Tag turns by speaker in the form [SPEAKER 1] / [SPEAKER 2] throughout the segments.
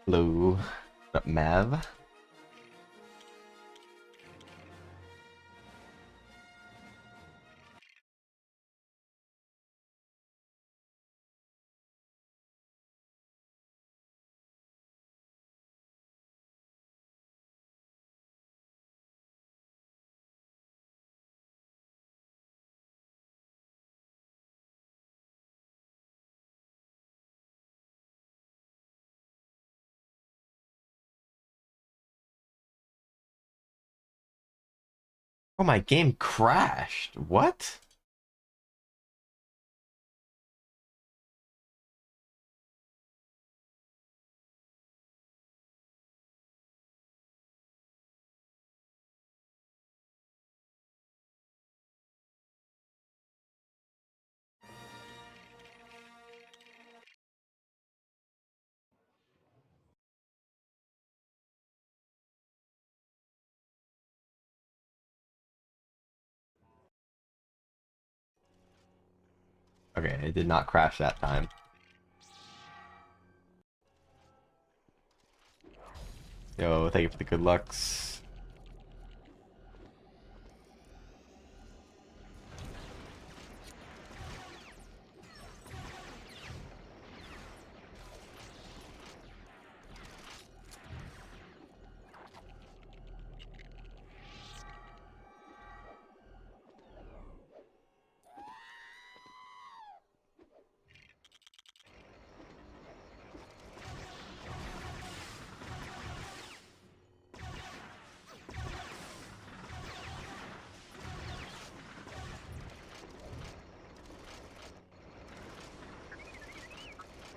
[SPEAKER 1] Hello, what up, Mav? Oh, my game crashed. What? Okay, it did not crash that time. Yo, thank you for the good lucks.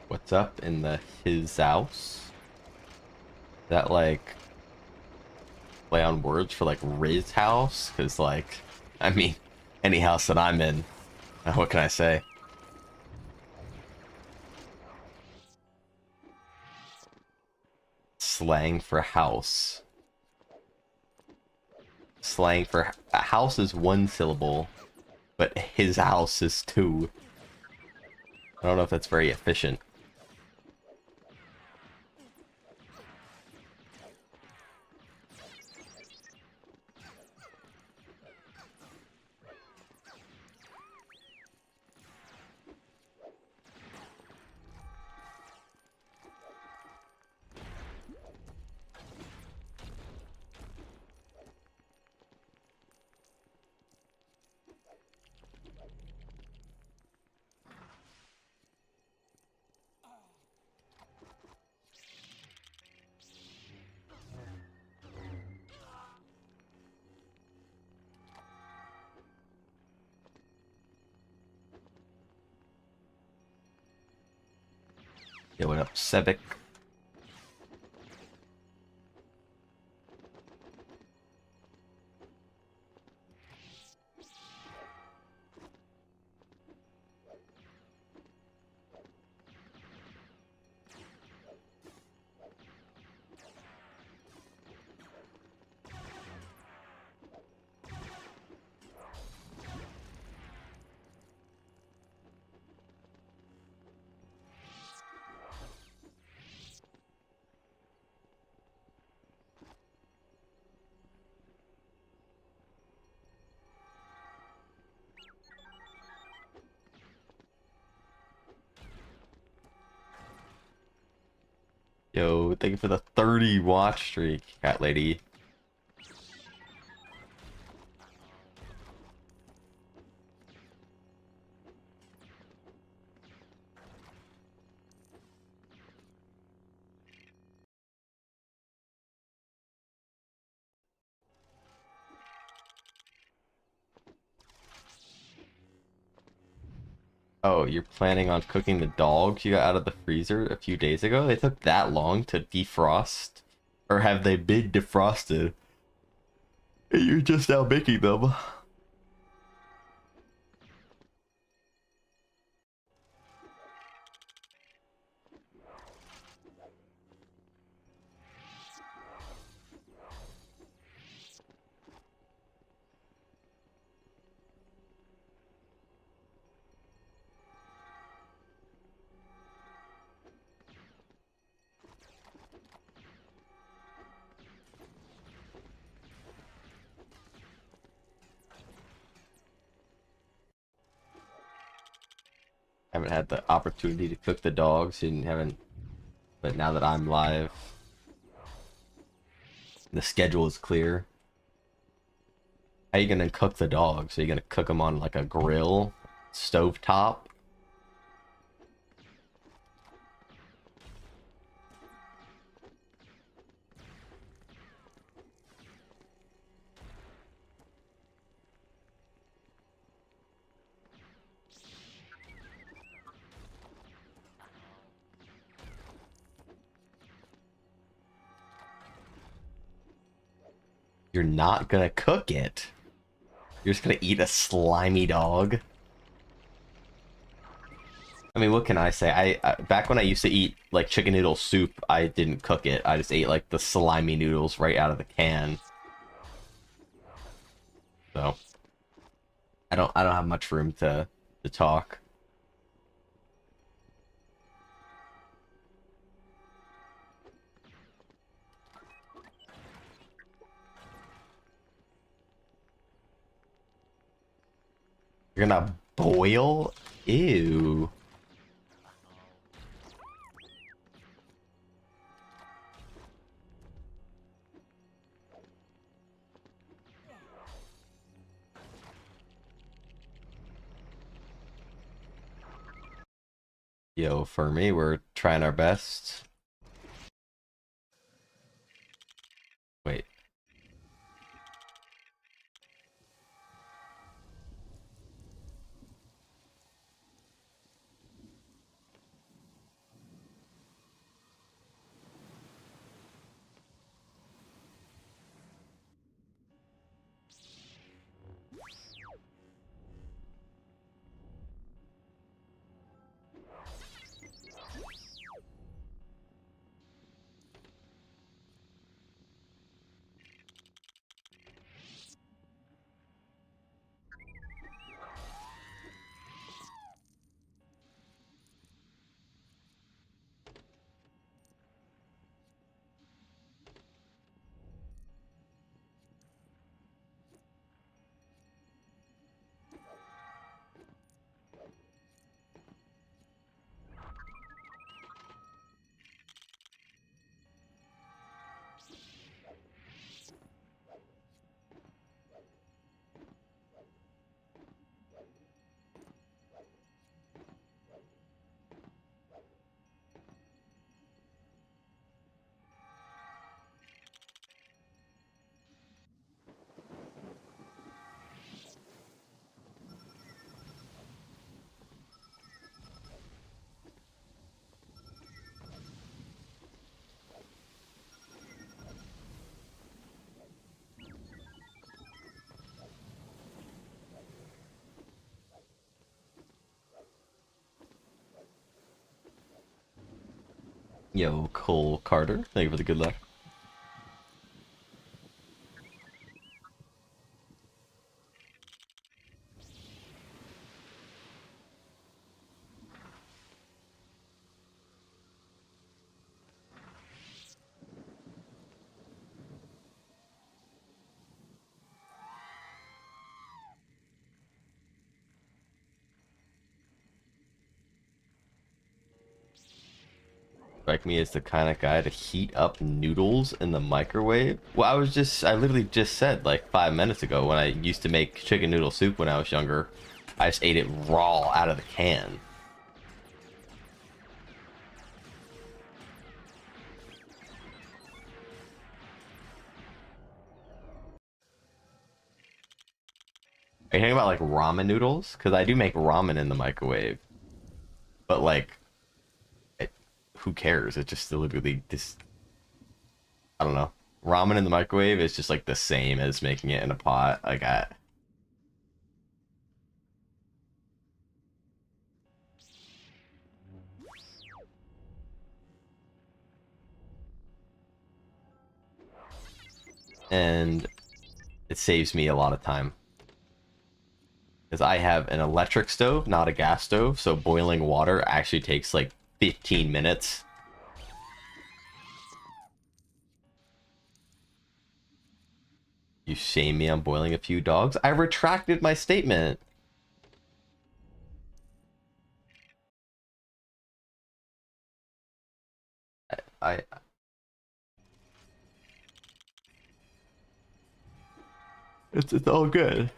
[SPEAKER 1] What's up in the his house? Is that like play on words for like Riz house? Cause like, I mean, any house that I'm in, what can I say? Slang for house. Slang for a house is one syllable, but his house is two. I don't know if that's very efficient. Yo, what up, Sevic? Yo, thank you for the 30 watch streak, cat lady. Oh, you're planning on cooking the dogs you got out of the freezer a few days ago? They took that long to defrost? Or have they been defrosted? And you're just now making them. Haven't had the opportunity to cook the dogs and haven't, but now that I'm live, the schedule is clear. How you gonna cook the dogs? Are you gonna cook them on like a grill, stovetop? You're not gonna cook it. You're just gonna eat a slimy dog. I mean, what can I say? I back when I used to eat like chicken noodle soup, I didn't cook it. I just ate like the slimy noodles right out of the can. So I don't have much room to talk. You're gonna boil? Ew. Yo, for me, we're trying our best. Wait. Yo, Cole Carter, thank you for the good luck. Strike me as the kind of guy to heat up noodles in the microwave. Well, I literally just said like 5 minutes ago when I used to make chicken noodle soup when I was younger, I just ate it raw out of the can. Are you talking about like ramen noodles? Because I do make ramen in the microwave, but like, it, who cares? It just literally just, I don't know. Ramen in the microwave is just like the same as making it in a pot. Like and it saves me a lot of time. Because I have an electric stove, not a gas stove, so boiling water actually takes like 15 minutes. You shame me on boiling a few dogs? I retracted my statement. I it's all good.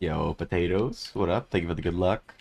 [SPEAKER 1] Yo, potatoes, what up? Thank you for the good luck.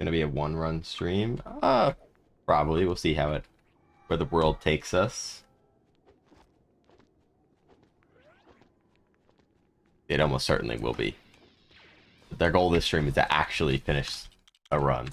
[SPEAKER 1] Gonna be a one-run stream? Probably. We'll see how where the world takes us. It almost certainly will be. Their goal this stream is to actually finish a run.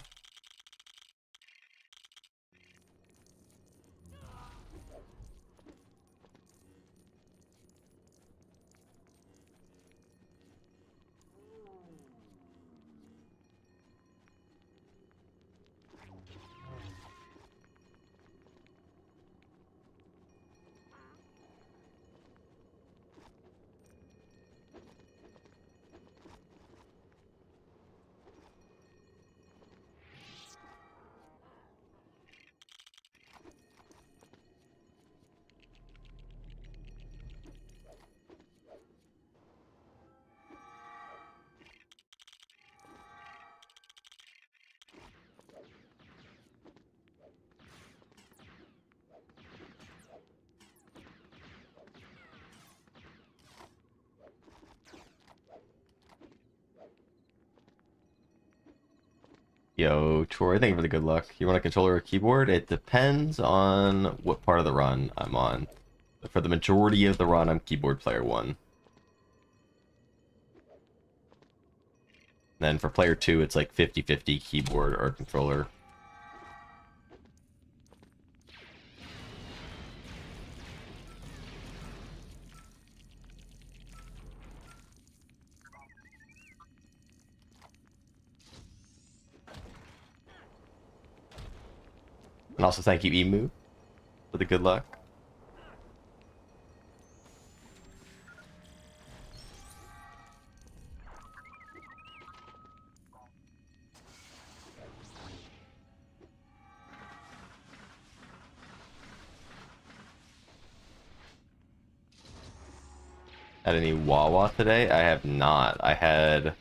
[SPEAKER 1] Yo, Troy, thank you for the good luck. You want a controller or keyboard? It depends on what part of the run I'm on. For the majority of the run, I'm keyboard player one. Then for player two, it's like 50-50 keyboard or controller. And also thank you, Emu, for the good luck. Had any Wawa today? I have not. I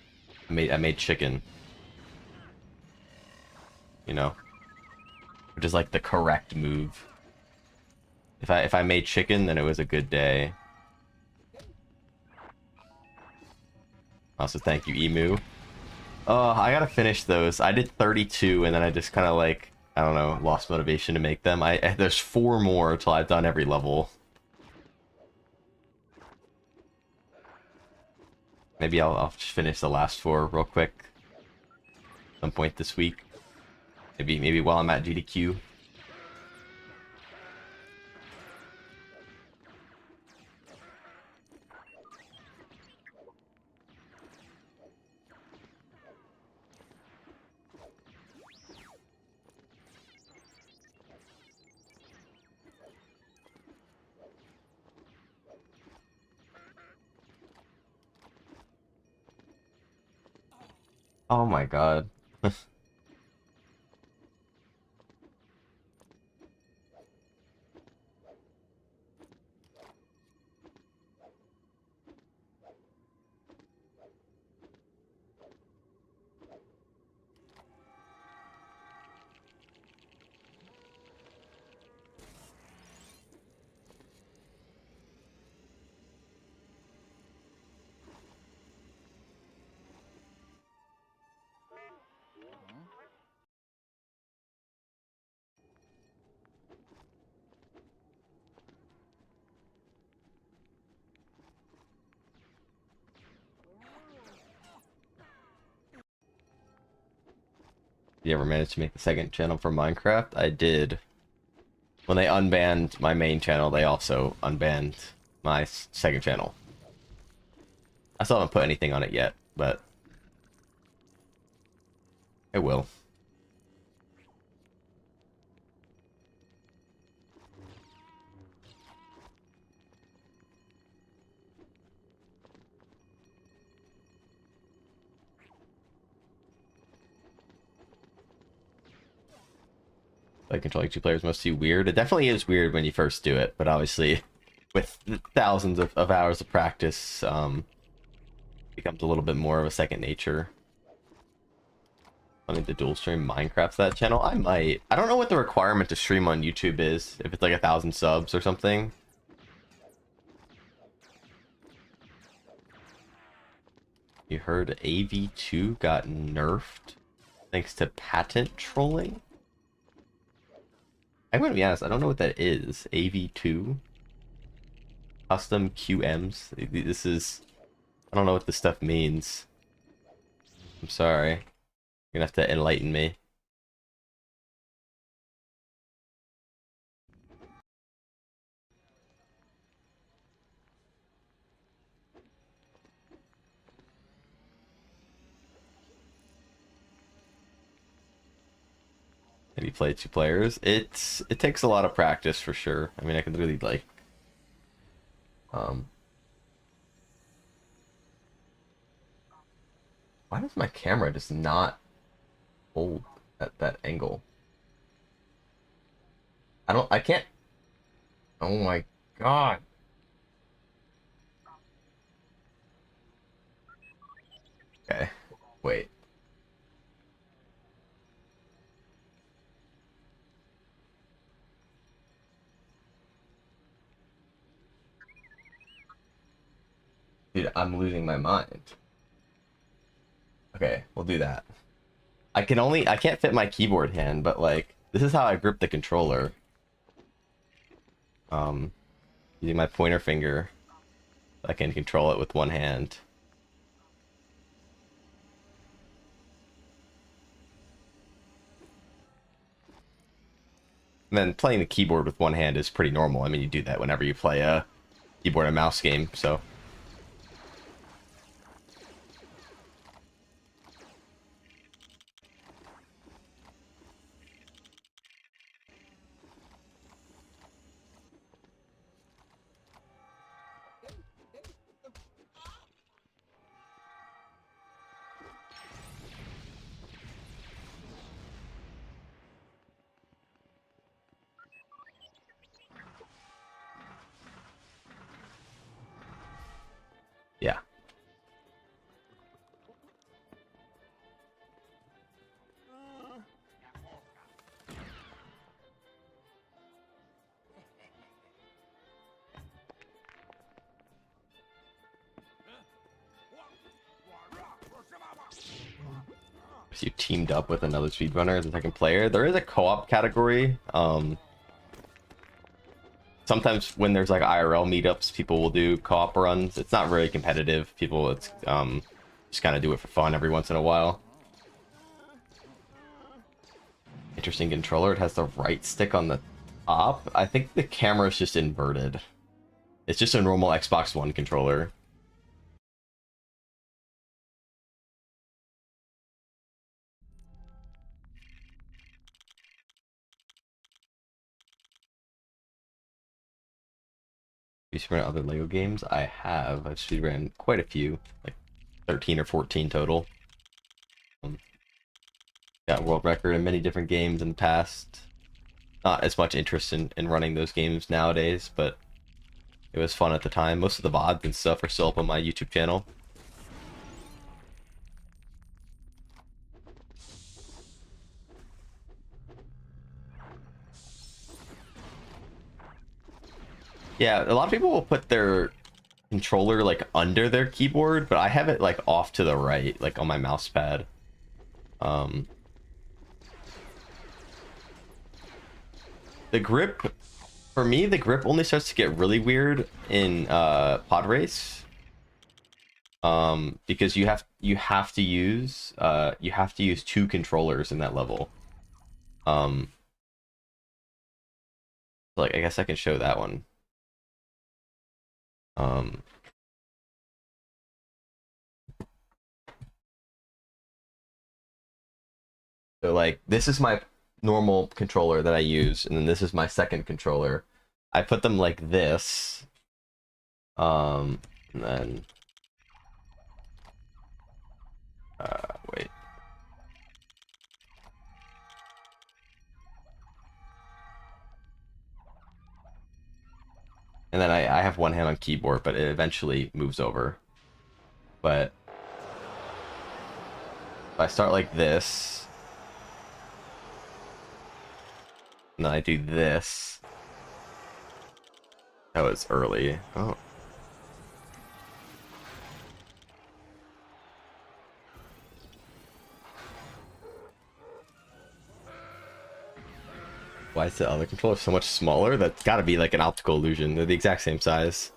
[SPEAKER 1] made chicken. You know, which is like the correct move. If I made chicken, then it was a good day. Also, thank you, Emu. I gotta finish those. I did 32, and then I just kind of like, I don't know, lost motivation to make them. There's 4 more until I've done every level. Maybe I'll just finish the last 4 real quick. Some point this week. Maybe while I'm at GDQ. Oh my god. You ever managed to make the second channel for Minecraft? I did. When they unbanned my main channel, they also unbanned my second channel. I still haven't put anything on it yet, but it will. Like controlling two players must be weird. It definitely is weird when you first do it, but obviously with thousands of hours of practice, becomes a little bit more of a second nature. Wanting to dual stream Minecraft to that channel? I might. I don't know what the requirement to stream on YouTube is. If it's like 1,000 subs or something. You heard AV2 got nerfed thanks to patent trolling? I'm gonna be honest, I don't know what that is. AV2? Custom QMs? This is... I don't know what this stuff means. I'm sorry. You're gonna have to enlighten me. Have you played two players? It takes a lot of practice for sure. I mean, I can really like um why does my camera just not hold at that angle? I can't. Oh my god. Okay. Wait. Dude, I'm losing my mind. Okay, we'll do that. I can't fit my keyboard hand, but like this is how I grip the controller. Um Using my pointer finger. I can control it with one hand. And then playing the keyboard with one hand is pretty normal. I mean, you do that whenever you play a keyboard and mouse game, so. Yeah. So you teamed up with another speedrunner as a second player. There is a co-op category. Sometimes when there's like IRL meetups, people will do co-op runs. It's not very competitive. People, it's just kind of do it for fun every once in a while. Interesting controller. It has the right stick on the top. I think the camera is just inverted. It's just a normal Xbox One controller. You speedrun other Lego games? I have. I've speedrun quite a few, like 13 or 14 total. Got world record in many different games in the past. Not as much interest in running those games nowadays, but it was fun at the time. Most of the VODs and stuff are still up on my YouTube channel. Yeah, a lot of people will put their controller like under their keyboard, but I have it like off to the right, like on my mouse pad. The grip, for me, the grip only starts to get really weird in pod race. Because you have to use two controllers in that level. Like I guess I can show that one. So like this is my normal controller that I use, and then this is my second controller. I put them like this. And then wait. And then I have one hand on keyboard, but it eventually moves over. But if I start like this, and then I do this. Oh, it's early. Oh. Why is the other controller so much smaller? That's gotta be like an optical illusion. They're the exact same size.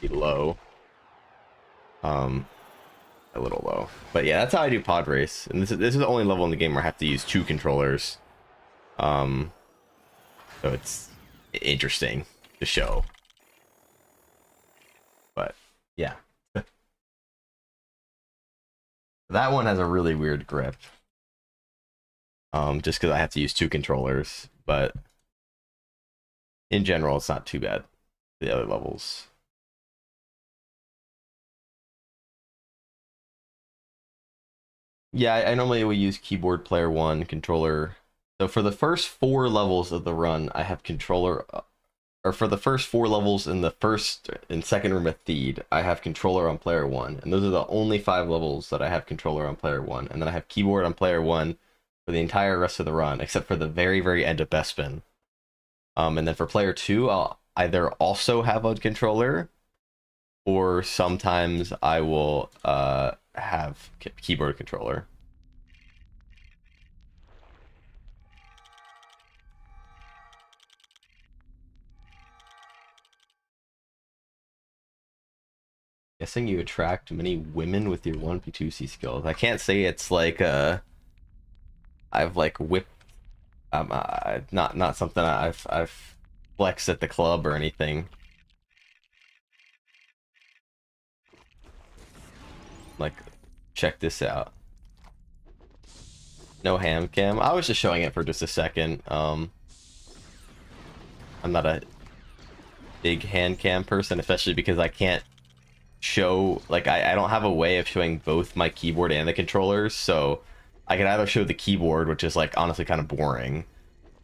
[SPEAKER 1] Be low. A little low. But yeah, that's how I do pod race. And this is the only level in the game where I have to use two controllers. So it's interesting to show. But yeah. That one has a really weird grip. Just because I have to use two controllers, but in general it's not too bad. The other levels. Yeah, I normally will use keyboard player one, controller. So for the first 4 levels of the run, I have controller, or for the first 4 levels in the first and second room of Theed, I have controller on player one. And those are the only 5 levels that I have controller on player one. And then I have keyboard on player one for the entire rest of the run, except for the very, very end of Bespin. And then for player two, I'll either also have a controller, or sometimes I will have keyboard controller. Guessing you attract many women with your 1P2C skills. I can't say it's like I've like whipped not something I've flexed at the club or anything. Like, check this out. No ham cam. I was just showing it for just a second. I'm not a big hand cam person, especially because I can't show, like, I don't have a way of showing both my keyboard and the controllers, so I can either show the keyboard, which is like honestly kind of boring,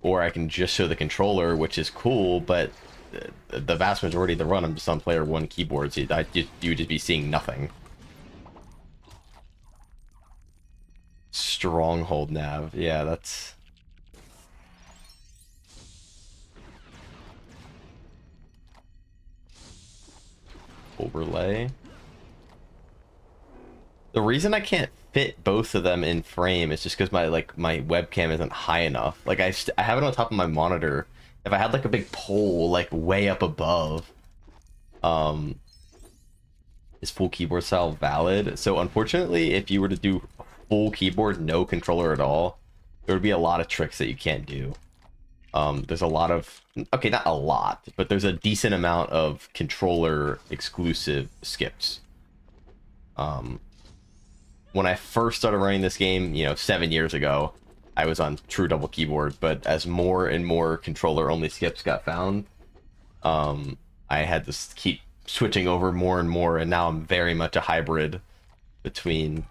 [SPEAKER 1] or I can just show the controller, which is cool, but the vast majority of the run I'm just on player one keyboard, so you would just be seeing nothing. Stronghold nav, yeah, that's overlay. The reason I can't fit both of them in frame is just because my webcam isn't high enough. Like I have it on top of my monitor. If I had like a big pole like way up above, is full keyboard style valid? So unfortunately, if you were to do full keyboard, no controller at all, there would be a lot of tricks that you can't do. There's a lot of, okay, not a lot, but there's a decent amount of controller exclusive skips. When I first started running this game, 7 years ago, I was on true double keyboard, but as more and more controller only skips got found, I had to keep switching over more and more, and now I'm very much a hybrid between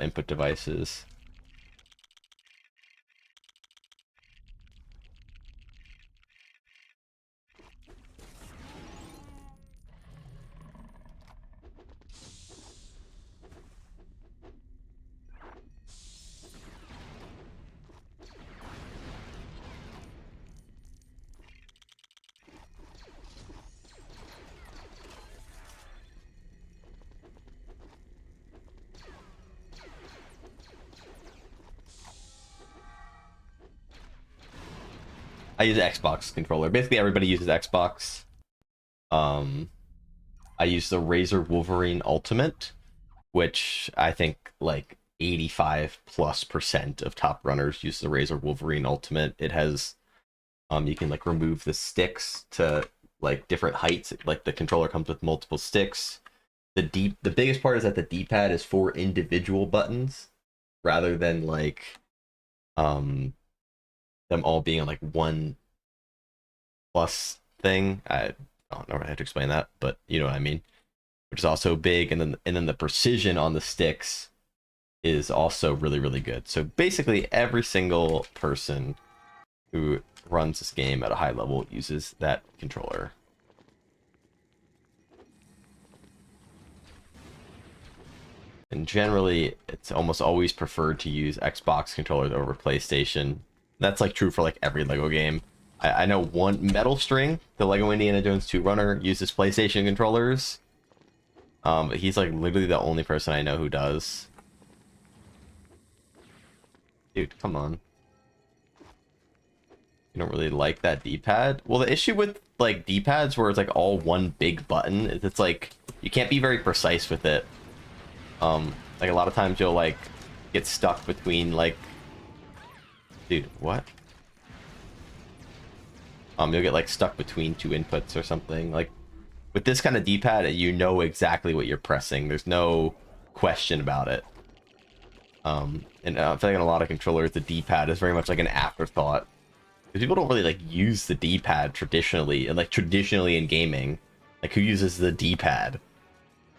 [SPEAKER 1] input devices. I use an Xbox controller. Basically, everybody uses Xbox. I use the Razer Wolverine Ultimate, which I think like 85+% of top runners use the Razer Wolverine Ultimate. It has, you can like remove the sticks to like different heights. Like the controller comes with multiple sticks. The biggest part is that the D-pad is for individual buttons rather than like, them all being like one plus thing. I don't know how to explain that, but you know what I mean. Which is also big, and then the precision on the sticks is also really, really good. So basically, every single person who runs this game at a high level uses that controller. And generally, it's almost always preferred to use Xbox controllers over PlayStation. That's like true for like every Lego game. I know one Metal String, the Lego Indiana Jones 2 runner, uses PlayStation controllers. But he's like literally the only person I know who does. Dude, come on. You don't really like that D-pad? Well, the issue with like D-pads where it's like all one big button is it's like you can't be very precise with it. Like a lot of times you'll like get stuck between like, dude, what? You'll get like stuck between two inputs or something. Like with this kind of D-pad, you know exactly what you're pressing. There's no question about it. And I feel like in a lot of controllers, the D-pad is very much like an afterthought. Because people don't really like use the D-pad traditionally, and like traditionally in gaming, like who uses the D-pad?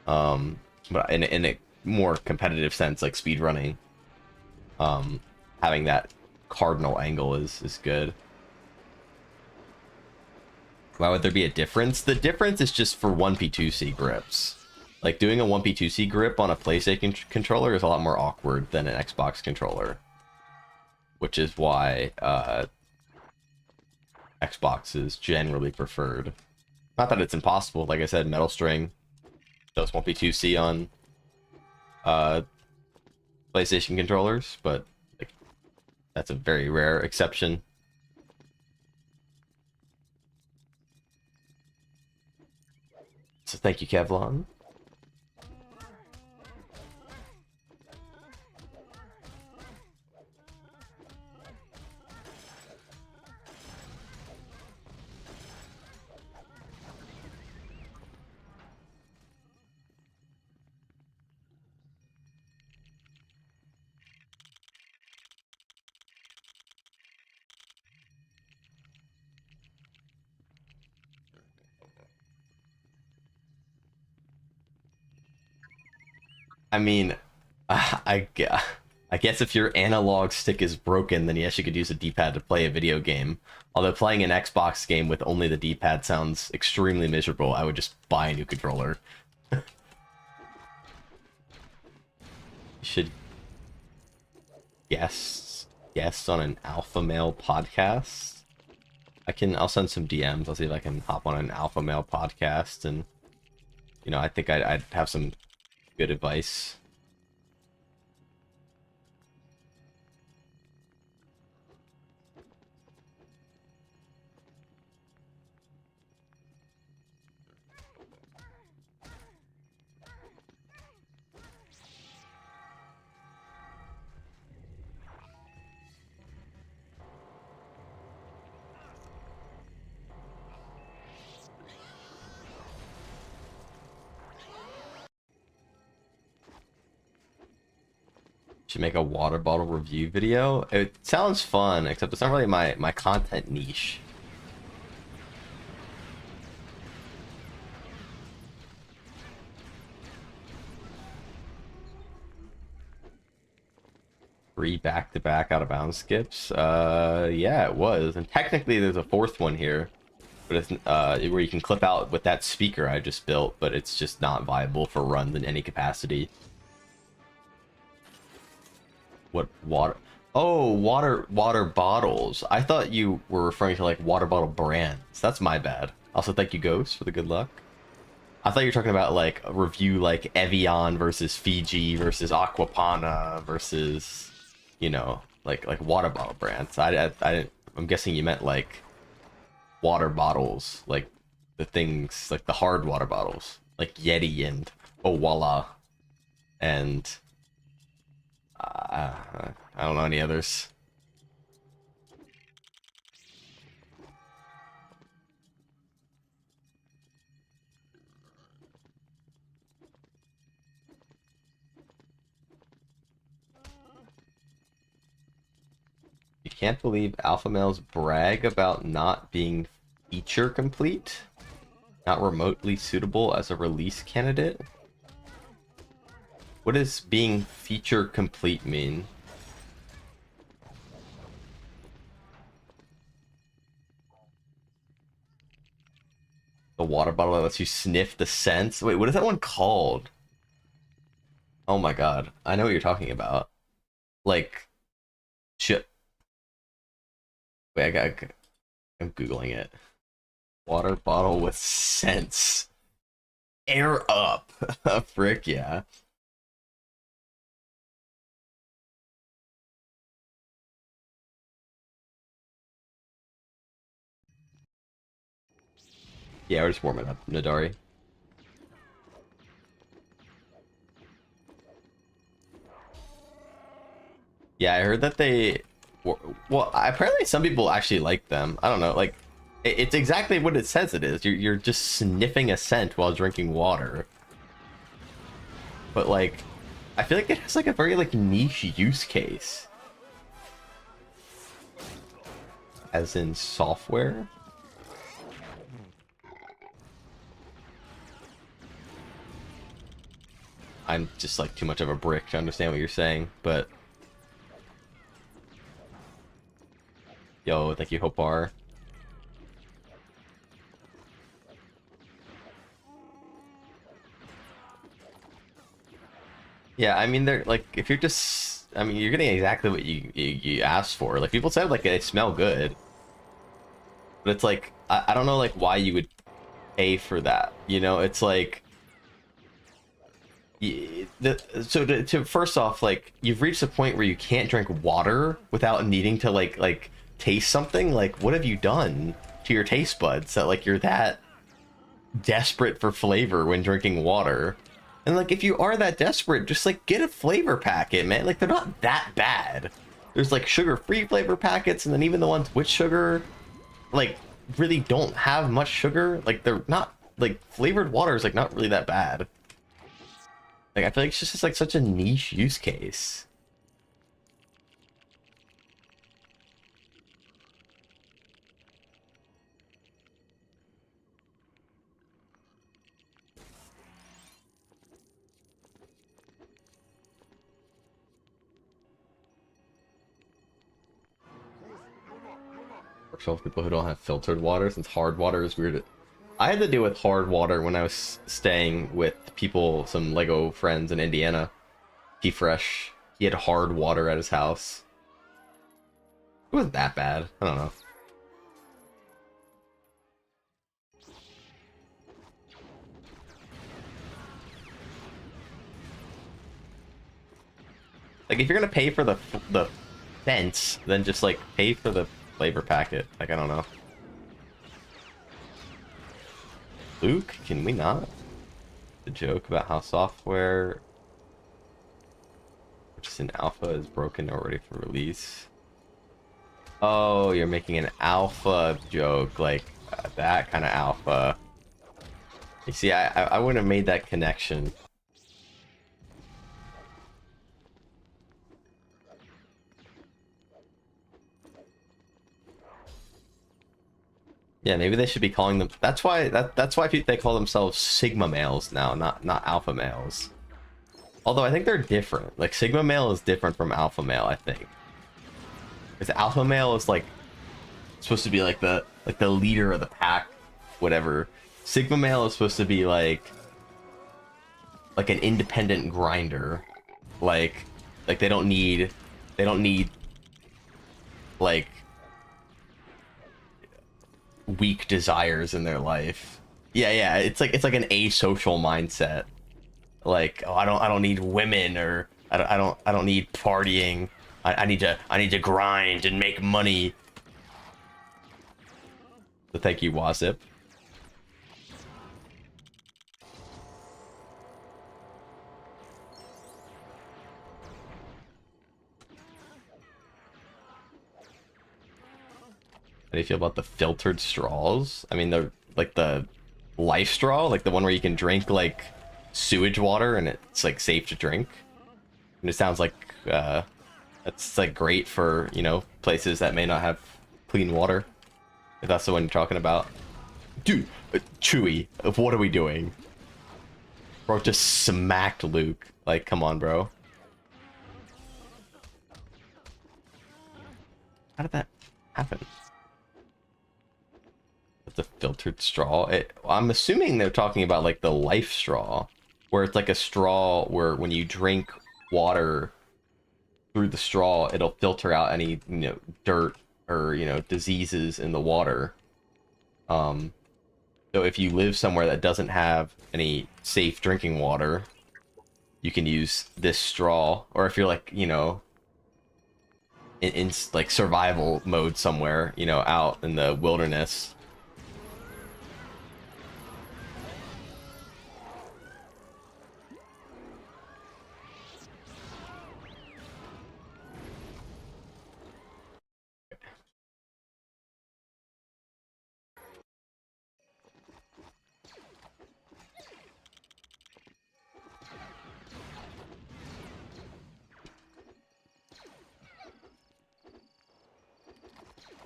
[SPEAKER 1] But in a more competitive sense, like speedrunning, having that cardinal angle is good. Why would there be a difference? The difference is just for 1P2C grips. Like doing a 1P2C grip on a PlayStation controller is a lot more awkward than an Xbox controller. Which is why Xbox is generally preferred. Not that it's impossible. Like I said, Metal String does 1P2C on PlayStation controllers, but like, that's a very rare exception. So thank you, Kevlon. I mean, I guess if your analog stick is broken, then yes, you could use a D-pad to play a video game. Although playing an Xbox game with only the D-pad sounds extremely miserable. I would just buy a new controller. You should guest on an alpha male podcast. I'll send some DMs. I'll see if I can hop on an alpha male podcast and you know, I think I'd have some good advice. Should make a water bottle review video. It sounds fun, except it's not really my content niche. Three back-to-back out-of-bounds skips. Yeah, it was. And technically, there's a fourth one here, but it's where you can clip out with that speaker I just built, but it's just not viable for runs in any capacity. What water? Oh, water bottles. I thought you were referring to like water bottle brands. That's my bad. Also, thank you, Ghost, for the good luck. I thought you were talking about like a review like Evian versus Fiji versus Aquapana versus, you know, like water bottle brands. I didn't. I'm guessing you meant like water bottles, like the things like the hard water bottles, like Yeti and Owala, and I don't know any others. You can't believe alpha males brag about not being feature complete, not remotely suitable as a release candidate. What does being feature complete mean? The water bottle that lets you sniff the scents? Wait, what is that one called? Oh my god, I know what you're talking about. Like, shit. Wait, I'm googling it. Water bottle with scents. Air up. Frick yeah. Yeah, we're just warming up, Nadari. Yeah, I heard that they... Well, apparently some people actually like them. I don't know, like... It's exactly what it says it is. You're just sniffing a scent while drinking water. But, like... I feel like it has, like, a very, like, niche use case. As in software? I'm just like too much of a brick to understand what you're saying, but yo, thank you, Hopar. Yeah, I mean, they're like, if you're just, I mean, you're getting exactly what you asked for. Like, people said like they smell good, but it's like I don't know like why you would pay for that. You know, it's like. So to first off, like you've reached a point where you can't drink water without needing to like taste something. Like what have you done to your taste buds that like you're that desperate for flavor when drinking water? And like if you are that desperate, just like get a flavor packet, man. Like they're not that bad. There's like sugar-free flavor packets, and then even the ones with sugar, like really don't have much sugar. Like they're not like flavored water is like not really that bad. Like, I feel like it's just like such a niche use case. For people who don't have filtered water, since hard water is weird. I had to deal with hard water when I was staying with people, some Lego friends in Indiana. Fresh. He had hard water at his house. It wasn't that bad. I don't know. Like, if you're gonna pay for the fence, then just like pay for the flavor packet. Like, I don't know. Luke, can we not? The joke about how software, which is in alpha, is broken or ready for release. Oh, you're making an alpha joke, like that kind of alpha. You see, I wouldn't have made that connection. Yeah, maybe they should be calling them. That's why they call themselves Sigma males now, not alpha males. Although I think they're different. Like, Sigma male is different from alpha male, I think. Because alpha male is like supposed to be like the leader of the pack, whatever. Sigma male is supposed to be like an independent grinder. Like they don't need like weak desires in their life. Yeah, it's like an asocial mindset. Like, oh, I don't need women, or I don't need partying. I need to grind and make money. So thank you, Wazip. How do you feel about the filtered straws? I mean, they're like the life straw, like the one where you can drink like sewage water and it's like safe to drink. And it sounds like that's like great for, you know, places that may not have clean water. If that's the one you're talking about. Dude, Chewy, what are we doing? Bro just smacked Luke. Like, come on, bro. How did that happen? The filtered straw. I'm assuming they're talking about like the life straw, where it's like a straw where when you drink water through the straw, it'll filter out any, you know, dirt or, you know, diseases in the water. So if you live somewhere that doesn't have any safe drinking water, you can use this straw. Or if you're like, you know, in like survival mode somewhere, you know, out in the wilderness.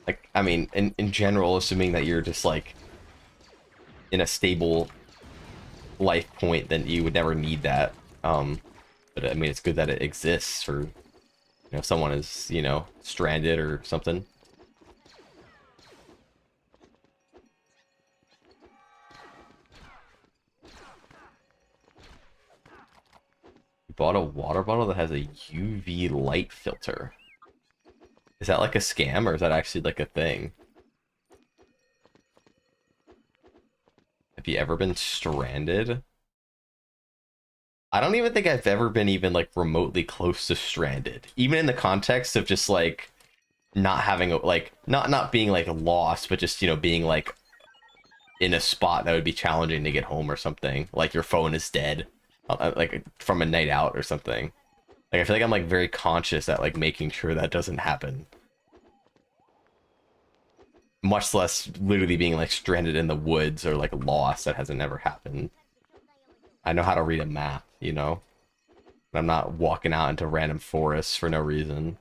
[SPEAKER 1] Like, I mean, in general, assuming that you're just like in a stable life point, then you would never need that. But I mean, it's good that it exists for, you know, if someone is, you know, stranded or something. You bought a water bottle that has a UV light filter. Is that like a scam, or is that actually like a thing? Have you ever been stranded? I don't even think I've ever been even like remotely close to stranded. Even in the context of just like not having like not being like lost, but just, you know, being like in a spot that would be challenging to get home or something. Like your phone is dead, like from a night out or something. Like, I feel like I'm like very conscious at like making sure that doesn't happen. Much less literally being like stranded in the woods or like lost. That hasn't ever happened. I know how to read a map, you know? But I'm not walking out into random forests for no reason.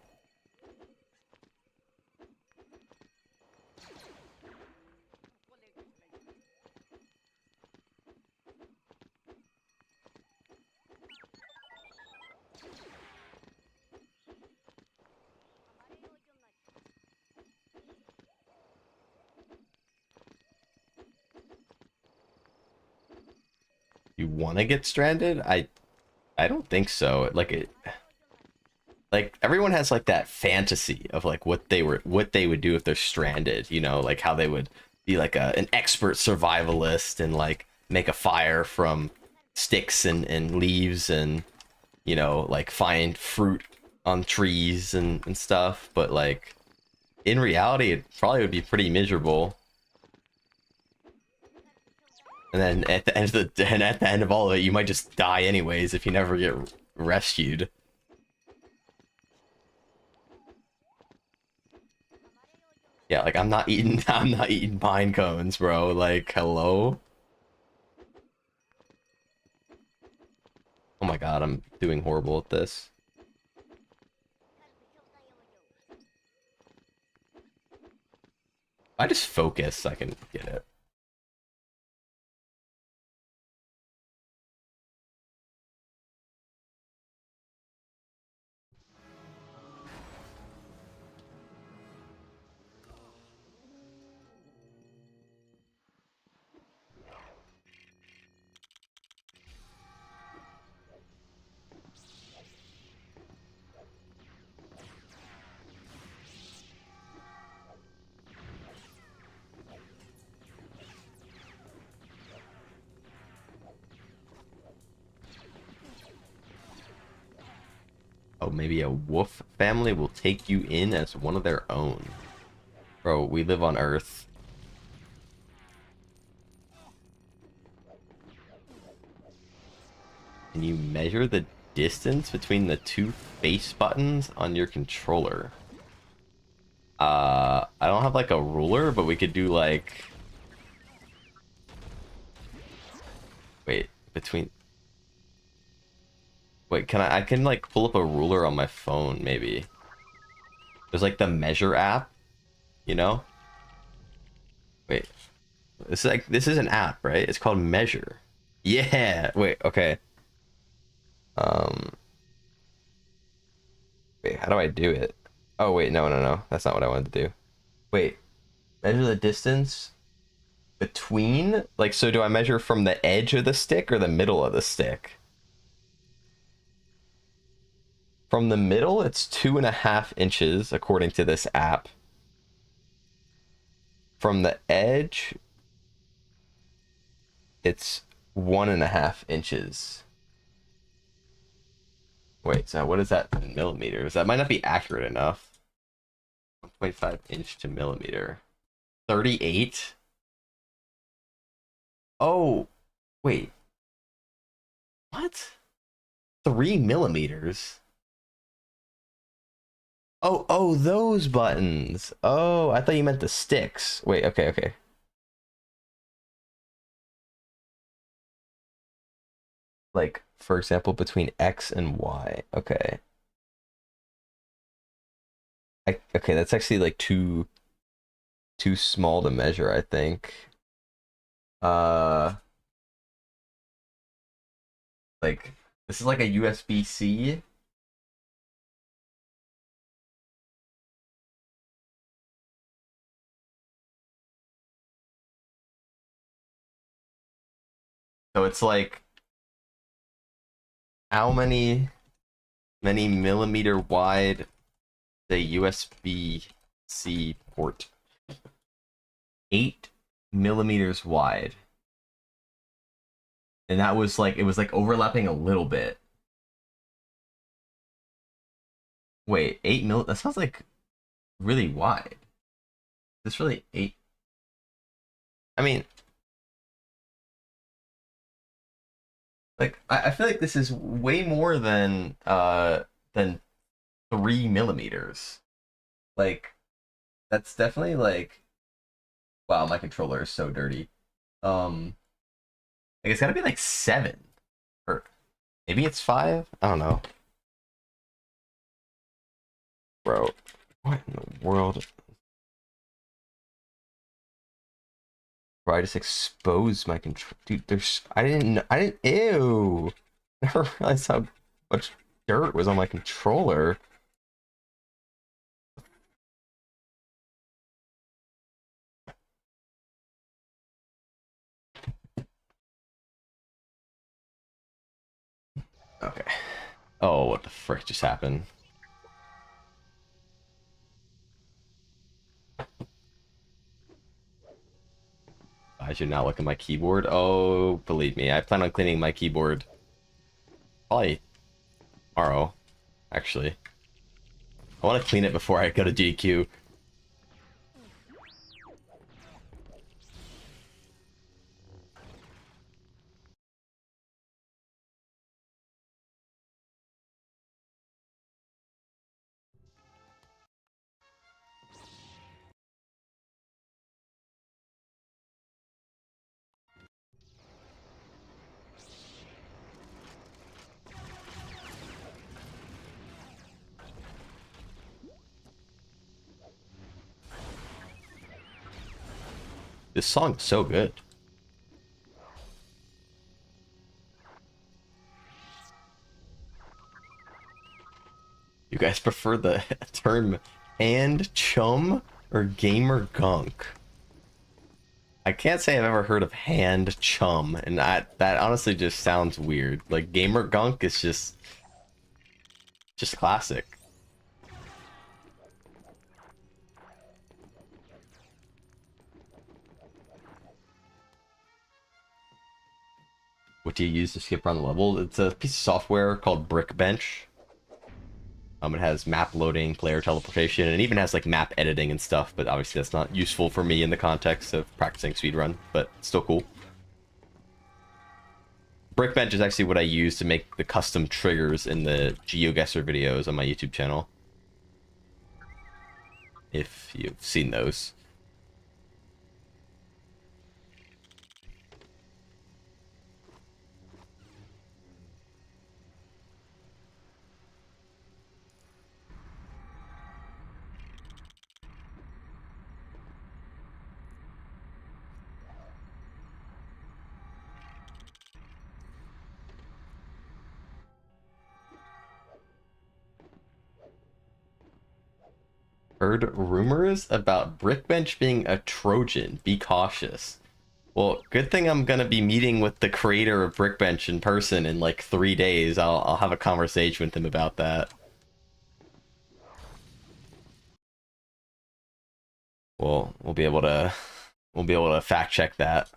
[SPEAKER 1] You want to get stranded? I don't think so. Like everyone has like that fantasy of like what they would do if they're stranded, you know, like how they would be like an expert survivalist and like make a fire from sticks and leaves and, you know, like find fruit on trees and stuff, but like in reality it probably would be pretty miserable. And then at the end of all of it, you might just die anyways if you never get rescued. Yeah, like I'm not eating I'm not eating pine cones, bro. Like, hello? Oh my god, I'm doing horrible at this. If I just focus, I can get it. Oh, maybe a wolf family will take you in as one of their own. Bro, we live on Earth. Can you measure the distance between the two face buttons on your controller? I don't have like a ruler, but we could do like... Wait, between... Wait, I can like pull up a ruler on my phone, maybe. There's like the measure app, you know? Wait, this is an app, right? It's called Measure. Yeah, wait, okay. Um, Wait, how do I do it? Oh, wait, no. That's not what I wanted to do. Wait, measure the distance between? Like, so do I measure from the edge of the stick or the middle of the stick? From the middle, it's 2.5 inches, according to this app. From the edge, it's 1.5 inches. Wait, so what is that in millimeters? That might not be accurate enough. 1.5 inch to millimeter. 38? Oh, wait. What? 3 millimeters? Oh, those buttons. Oh, I thought you meant the sticks. Wait, okay. Like, for example, between X and Y. Okay. Okay, that's actually like too small to measure, I think. Uh, like this is like a USB-C. So it's like how many millimeter wide the USB-C port? 8 millimeters wide. And that was like it was like overlapping a little bit. Wait, 8 mil? That sounds like really wide. This really 8? I mean, like I feel like this is way more than 3 millimeters. Like that's definitely like wow, my controller is so dirty. Like it's gotta be like 7. Or maybe it's 5? I don't know. Bro, what in the world? Bro, I just exposed my control. Dude, ew. Never realized how much dirt was on my controller. Okay. Oh, what the frick just happened? I should now look at my keyboard. Oh, believe me, I plan on cleaning my keyboard probably tomorrow, actually. I want to clean it before I go to GQ. This song is so good. You guys prefer the term hand chum or gamer gunk? I can't say I've ever heard of hand chum, and that honestly just sounds weird. Like gamer gunk is just classic. What do you use to skip around the level? It's a piece of software called Brickbench. It has map loading, player teleportation, and it even has like map editing and stuff, but obviously that's not useful for me in the context of practicing speedrun, but it's still cool. Brickbench is actually what I use to make the custom triggers in the GeoGuessr videos on my YouTube channel. If you've seen those. Heard rumors about Brickbench being a Trojan. Be cautious. Well, good thing I'm gonna be meeting with the creator of Brickbench in person in like 3 days. I'll have a conversation with him about that. We'll be able to fact check that.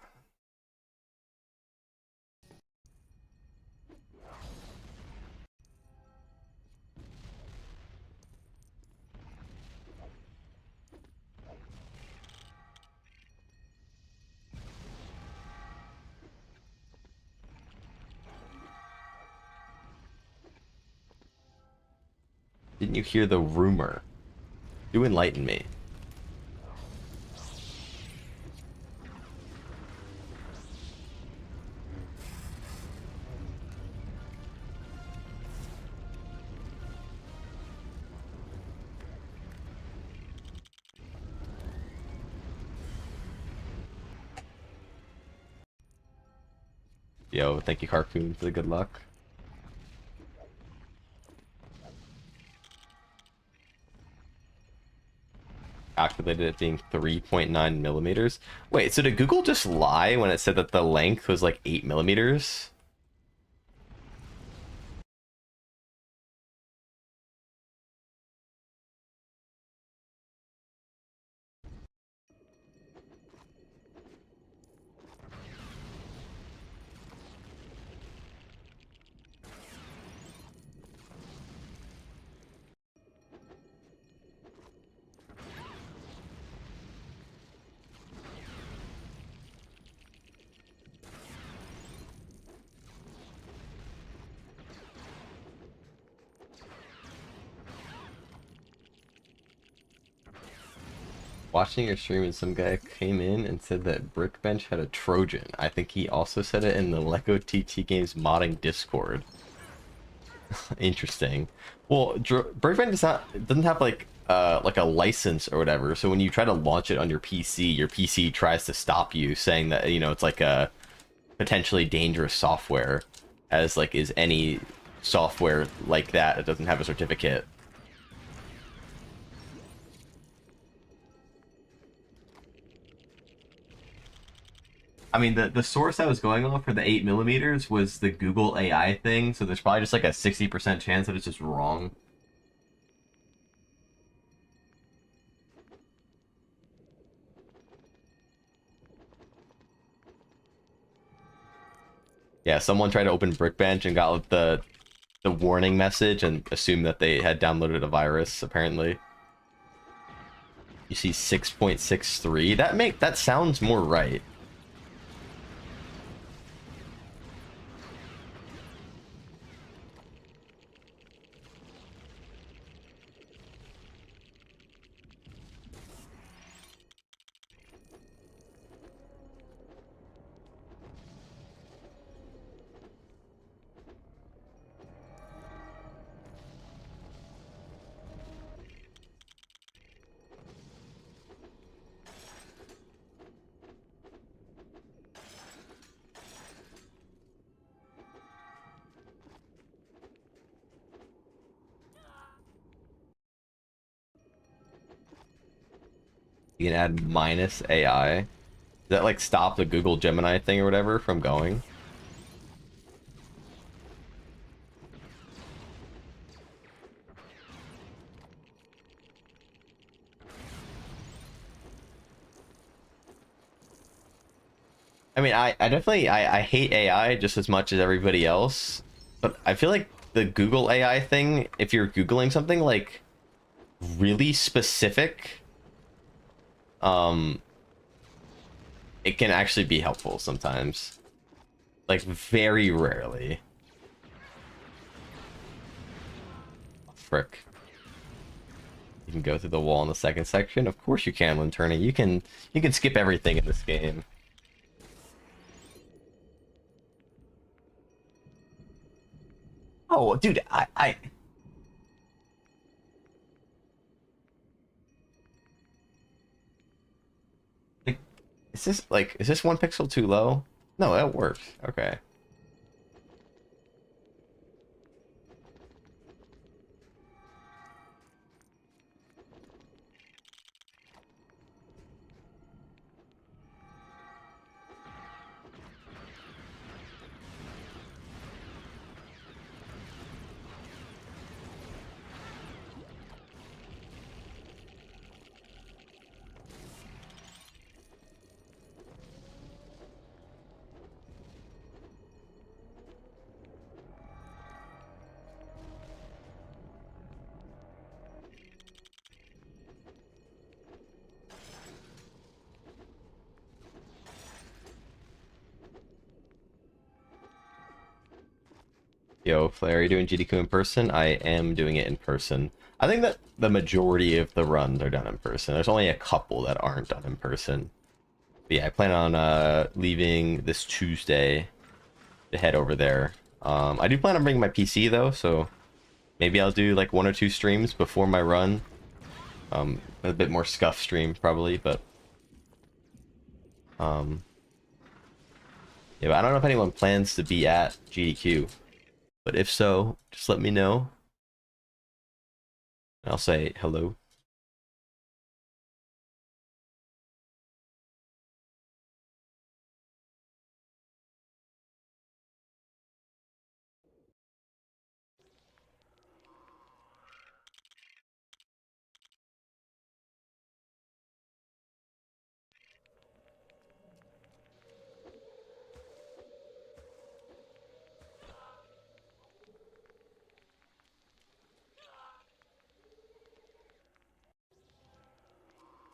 [SPEAKER 1] Didn't you hear the rumor? Do enlighten me. Yo, thank you, Carcoon, for the good luck. Calculated it being 3.9 millimeters. Wait, so did Google just lie when it said that the length was like 8 millimeters? Watching your stream and some guy came in and said that Brickbench had a Trojan. I think he also said it in the Lego TT Games modding Discord. Interesting. Well, Brickbench doesn't have like a license or whatever. So when you try to launch it on your PC tries to stop you, saying that it's like a potentially dangerous software, as like is any software like that. It doesn't have a certificate. I mean, the source I was going off for the 8 millimeters was the Google AI thing, so there's probably just like a 60% chance that it's just wrong. Yeah, someone tried to open Brickbench and got the the warning message and assume that they had downloaded a virus, apparently. You see 6.63? That sounds more right. You can add minus AI. Does that like stop the Google Gemini thing or whatever from going? I mean, I definitely I hate AI just as much as everybody else, but I feel like the Google AI thing, if you're Googling something like really specific, um, it can actually be helpful sometimes. Like very rarely. Frick. You can go through the wall in the second section. Of course you can, Linturni. You can skip everything in this game. Oh, dude, I like, is this 1 pixel too low? No, that works. Okay. Yo, Flair, are you doing GDQ in person? I am doing it in person. I think that the majority of the runs are done in person. There's only a couple that aren't done in person. But yeah, I plan on leaving this Tuesday to head over there. I do plan on bringing my PC though, so maybe I'll do like 1 or 2 streams before my run. A bit more scuff stream probably, but um, yeah, but I don't know if anyone plans to be at GDQ. But if so, just let me know. And I'll say hello.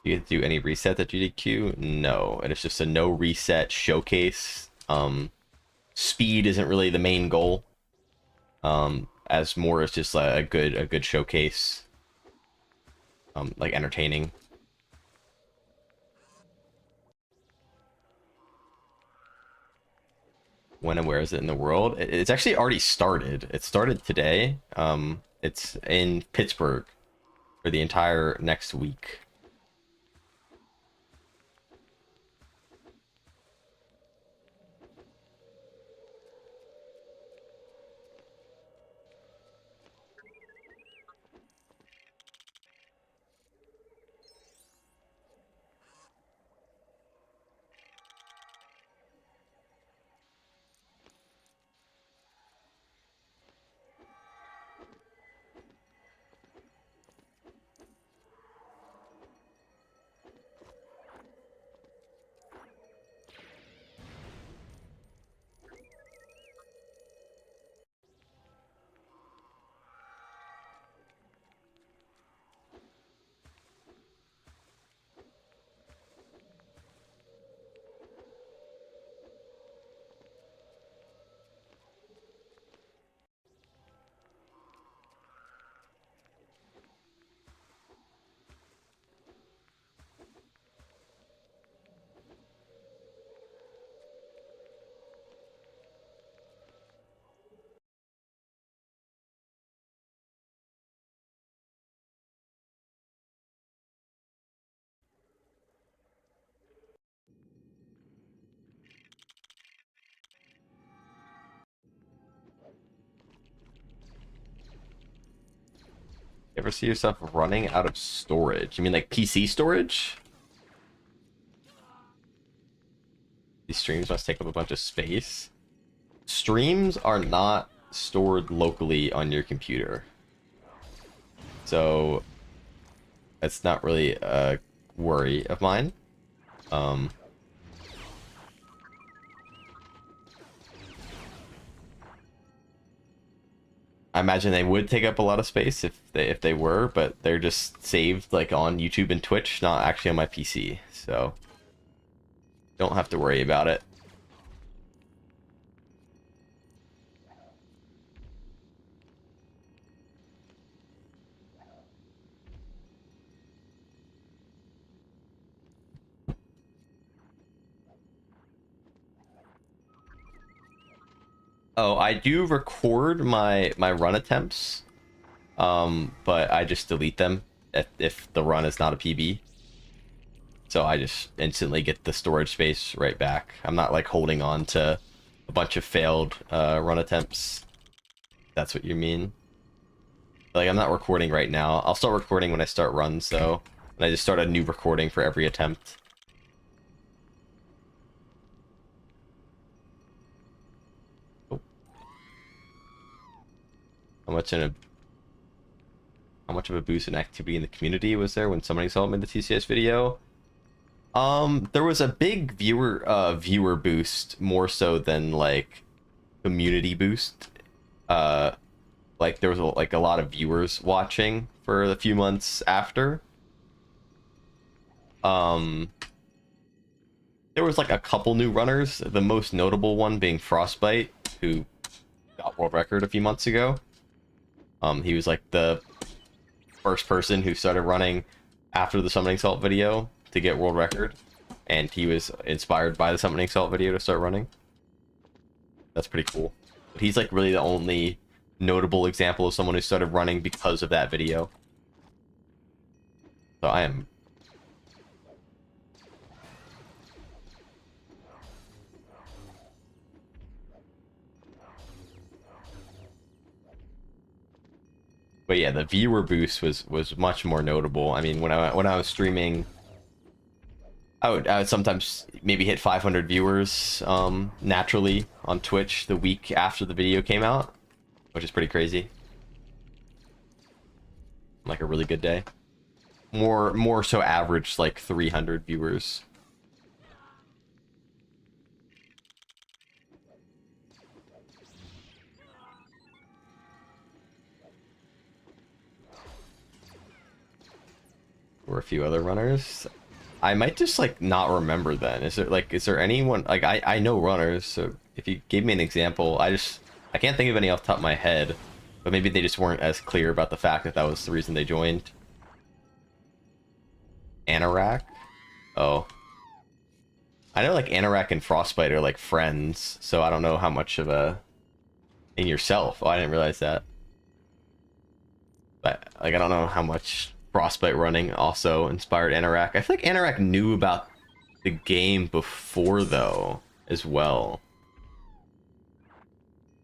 [SPEAKER 1] You get to do any resets at GDQ? No, and it's just a no reset showcase. Speed isn't really the main goal. As more as just a good showcase. Like entertaining. When and where is it in the world? It's actually already started. It started today. It's in Pittsburgh for the entire next week. You ever see yourself running out of storage? You mean like PC storage? These streams must take up a bunch of space. Streams are not stored locally on your computer. So that's not really a worry of mine. I imagine they would take up a lot of space if they were, but they're just saved like on YouTube and Twitch, not actually on my PC. So don't have to worry about it. Oh, I do record my run attempts, but I just delete them if the run is not a PB. So I just instantly get the storage space right back. I'm not like holding on to a bunch of failed run attempts. That's what you mean. Like I'm not recording right now. I'll start recording when I start runs though, and I just start a new recording for every attempt. How much of a boost in activity in the community was there when somebody saw me in the TCS video? There was a big viewer boost, more so than like community boost. Like there was like a lot of viewers watching for the few months after. There was like a couple new runners, the most notable one being Frostbite, who got world record a few months ago. He was like the first person who started running after the Summoning Salt video to get world record, and he was inspired by the Summoning Salt video to start running. That's pretty cool. But he's like really the only notable example of someone who started running because of that video. So I am... But yeah, the viewer boost was much more notable. I mean, when I was streaming, I would sometimes maybe hit 500 viewers naturally on Twitch the week after the video came out, which is pretty crazy. Like a really good day. More so average like 300 viewers. Or a few other runners. I might just like not remember then. Is there anyone like I know runners, so if you gave me an example, I can't think of any off the top of my head, but maybe they just weren't as clear about the fact that that was the reason they joined. Anorak? Oh. I know like Anorak and Frostbite are like friends, so I don't know how much of a in yourself. Oh, I didn't realize that. But like I don't know how much Frostbite running also inspired Anorak. I feel like Anorak knew about the game before though, as well.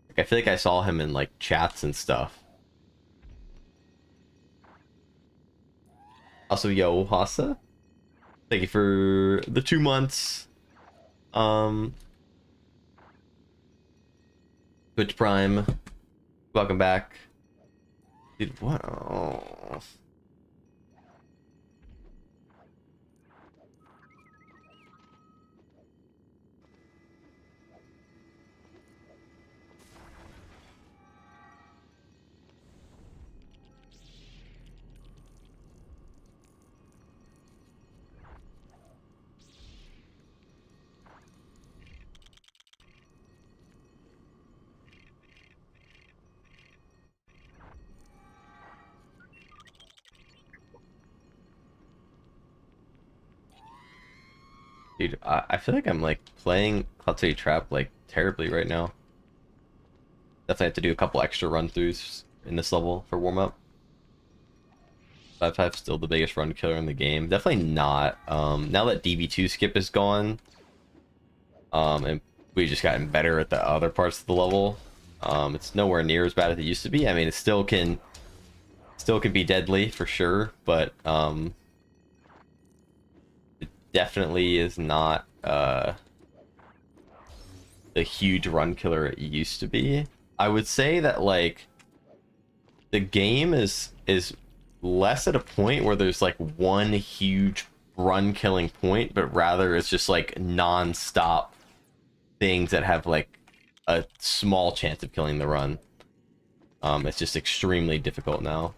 [SPEAKER 1] Like, I feel like I saw him in like chats and stuff. Also, yo, Hasa, thank you for the 2 months. Twitch Prime, welcome back. Dude, what? Oh. Dude, I feel like I'm like playing Cloud City Trap like terribly right now. Definitely have to do a couple extra run-throughs in this level for warm-up. 5-5 still the biggest run killer in the game. Definitely not. Now that DB2 skip is gone, and we've just gotten better at the other parts of the level, it's nowhere near as bad as it used to be. I mean, it still can Still can be deadly for sure, but it definitely is not the huge run killer it used to be. I would say that like the game is less at a point where there's like one huge run killing point, but rather it's just like non-stop things that have like a small chance of killing the run. It's just extremely difficult now.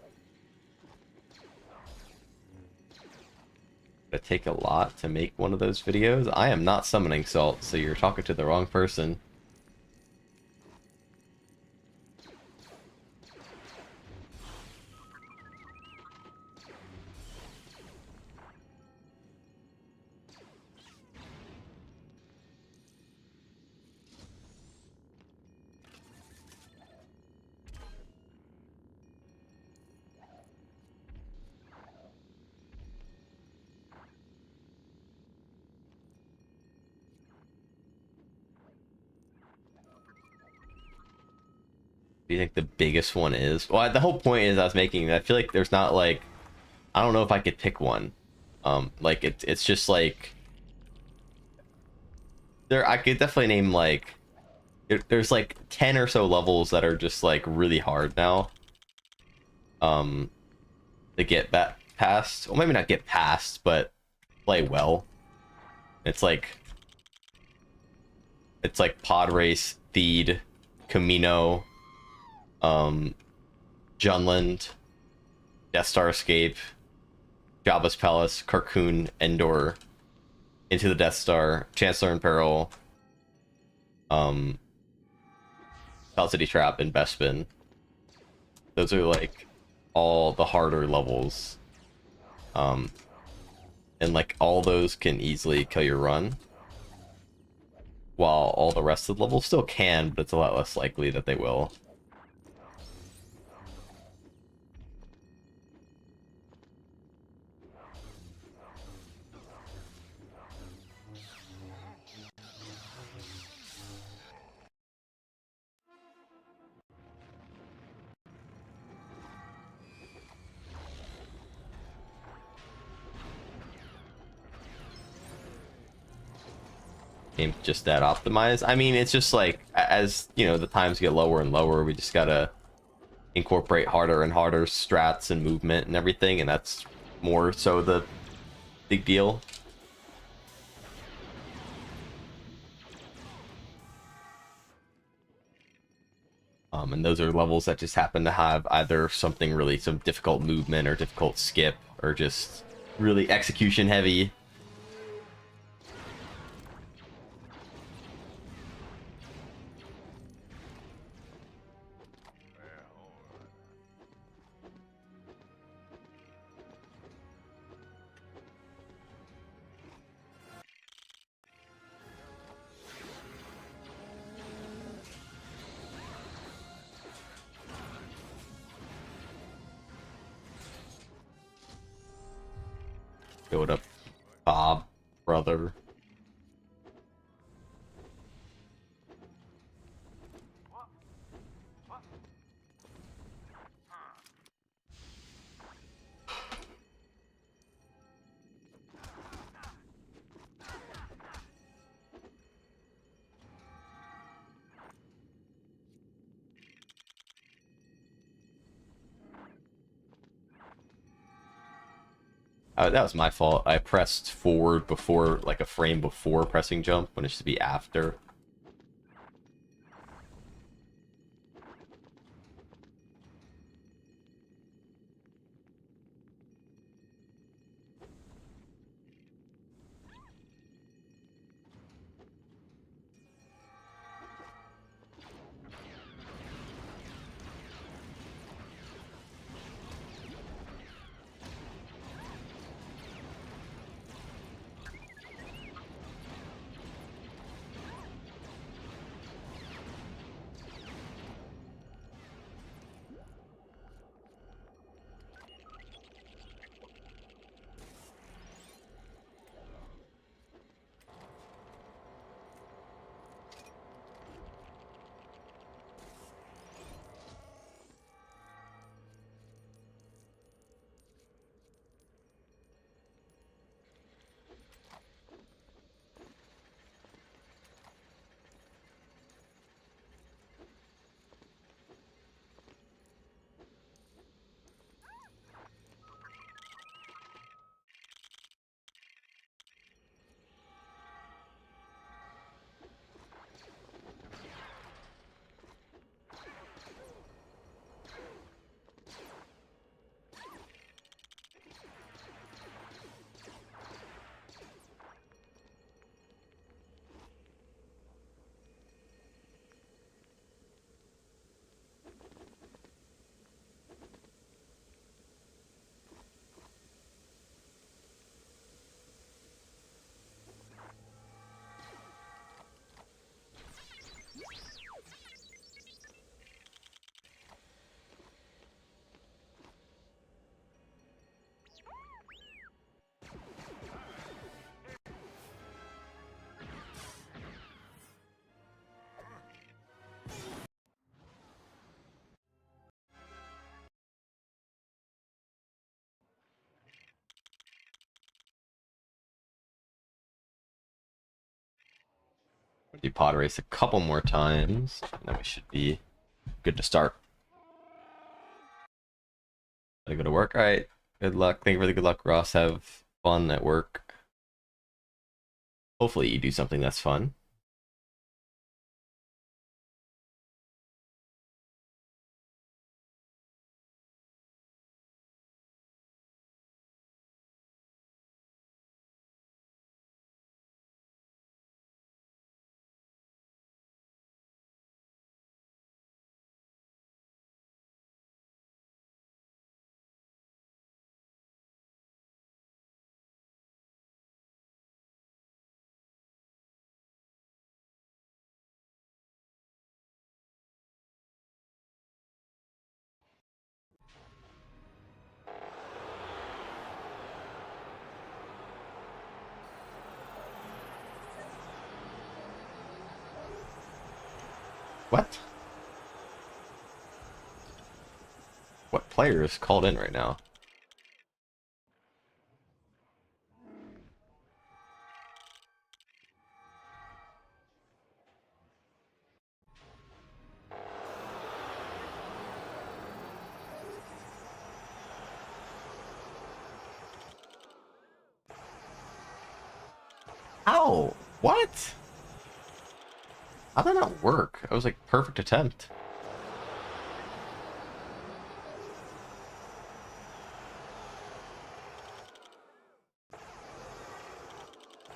[SPEAKER 1] It'd take a lot to make one of those videos. I am not summoning Salt, so you're talking to the wrong person. Do you think the biggest one is? Well, the whole point is I was making, I feel like there's not like, I don't know if I could pick one. Like it's just like I could definitely name like there's like 10 or so levels that are just like really hard now. To get that past. Well, maybe not get past, but play well. It's like Pod Race, Theed, Camino, Junland, Death Star Escape, Jabba's Palace, Carcoon, Endor, Into the Death Star, Chancellor in Peril, Cloud City Trap, and Bespin. Those are like all the harder levels. And like all those can easily kill your run. While all the rest of the levels still can, but it's a lot less likely that they will. Game's just that optimized. I mean, it's just like, as you know, the times get lower and lower, we just gotta incorporate harder and harder strats and movement and everything, and that's more so the big deal. And those are levels that just happen to have either something really, some difficult movement or difficult skip, or just really execution heavy. Go to Bob, brother. That was my fault. I pressed forward before, like a frame before pressing jump, when it should be after. Do pod race a couple more times, and then we should be good to start. Gotta go to work. All right. Good luck. Thank you for the good luck, Ross. Have fun at work. Hopefully you do something that's fun. What? What player is called in right now? Ow! What? How'd that not work? That was like perfect attempt.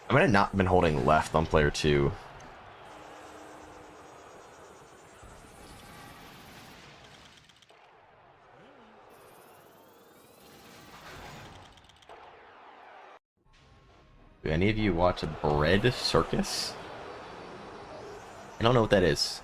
[SPEAKER 1] I might have not been holding left on player 2. Do any of you watch Bread Circus? I don't know what that is.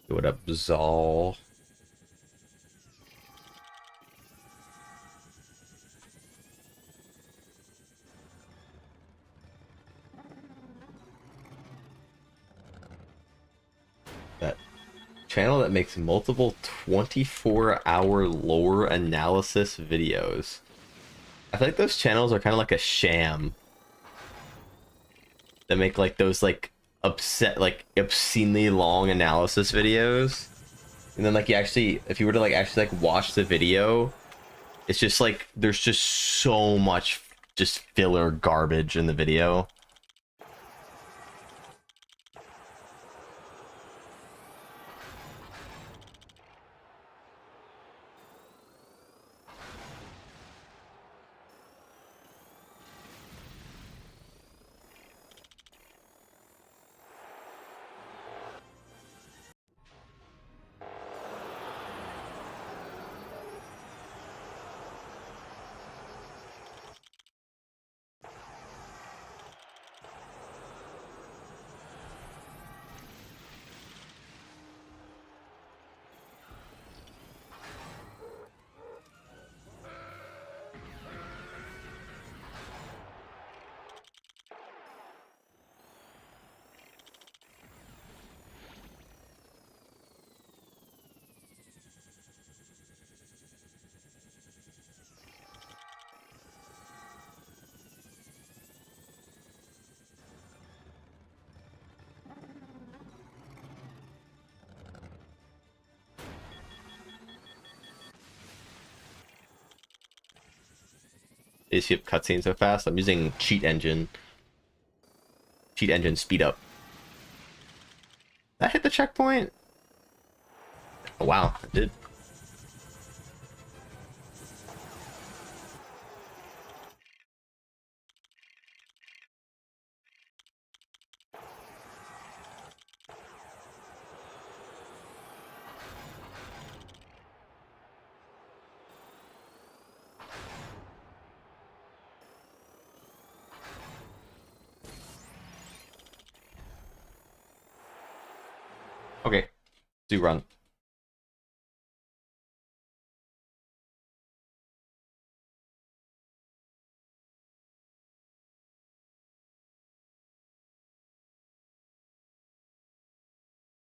[SPEAKER 1] What up, Zal? That channel that makes multiple 24-hour lore analysis videos. I feel like those channels are kind of like a sham. That make like those like obscenely long analysis videos. And then like you actually, if you were to like actually like watch the video, it's just like there's just so much just filler garbage in the video. They skip cutscenes so fast. I'm using cheat engine. Cheat engine speed up. Did that hit the checkpoint? Oh, wow, it did. Okay, do run.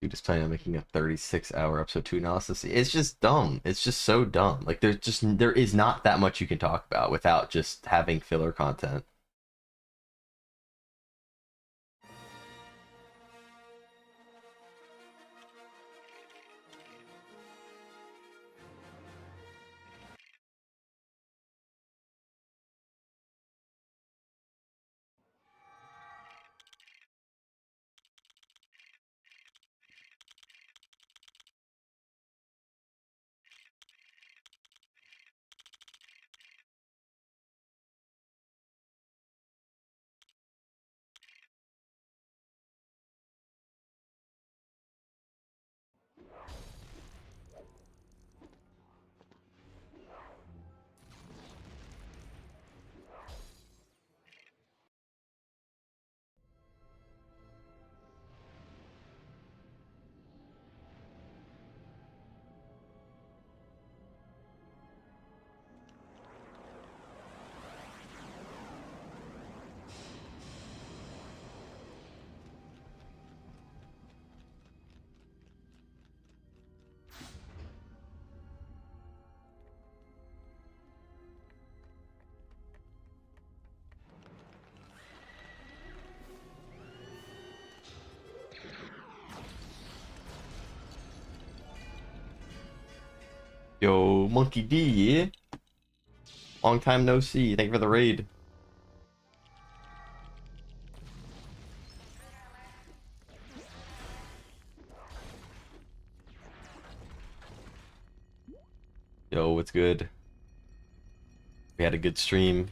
[SPEAKER 1] Dude is planning on making a 36-hour episode 2 analysis. It's just dumb. It's just so dumb. Like there is not that much you can talk about without just having filler content. Yo, Monkey D. Long time no see. Thank you for the raid. Yo, what's good? We had a good stream.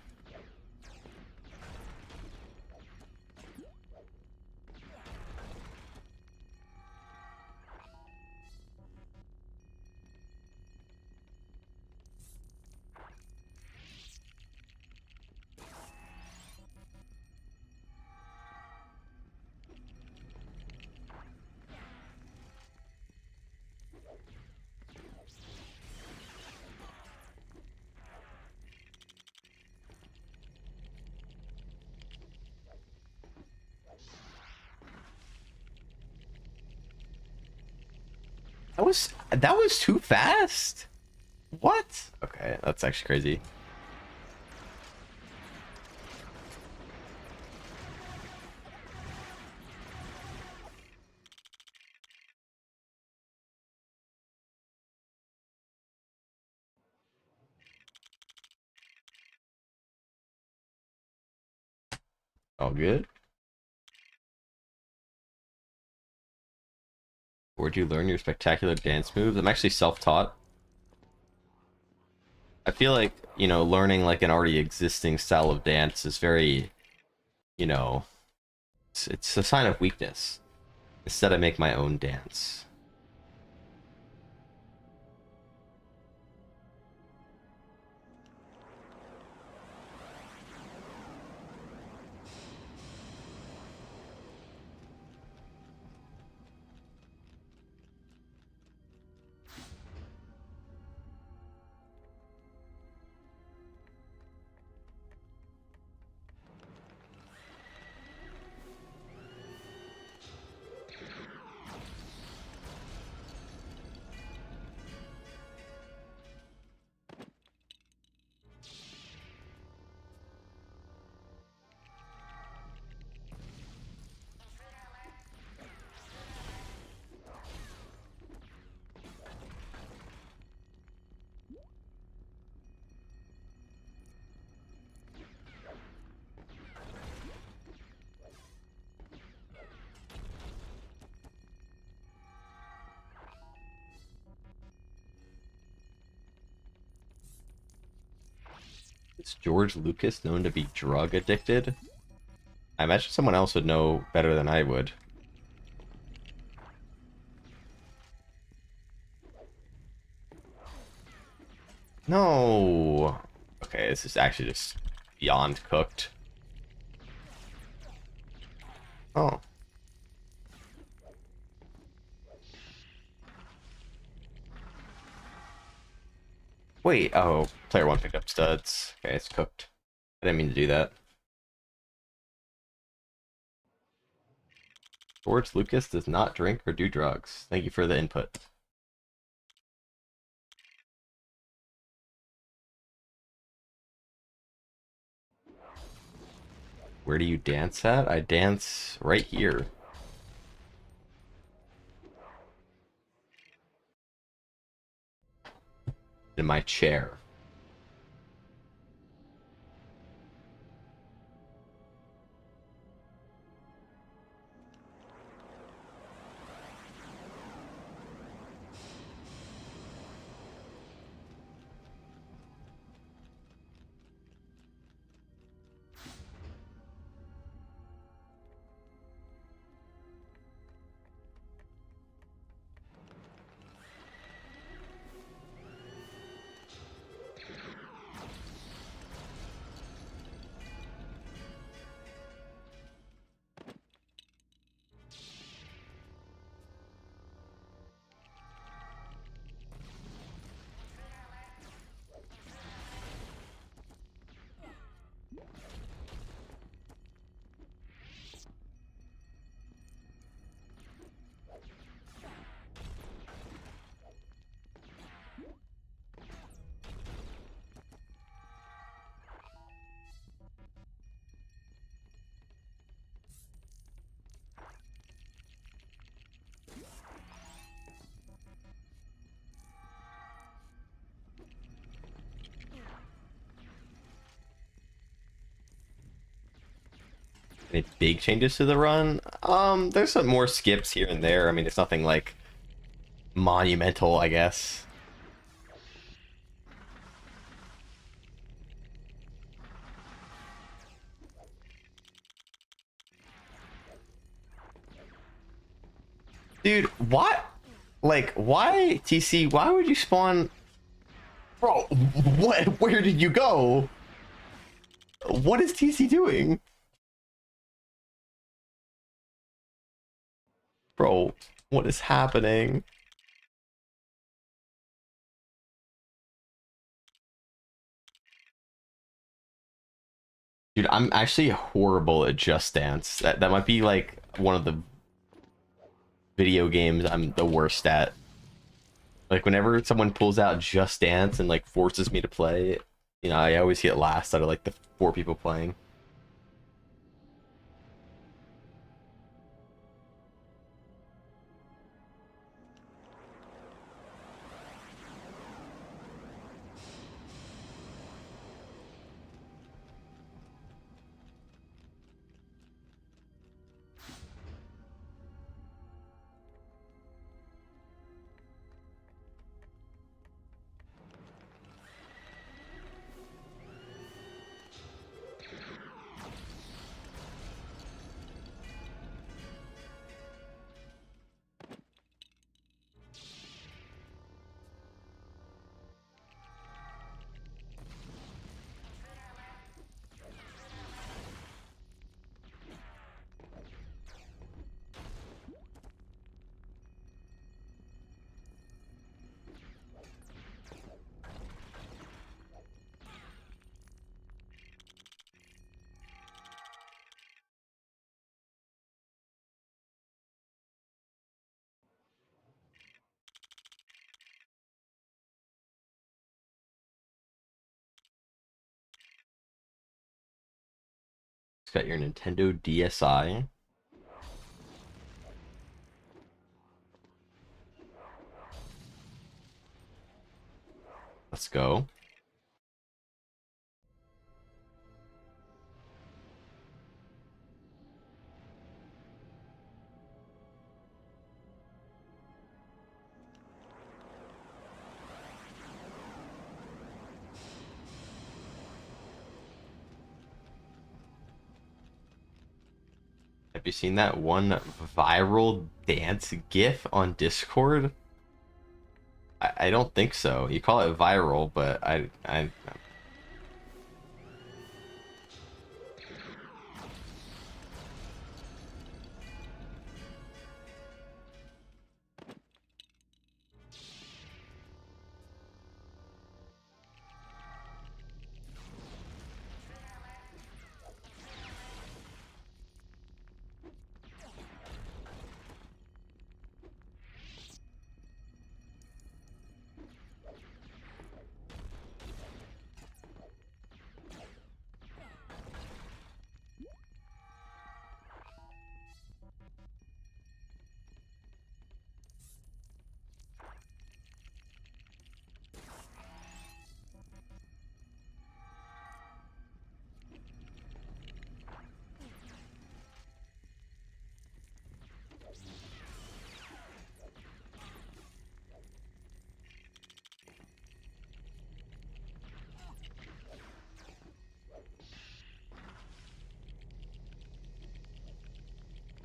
[SPEAKER 1] That was too fast. What? Okay, that's actually crazy. All good. Where'd you learn your spectacular dance moves? I'm actually self-taught. I feel like, learning like an already existing style of dance is very, you know, it's a sign of weakness. Instead, I make my own dance. Is George Lucas known to be drug addicted? I imagine someone else would know better than I would. No. Okay, this is actually just beyond cooked. Oh. Wait, oh, player one picked up studs. Okay, it's cooked. I didn't mean to do that. George Lucas does not drink or do drugs. Thank you for the input. Where do you dance at? I dance right here. In my chair. Any big changes to the run? There's some more skips here and there. I mean, it's nothing like monumental, I guess. Dude, what? Like, why, TC, why would you spawn? Bro, what? Where did you go? What is TC doing? Bro, what is happening? Dude, I'm actually horrible at Just Dance. That might be like one of the video games I'm the worst at. Like whenever someone pulls out Just Dance and like forces me to play, you know, I always get last out of like the 4 people playing. It's got your Nintendo DSi. Let's go. Have you seen that one viral dance GIF on Discord? I don't think so. You call it viral, but I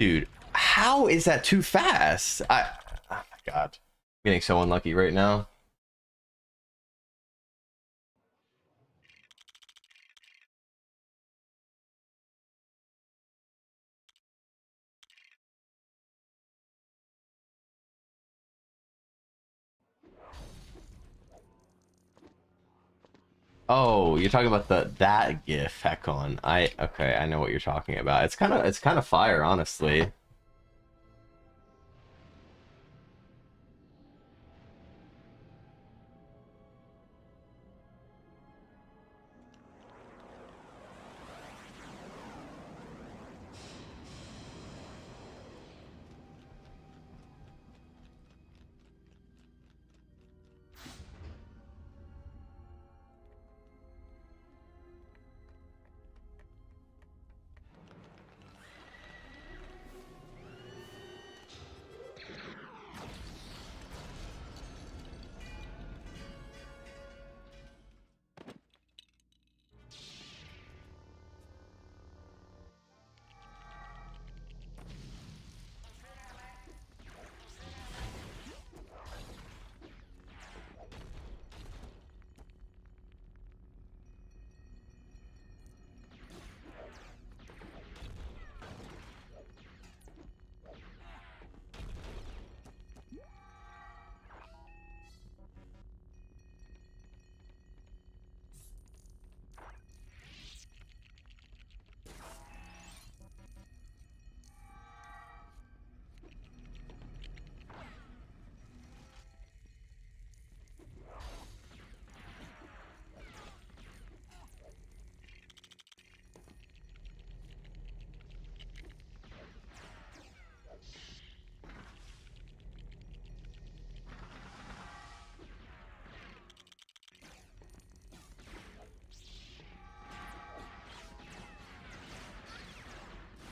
[SPEAKER 1] Dude, how is that too fast? Oh my god. I'm getting so unlucky right now. Oh, you're talking about that GIF, heck on. Okay, I know what you're talking about. It's kind of fire, honestly.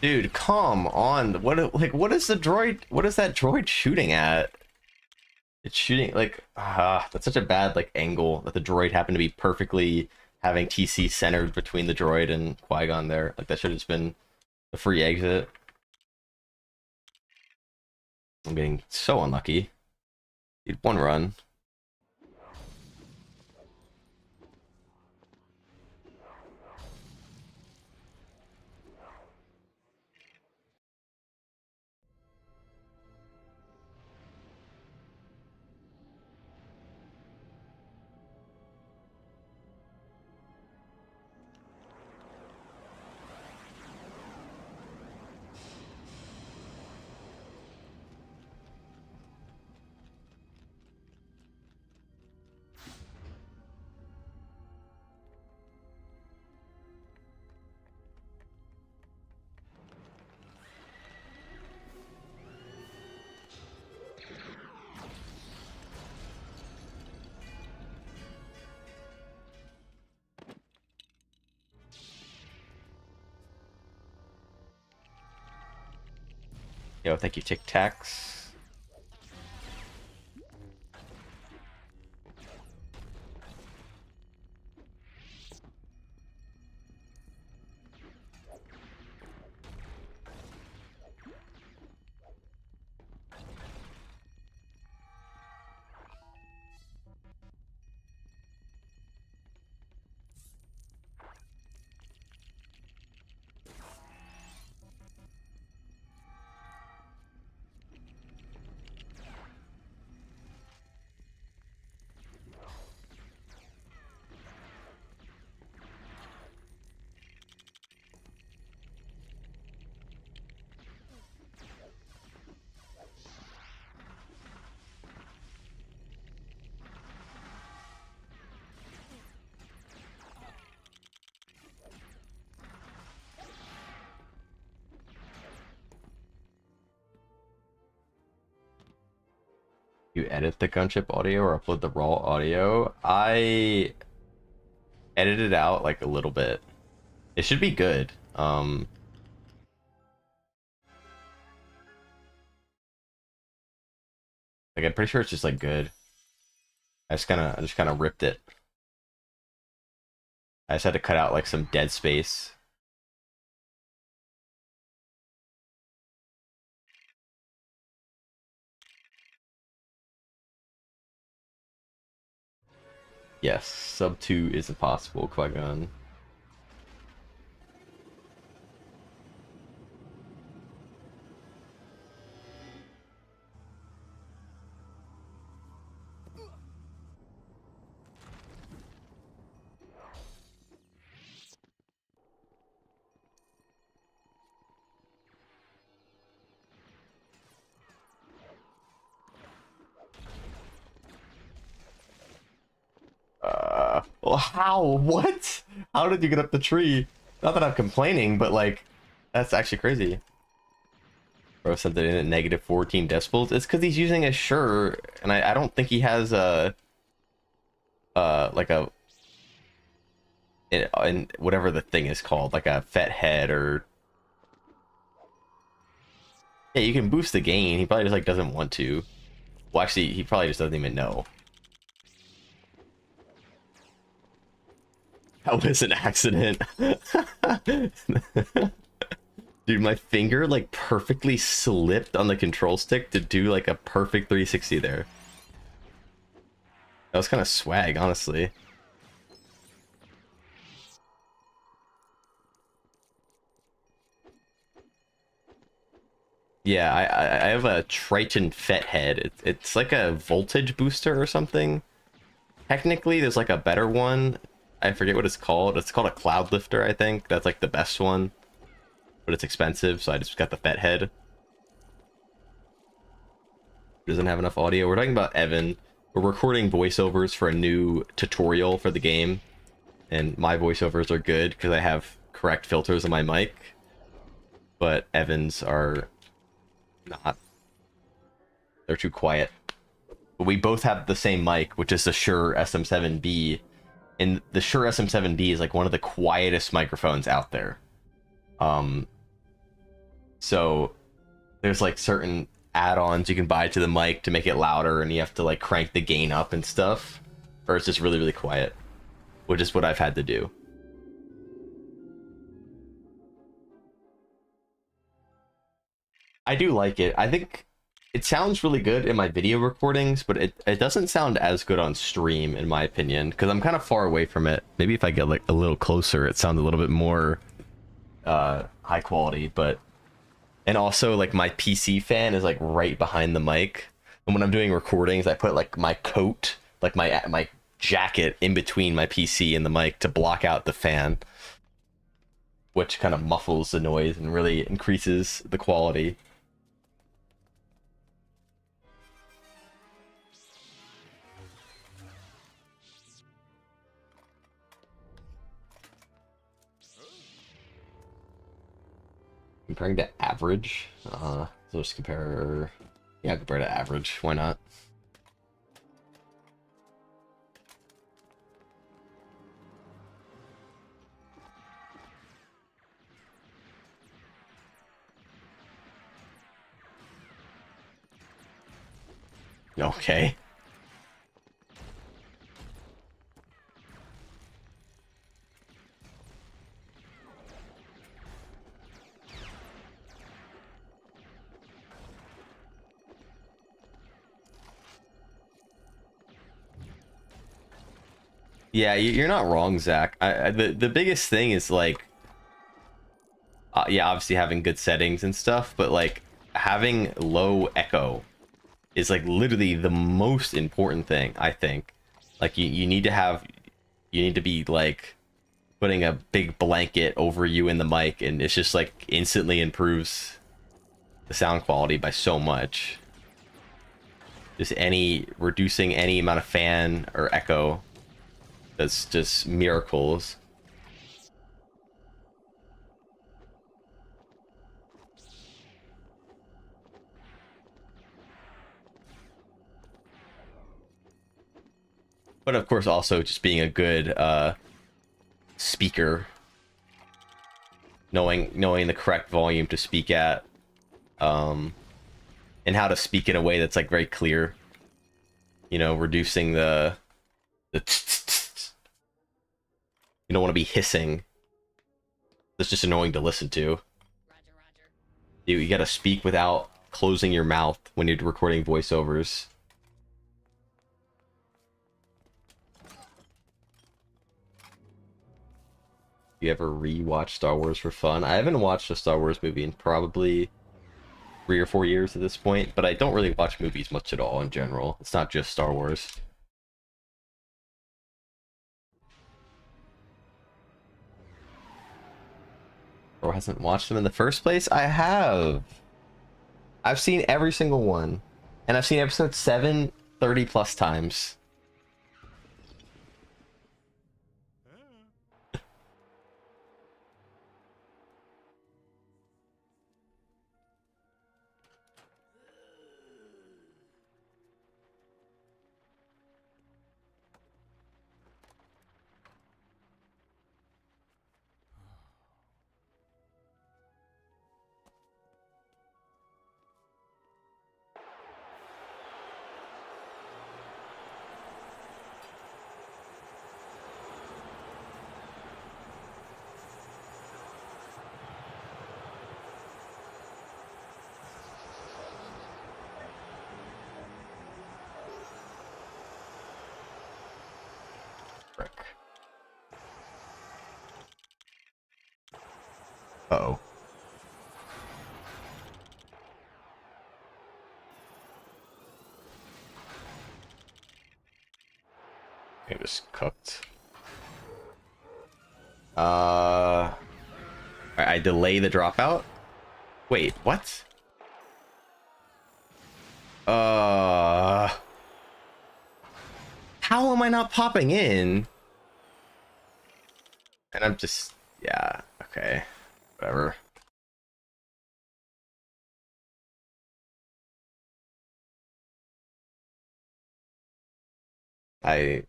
[SPEAKER 1] Dude, come on. What is the droid? What is that droid shooting at? It's shooting like that's such a bad like angle that the droid happened to be perfectly having TC centered between the droid and Qui-Gon there. Like that should have just been a free exit. I'm getting so unlucky. Dude, one run. Yo, thank you, Tic Tacs. You edit the gunship audio or upload the raw audio? I edited out like a little bit. It should be good. Like I'm pretty sure it's just like good. I just kind of ripped it. I just had to cut out like some dead space. Yes, sub 2 is impossible, Qui-Gon. Well, how? What? How did you get up the tree? Not that I'm complaining, but like, that's actually crazy. Bro said that in at negative 14 decibels. It's because he's using a Shure, and I don't think he has a, like a, in whatever the thing is called, like a FET head or. Yeah, you can boost the gain. He probably just like doesn't want to. Well, actually, he probably just doesn't even know. That was an accident. Dude, my finger like perfectly slipped on the control stick to do like a perfect 360 there. That was kind of swag, honestly. Yeah, I have a Triton FET head. It's like a voltage booster or something. Technically, there's like a better one. I forget what it's called. It's called a Cloud Lifter, I think. That's like the best one. But it's expensive, so I just got the FET head. Doesn't have enough audio. We're talking about Evan. We're recording voiceovers for a new tutorial for the game. And my voiceovers are good because I have correct filters on my mic. But Evan's are not. They're too quiet. But we both have the same mic, which is the Shure SM7B. And the Shure SM7B is like one of the quietest microphones out there. So there's like certain add-ons you can buy to the mic to make it louder, and you have to like crank the gain up and stuff, or it's just really, really quiet, which is what I've had to do. I do like it. I think it sounds really good in my video recordings, but it doesn't sound as good on stream, in my opinion, because I'm kind of far away from it. Maybe if I get like a little closer, it sounds a little bit more high quality, but... And also, like, my PC fan is, like, right behind the mic. And when I'm doing recordings, I put, like, my coat, like, my jacket in between my PC and the mic to block out the fan. Which kind of muffles the noise and really increases the quality. Comparing to average, so just compare, yeah, compare to average, why not? Okay. Yeah, you're not wrong, Zach. The biggest thing is like, yeah, obviously having good settings and stuff, but like having low echo is like literally the most important thing, I think. Like you need to have, you need to be like putting a big blanket over you in the mic, and it's just like instantly improves the sound quality by so much. Just reducing any amount of fan or echo, that's just miracles. But of course also just being a good speaker, knowing the correct volume to speak at, and how to speak in a way that's like very clear, you know, reducing the you don't want to be hissing. That's just annoying to listen to. You gotta speak without closing your mouth when you're recording voiceovers. You ever rewatch Star Wars for fun? I haven't watched a Star Wars movie in probably 3 or 4 years at this point, but I don't really watch movies much at all in general. It's not just Star Wars. Or hasn't watched them in the first place? I have. I've seen every single one. And I've seen episode 7 30 plus times. Frick. Uh-oh. I just cooked. I delay the dropout? Wait, what? How am I not popping in? And I'm just, yeah, okay, whatever.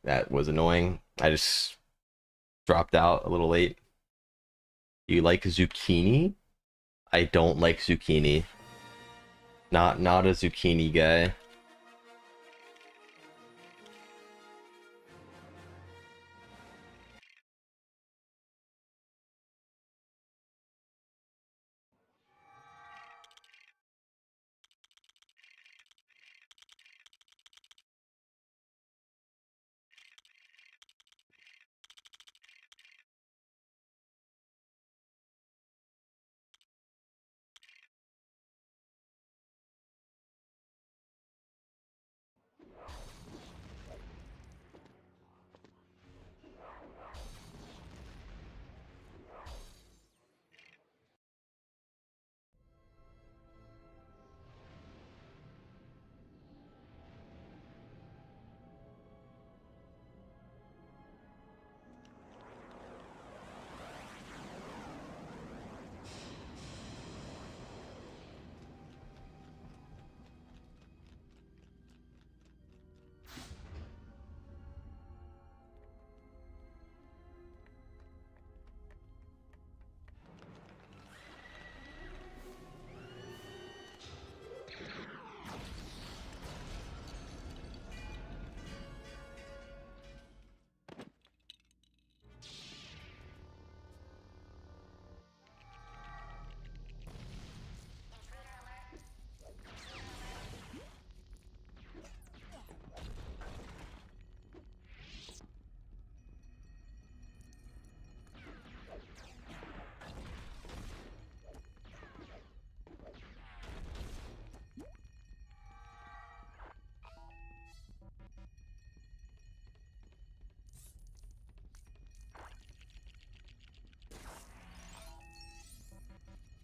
[SPEAKER 1] That was annoying. I just dropped out a little late. You like zucchini? I don't like zucchini. Not a zucchini guy.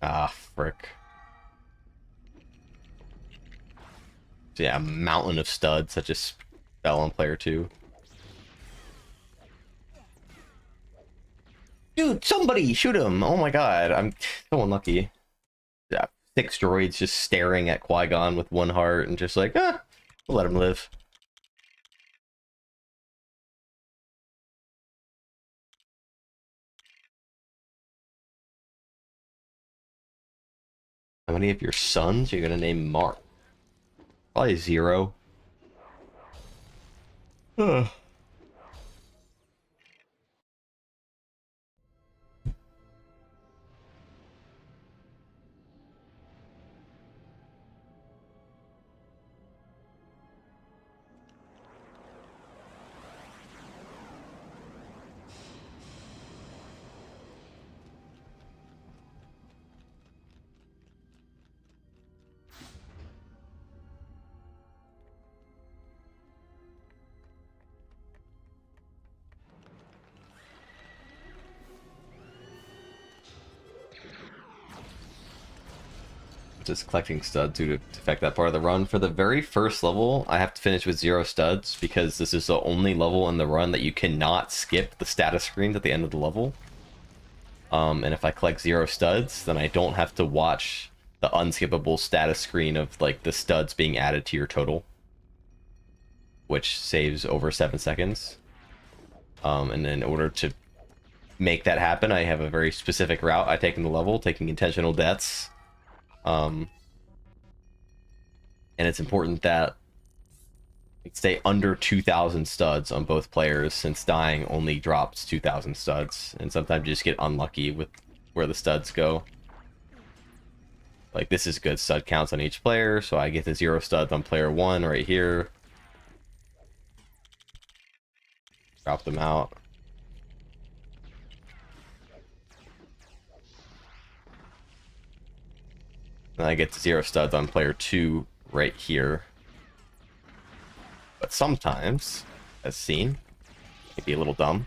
[SPEAKER 1] Ah, frick. So yeah, a mountain of studs that just fell on player 2. Dude, somebody shoot him! Oh my god, I'm so unlucky. Yeah, 6 droids just staring at Qui-Gon with 1 heart and just like, we'll let him live. How many of your sons you're gonna name Mark? Probably 0. Ugh. just collecting studs to affect that part of the run. For the very first level, I have to finish with 0 studs because this is the only level in the run that you cannot skip the status screens at the end of the level. And if I collect 0 studs, then I don't have to watch the unskippable status screen of like the studs being added to your total, which saves over 7 seconds. And in order to make that happen, I have a very specific route I take in the level, taking intentional deaths. And it's important that it stay under 2,000 studs on both players, since dying only drops 2,000 studs, and sometimes you just get unlucky with where the studs go. Like, this is good stud counts on each player, so I get the 0 studs on player 1 right here. Drop them out. And I get to 0 studs on player 2 right here. But sometimes, as seen, it can be a little dumb.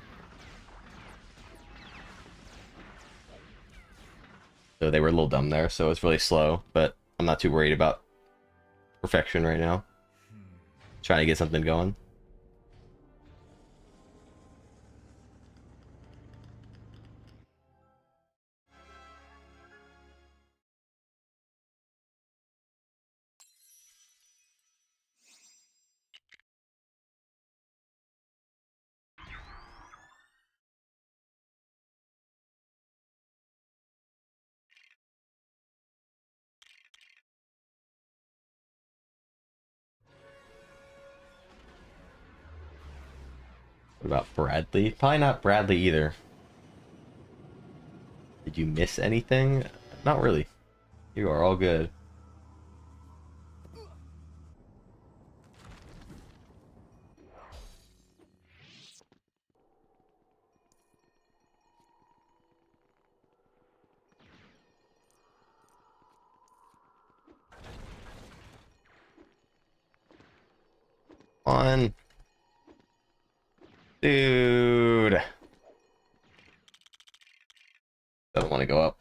[SPEAKER 1] So they were a little dumb there, so it's really slow, but I'm not too worried about perfection right now. Trying to get something going. What about Bradley? Probably not Bradley either. Did you miss anything? Not really. You are all good. On. Dude. Doesn't want to go up.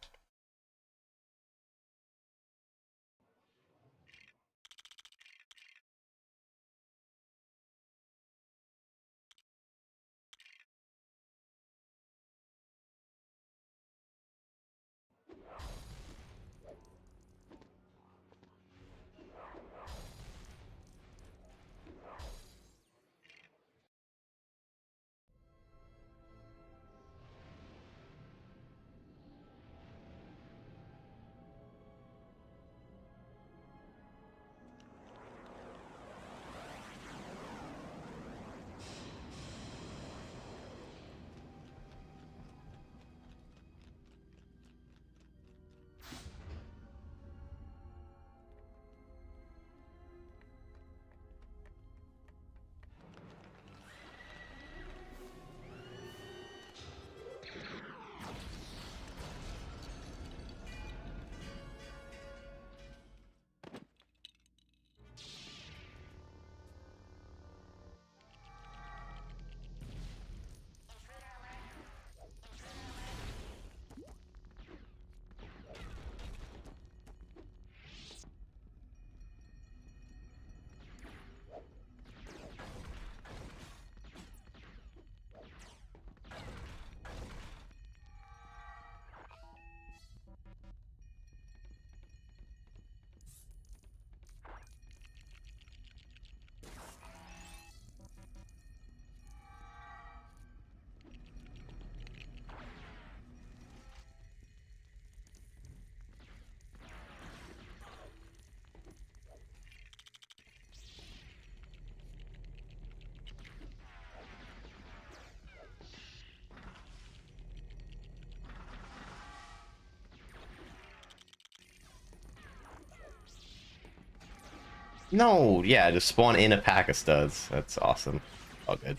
[SPEAKER 1] No, yeah, just spawn in a pack of studs. That's awesome. All good.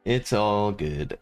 [SPEAKER 1] It's all good.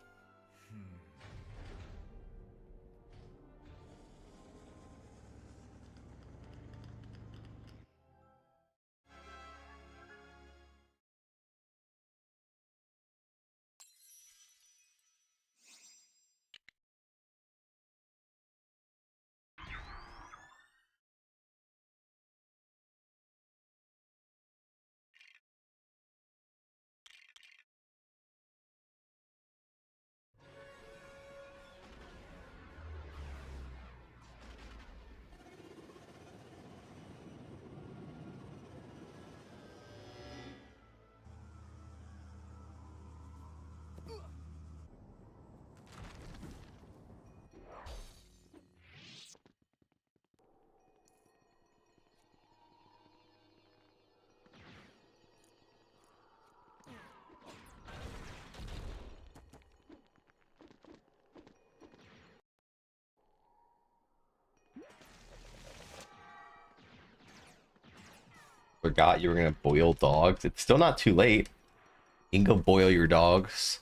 [SPEAKER 1] Forgot you were gonna boil dogs. It's still not too late. You can go boil your dogs.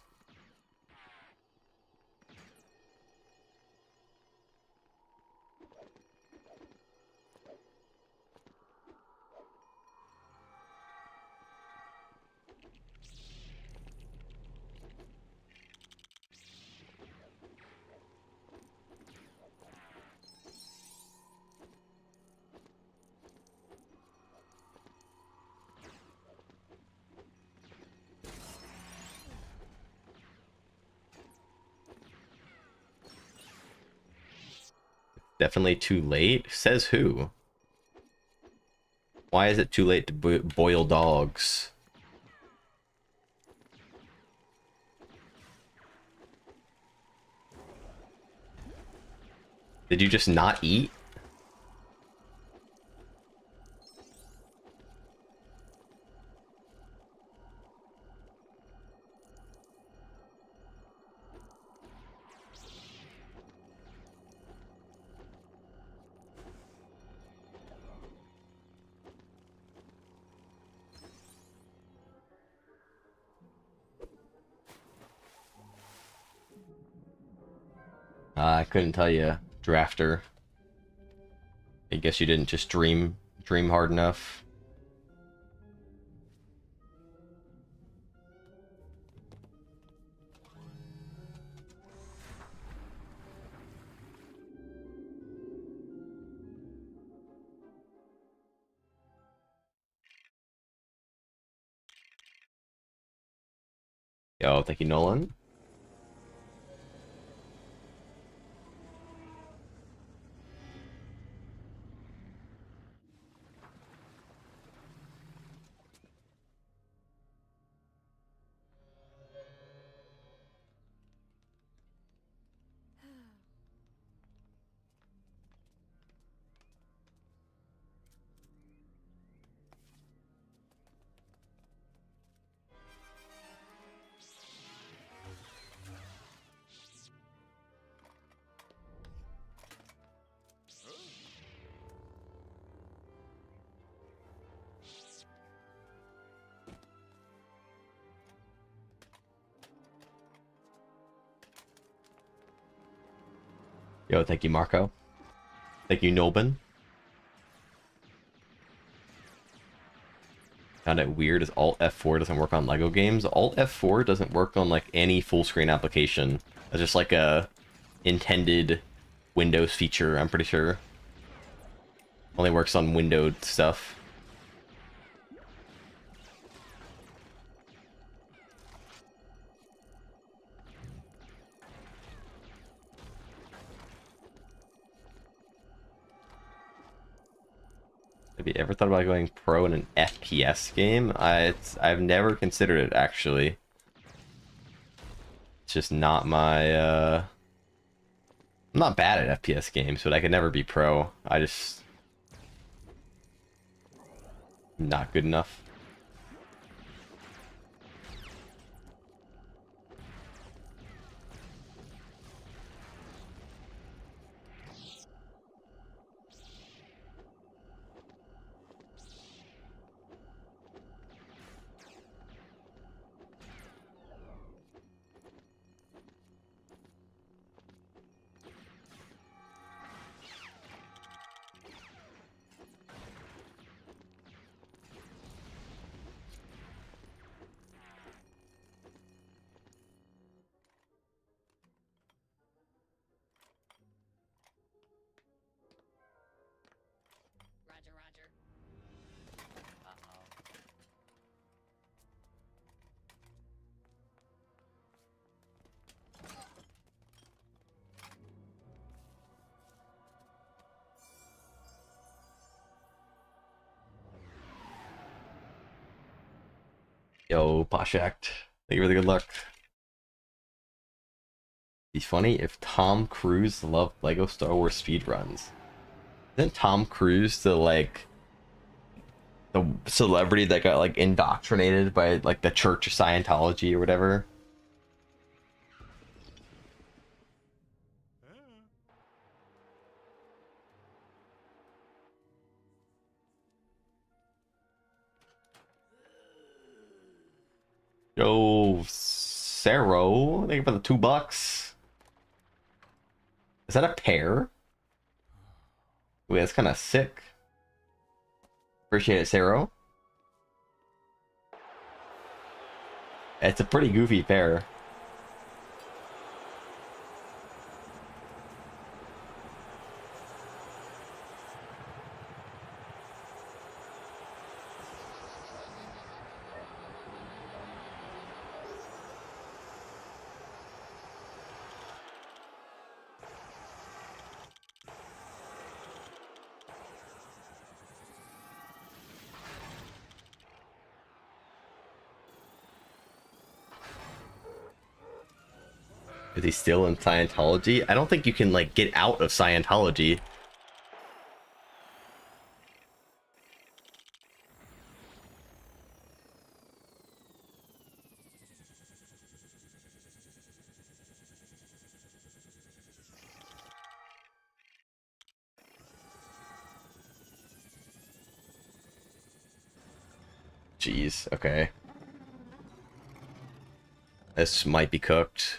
[SPEAKER 1] Definitely too late? Says who? Why is it too late to boil dogs? Did you just not eat? I couldn't tell you, drafter. I guess you didn't just dream hard enough. Yo, thank you, Nolan. Yo, thank you, Marco. Thank you, Nobin. Found it weird as Alt F4 doesn't work on Lego games. Alt F4 doesn't work on like any full screen application. It's just like a intended Windows feature, I'm pretty sure. Only works on windowed stuff. Have you ever thought about going pro in an FPS game? I've never considered it, actually. It's just not my, I'm not bad at FPS games, but I could never be pro. I just... not good enough.
[SPEAKER 2] Roger, roger.
[SPEAKER 1] Yo, Poshakt. Thank you for the good luck. Be funny if Tom Cruise loved Lego Star Wars speedruns. Isn't Tom Cruise the celebrity that got like indoctrinated by like the Church of Scientology or whatever? Yo, Cero. Thank you for the $2. Is that a pear? Wait, that's kind of sick. Appreciate it, Cero. It's a pretty goofy pear. Is he still in Scientology? I don't think you can, like, get out of Scientology. Jeez, okay. This might be cooked.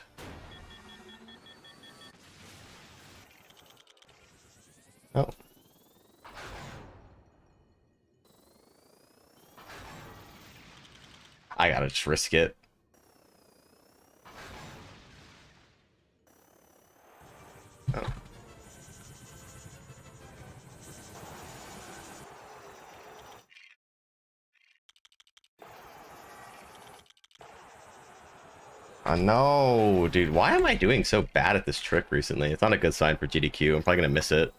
[SPEAKER 1] Oh. I gotta just risk it. Oh. Oh no, dude, why am I doing so bad at this trick recently? It's not a good sign for GDQ. I'm probably gonna miss it.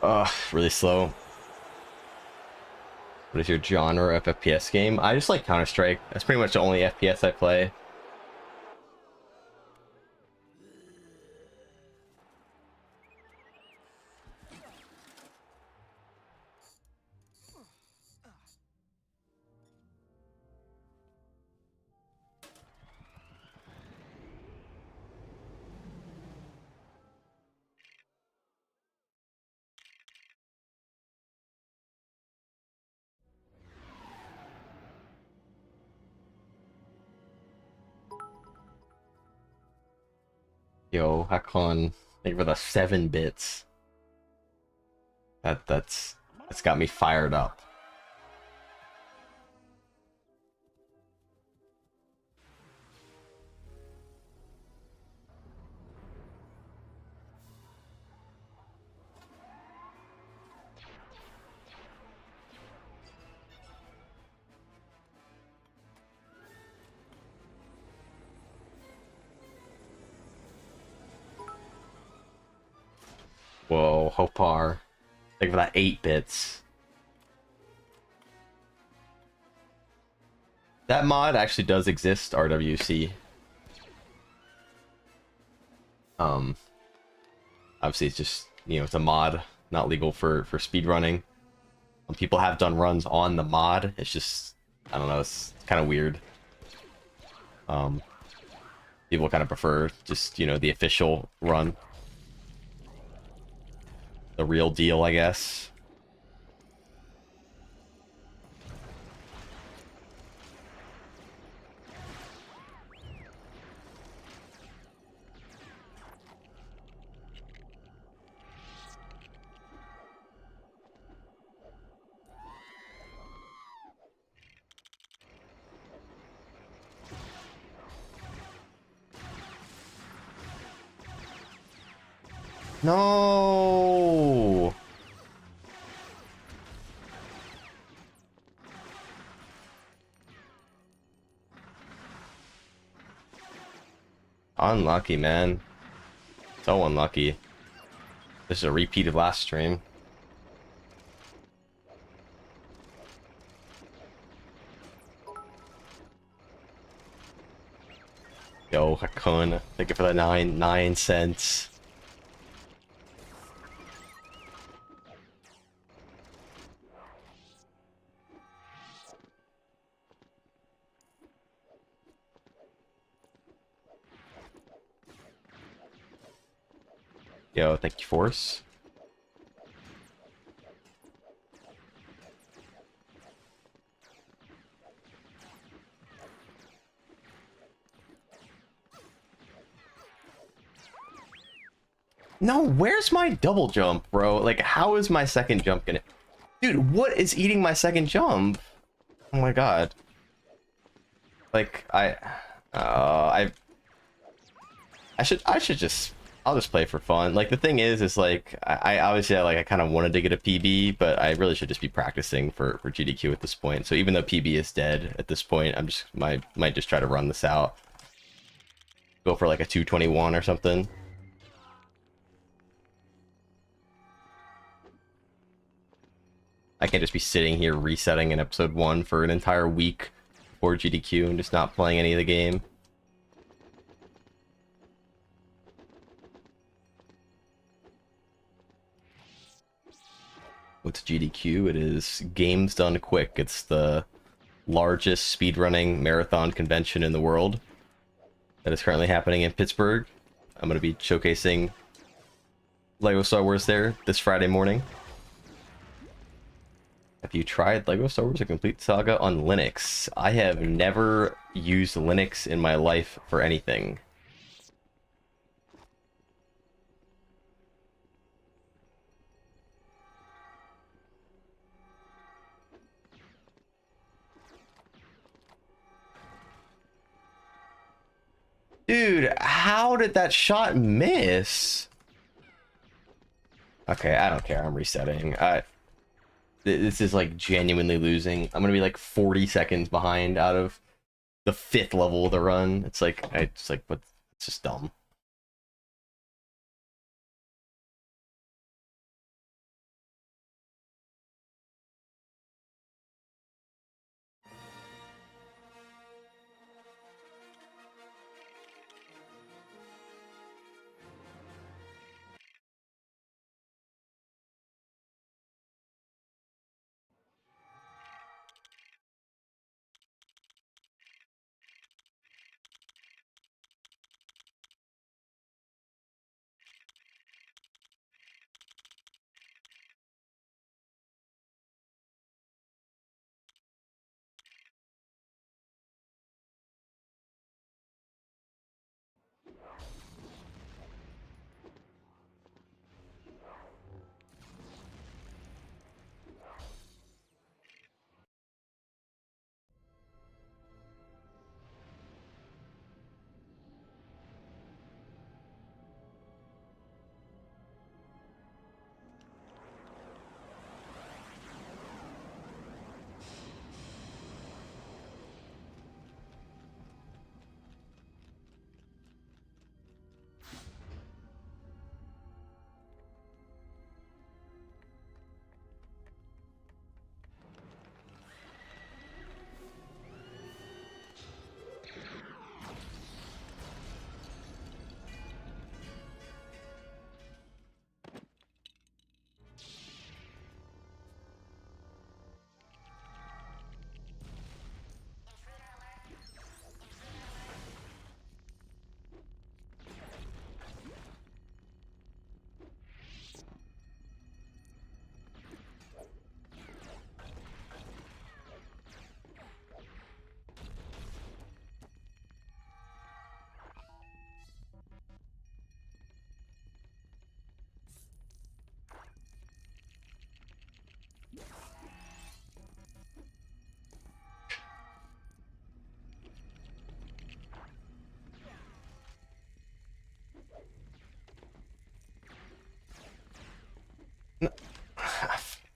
[SPEAKER 1] Ugh, really slow. What is your genre of FPS game? I just like Counter-Strike. That's pretty much the only FPS I play. Yo, Hakon, thank you for the 7 bits. That's got me fired up. Whoa, Hopar. Thank you for that 8 bits. That mod actually does exist, RWC. Obviously it's just, you know, it's a mod, not legal for speedrunning. People have done runs on the mod. It's just, I don't know, it's kind of weird. People kind of prefer just, you know, the official run. The real deal, I guess. No. Unlucky, man. So unlucky. This is a repeat of last stream. Yo, Hakun. Thank you for the 9 cents. Yo, thank you, Force. No, where's my double jump, bro? Like, how is my second jump gonna... Dude, what is eating my second jump? Oh my god. Like, I should just... I'll just play for fun. Like, the thing is like, I obviously, I kind of wanted to get a PB, but I really should just be practicing for GDQ at this point. So even though PB is dead at this point, I'm just, might just try to run this out. Go for like a 221 or something. I can't just be sitting here resetting in episode 1 for an entire week before GDQ and just not playing any of the game. What's GDQ? It is Games Done Quick. It's the largest speedrunning marathon convention in the world that is currently happening in Pittsburgh. I'm going to be showcasing LEGO Star Wars there this Friday morning. Have you tried LEGO Star Wars: A Complete Saga on Linux? I have never used Linux in my life for anything. Dude, how did that shot miss? Okay, I don't care. I'm resetting. This is like genuinely losing. I'm gonna be like 40 seconds behind out of the 5th level of the run. It's like, but it's just dumb.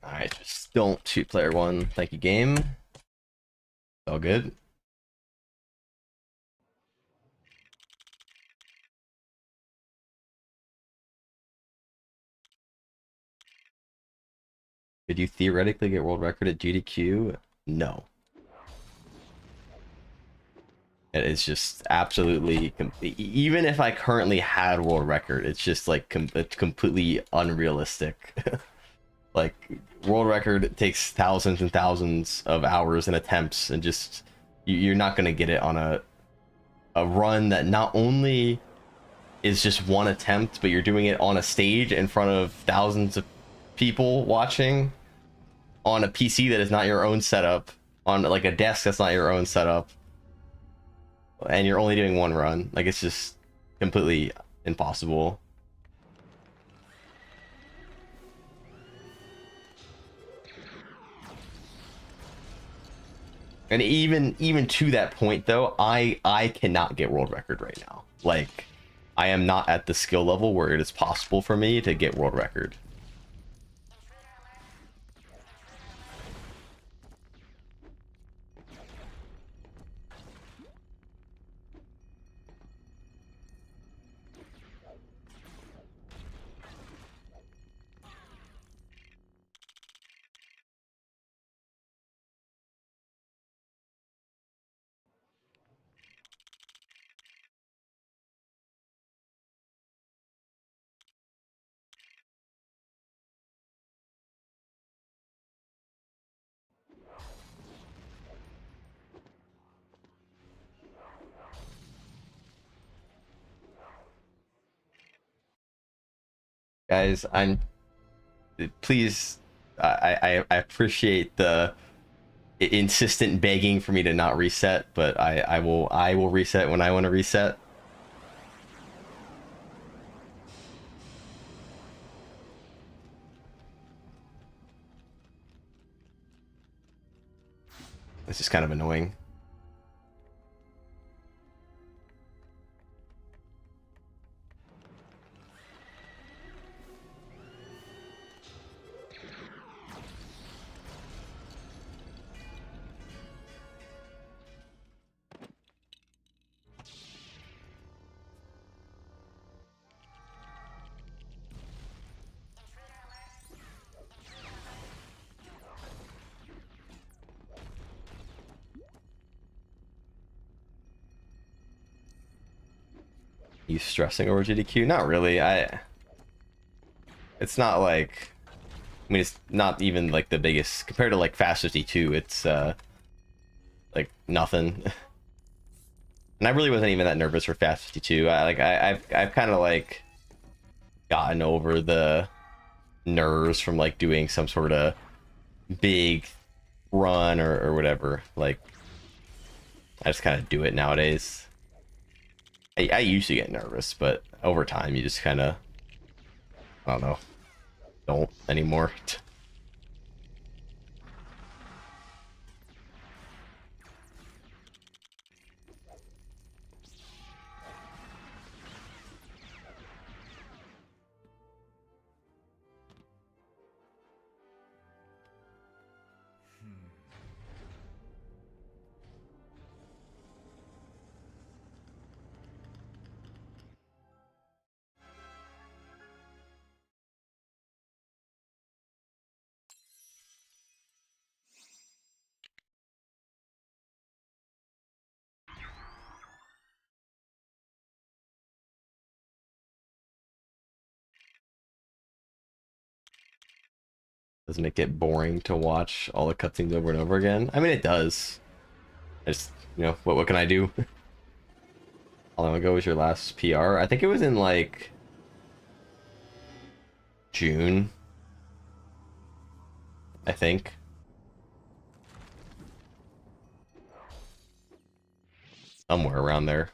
[SPEAKER 1] Alright, just don't shoot player 1. Thank you, game. All good. Could you theoretically get world record at GDQ? No. It is just absolutely, even if I currently had world record, it's just like it's completely unrealistic. Like, world record takes thousands and thousands of hours and attempts, and just you're not gonna get it on a run that not only is just one attempt, but you're doing it on a stage in front of thousands of people watching on a PC that is not your own setup, on like a desk that's not your own setup, and you're only doing one run. Like, it's just completely impossible. And even to that point though, I cannot get world record right now. Like, I am not at the skill level where it is possible for me to get world record. Guys, I'm please, I appreciate the insistent begging for me to not reset, but I will reset when I want to reset. It's just kind of annoying. You stressing over GDQ? Not really. It's not like, I mean, it's not even like the biggest compared to like Fast 52. It's like nothing. And I really wasn't even that nervous for Fast 52. I've kind of like gotten over the nerves from like doing some sort of big run or whatever. Like, I just kind of do it nowadays. I used to get nervous, but over time you just kind of, I don't know, don't anymore. Doesn't it get boring to watch all the cutscenes over and over again? I mean, it does. I just, what can I do? How long ago was your last PR? I think it was in like June, I think. Somewhere around there.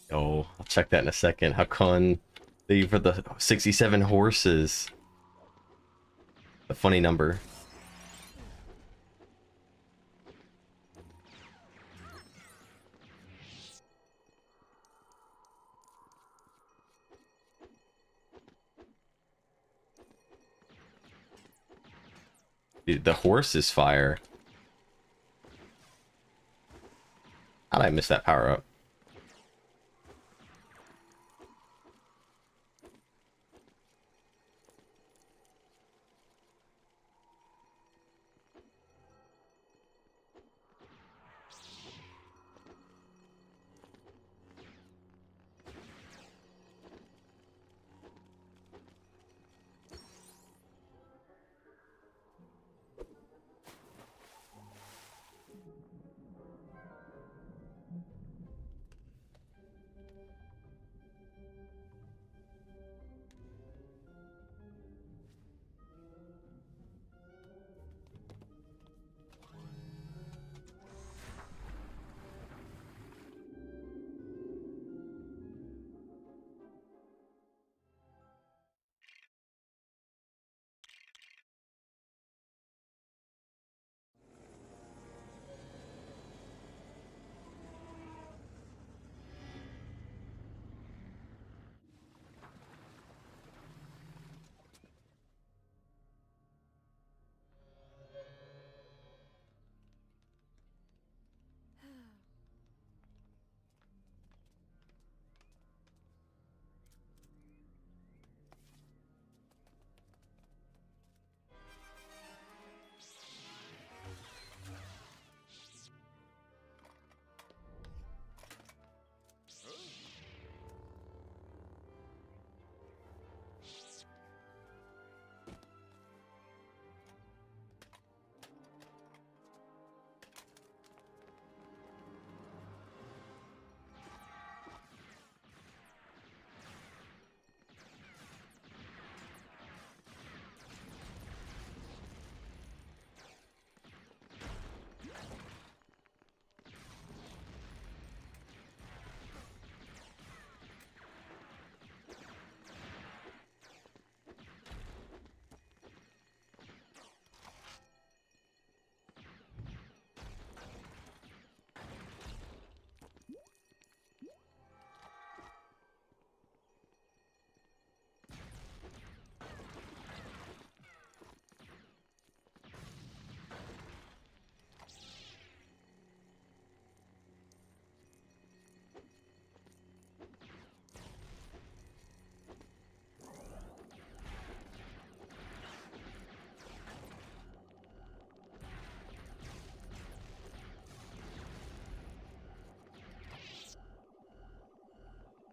[SPEAKER 1] Oh, I'll check that in a second. How come for the 67 horses? A funny number. Dude, the horse is fire. How did I miss that power up?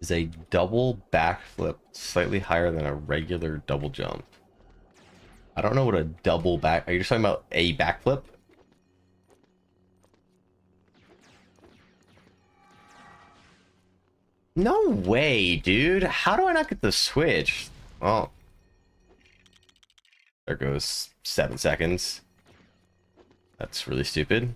[SPEAKER 1] Is a double backflip slightly higher than a regular double jump? I don't know what a double back... Are you just talking about a backflip? No way, dude. How do I not get the switch? Oh. There goes 7 seconds. That's really stupid.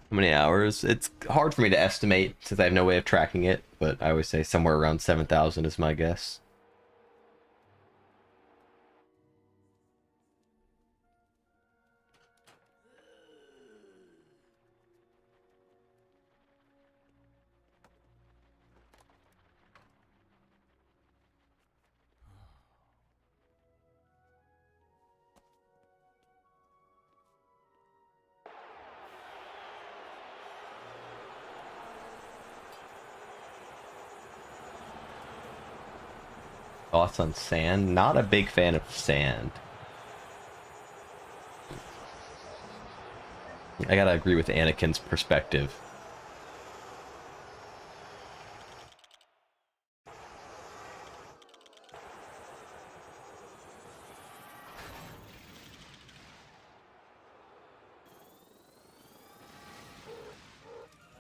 [SPEAKER 1] How many hours? It's hard for me to estimate since I have no way of tracking it, but I always say somewhere around 7,000 is my guess. Thoughts on sand? Not a big fan of sand. I gotta agree with Anakin's perspective.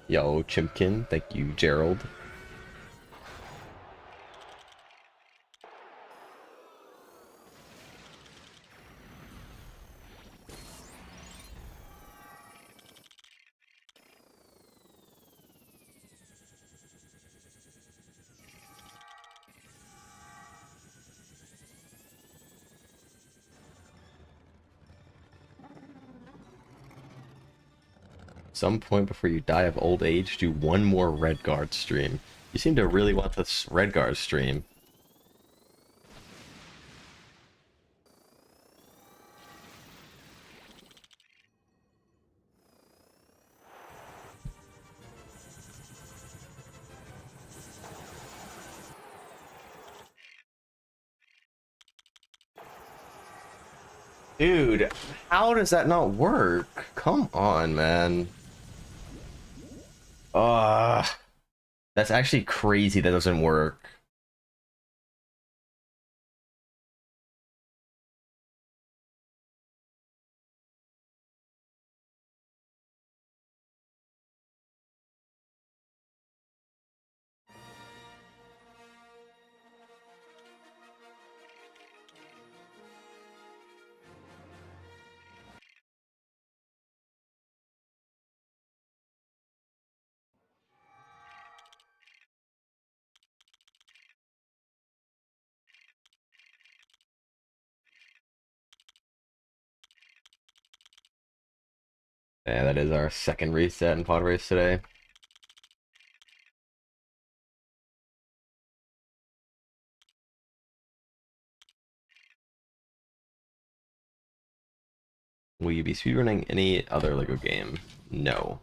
[SPEAKER 1] Yo, Chimkin. Thank you, Gerald. Some point before you die of old age, do one more Redguard stream. You seem to really want this Redguard stream. Dude, how does that not work? Come on, man. That's actually crazy that doesn't work. Yeah, that is our second reset in pod race today. Will you be speedrunning any other LEGO game? No.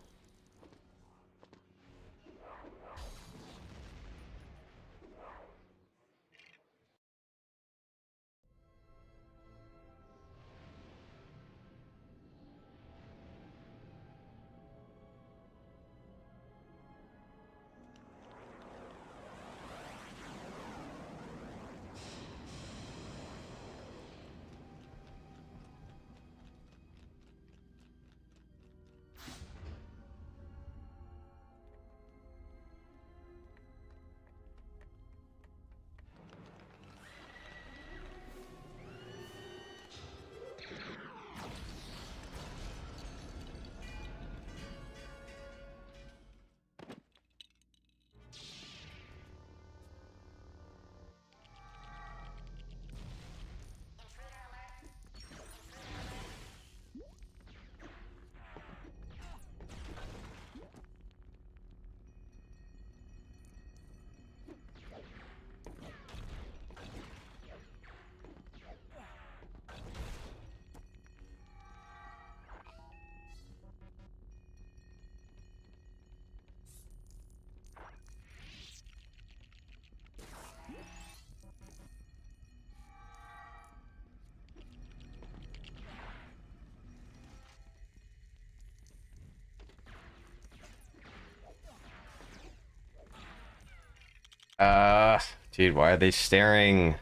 [SPEAKER 1] Uh, Dude, why are they staring?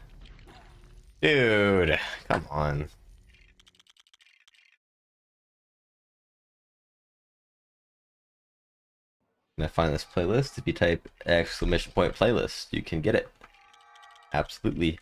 [SPEAKER 1] Dude, come on. Can I find this playlist? If you type exclamation point playlist, you can get it. Absolutely.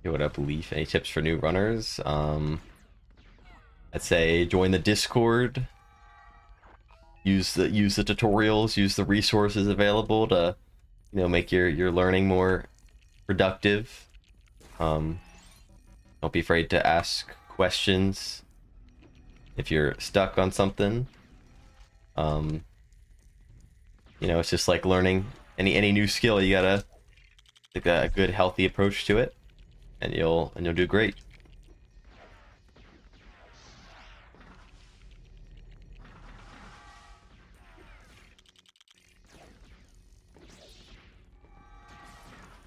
[SPEAKER 1] Hey, what up, Leaf? Any tips for new runners? I'd say join the Discord. Use the tutorials. Use the resources available to, make your learning more productive. Don't be afraid to ask questions if you're stuck on something. It's just like learning any new skill. You gotta take a good, healthy approach to it, and you'll do great.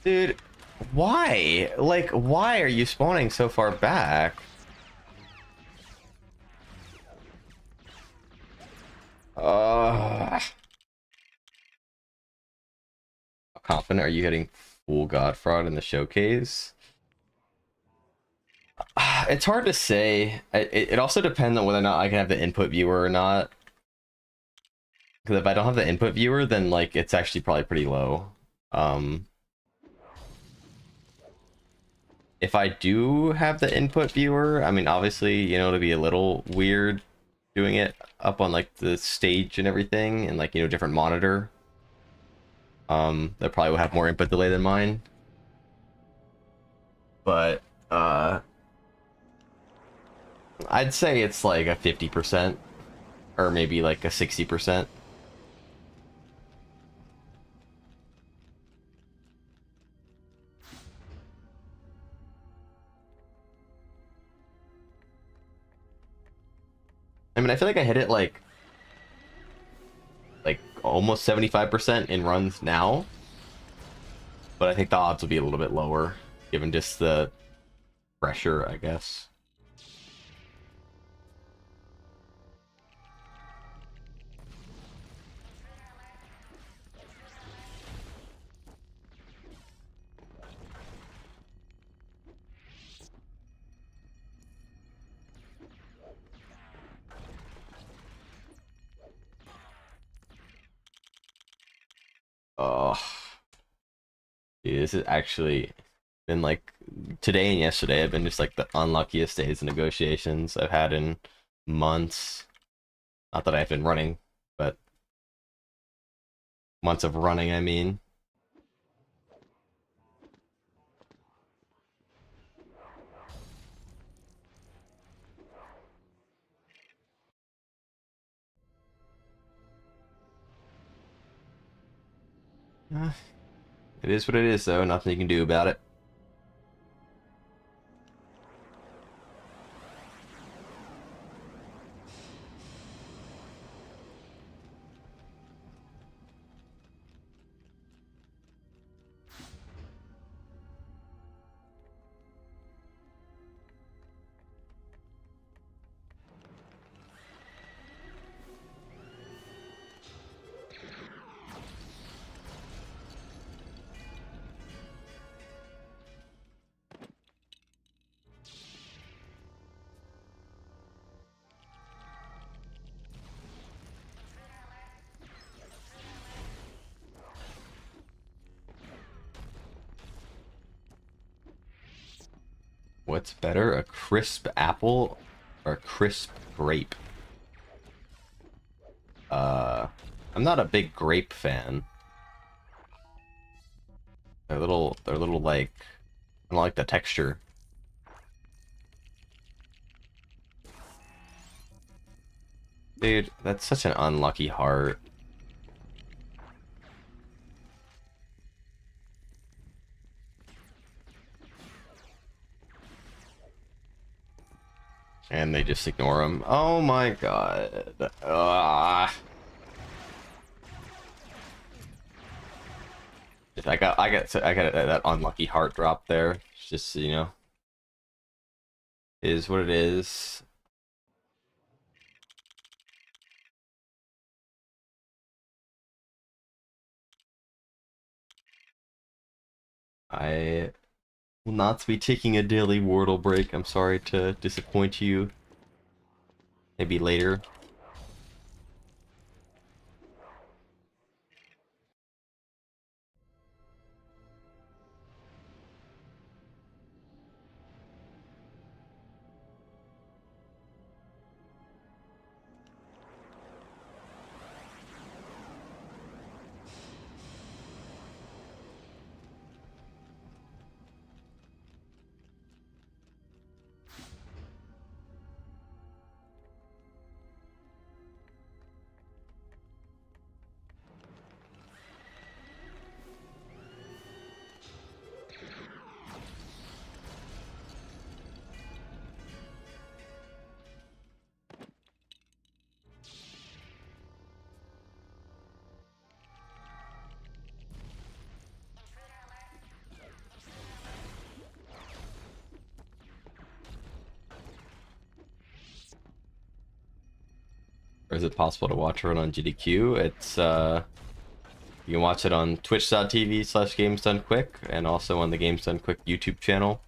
[SPEAKER 1] Dude, why? Like, why are you spawning so far back? How confident are you hitting full God Fraud in the showcase? It's hard to say. It also depends on whether or not I can have the input viewer or not. Because if I don't have the input viewer, then like it's actually probably pretty low. If I do have the input viewer, I mean, obviously, it'll be a little weird doing it up on like the stage and everything, and like different monitor. That probably will have more input delay than mine. But I'd say it's like a 50%, or maybe like a 60%. I mean, I feel like I hit it like almost 75% in runs now, but I think the odds will be a little bit lower given just the pressure, I guess. Oh, dude, this has actually been like today and yesterday have been just like the unluckiest days of negotiations I've had in months. Not that I've been running, but months of running, I mean. It is what it is, though. Nothing you can do about it. What's better, a crisp apple or a crisp grape? I'm not a big grape fan. They're little like, I don't like the texture. Dude, that's such an unlucky heart. And they just ignore him. Oh my god. I got that unlucky heart drop there. It's just, is what it is. I will not be taking a daily Wordle break. I'm sorry to disappoint you. Maybe later. Or is it possible to watch it on GDQ? It's you can watch it on twitch.tv/GamesDoneQuick and also on the Games Done Quick YouTube channel.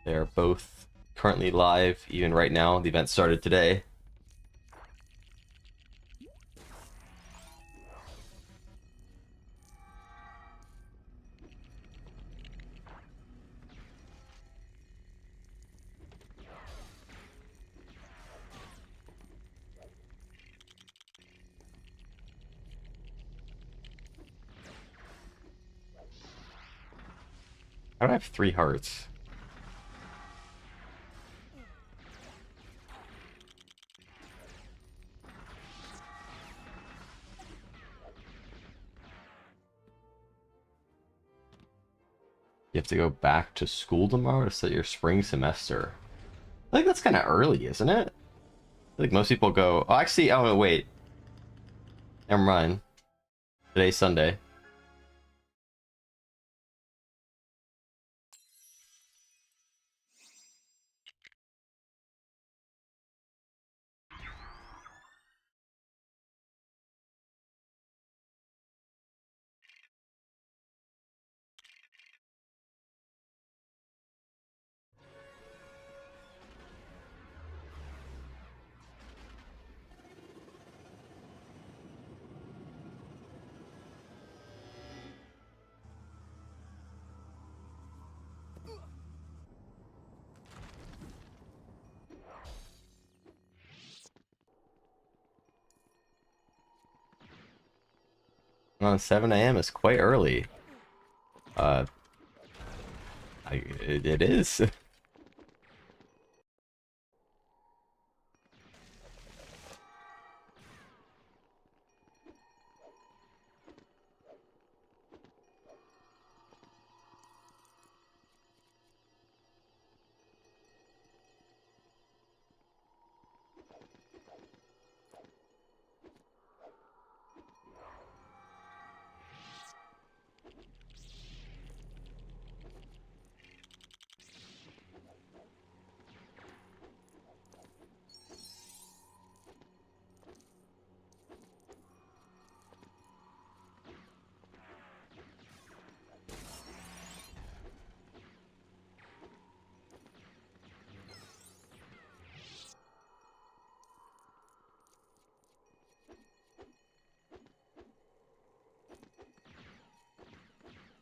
[SPEAKER 1] They're both currently live, even right now. The event started today. How do I have 3 hearts? You have to go back to school tomorrow to start your spring semester. I think that's kind of early, isn't it? I think most people go, oh, actually, oh, wait. Never mind. Today's Sunday. Well, 7 a.m. is quite early. Uh, it is.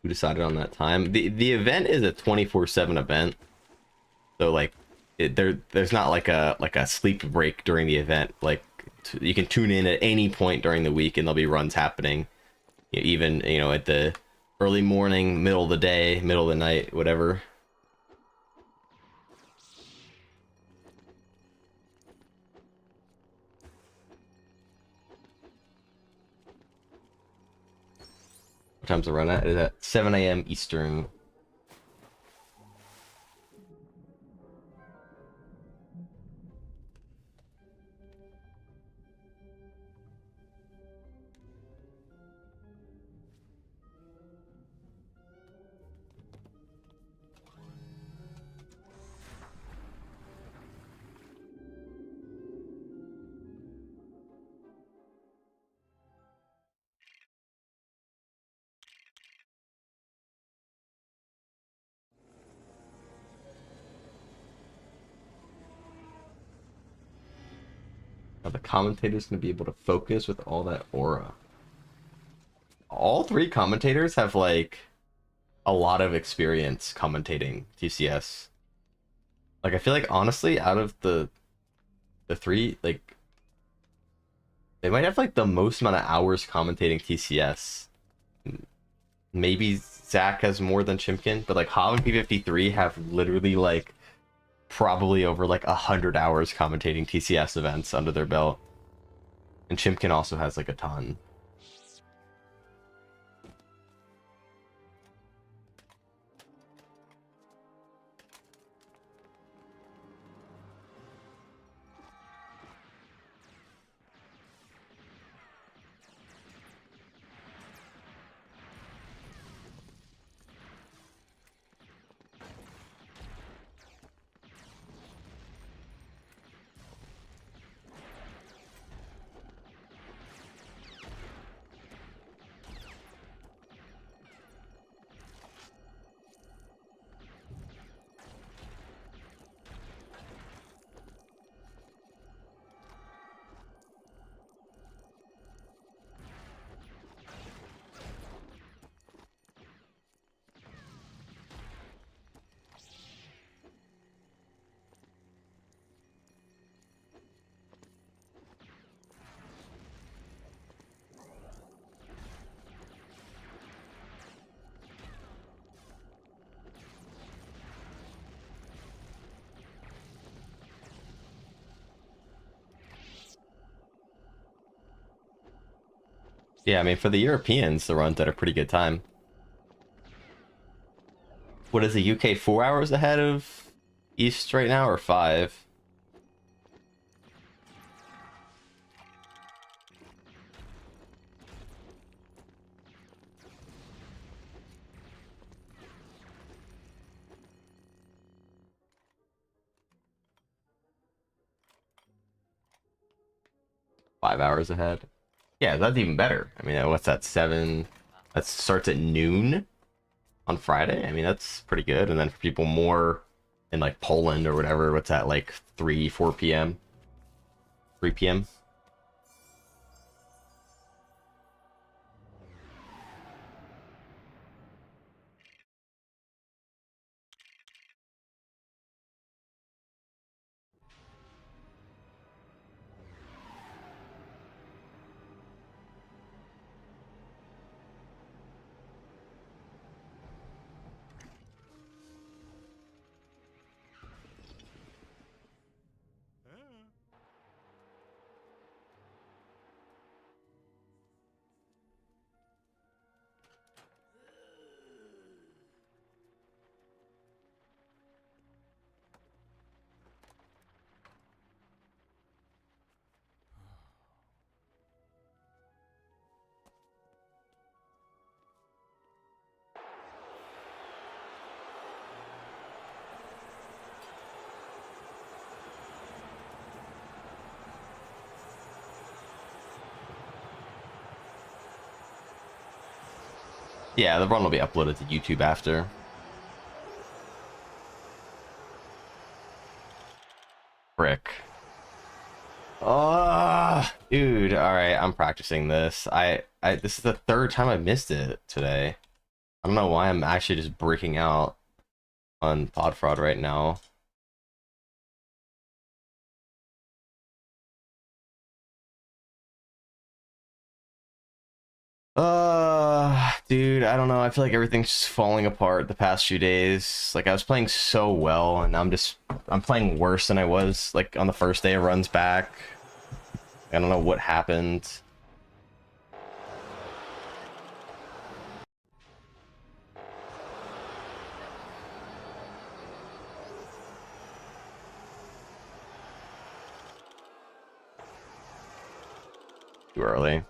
[SPEAKER 1] Who decided on that time? The event is a 24/7 event, so like, there's not like a sleep break during the event. Like, you can tune in at any point during the week, and there'll be runs happening. Even at the early morning, middle of the day, middle of the night, whatever. What time's the run at? Is at 7 a.m. Eastern. Are the commentators going to be able to focus with all that aura? All 3 commentators have like a lot of experience commentating TCS. Like, I feel like, honestly, out of the 3, like, they might have like the most amount of hours commentating TCS. Maybe Zach has more than Chimkin, but like Hav and P53 have literally like probably over like 100 hours commentating TCS events under their belt. And Chimkin also has like a ton. Yeah, I mean, for the Europeans, the run's at a pretty good time. What is the UK, 4 hours ahead of East right now, or 5? $5 ahead. Yeah, that's even better. I mean, what's that, 7? That starts at noon on Friday. I mean, that's pretty good. And then for people more in like Poland or whatever, what's that, like 3, 4 p.m., 3 p.m.? Yeah, the run will be uploaded to YouTube after. Frick. Oh, dude. All right, I'm practicing this. This is the third time I missed it today. I don't know why I'm actually just breaking out on Pod Fraud right now. Dude, I don't know. I feel like everything's just falling apart the past few days. Like I was playing so well, and I'm playing worse than I was like on the first day of runs back. I don't know what happened. Too early.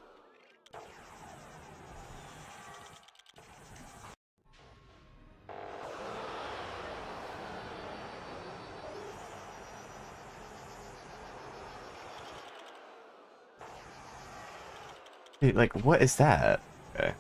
[SPEAKER 1] Dude, like, what is that? Okay.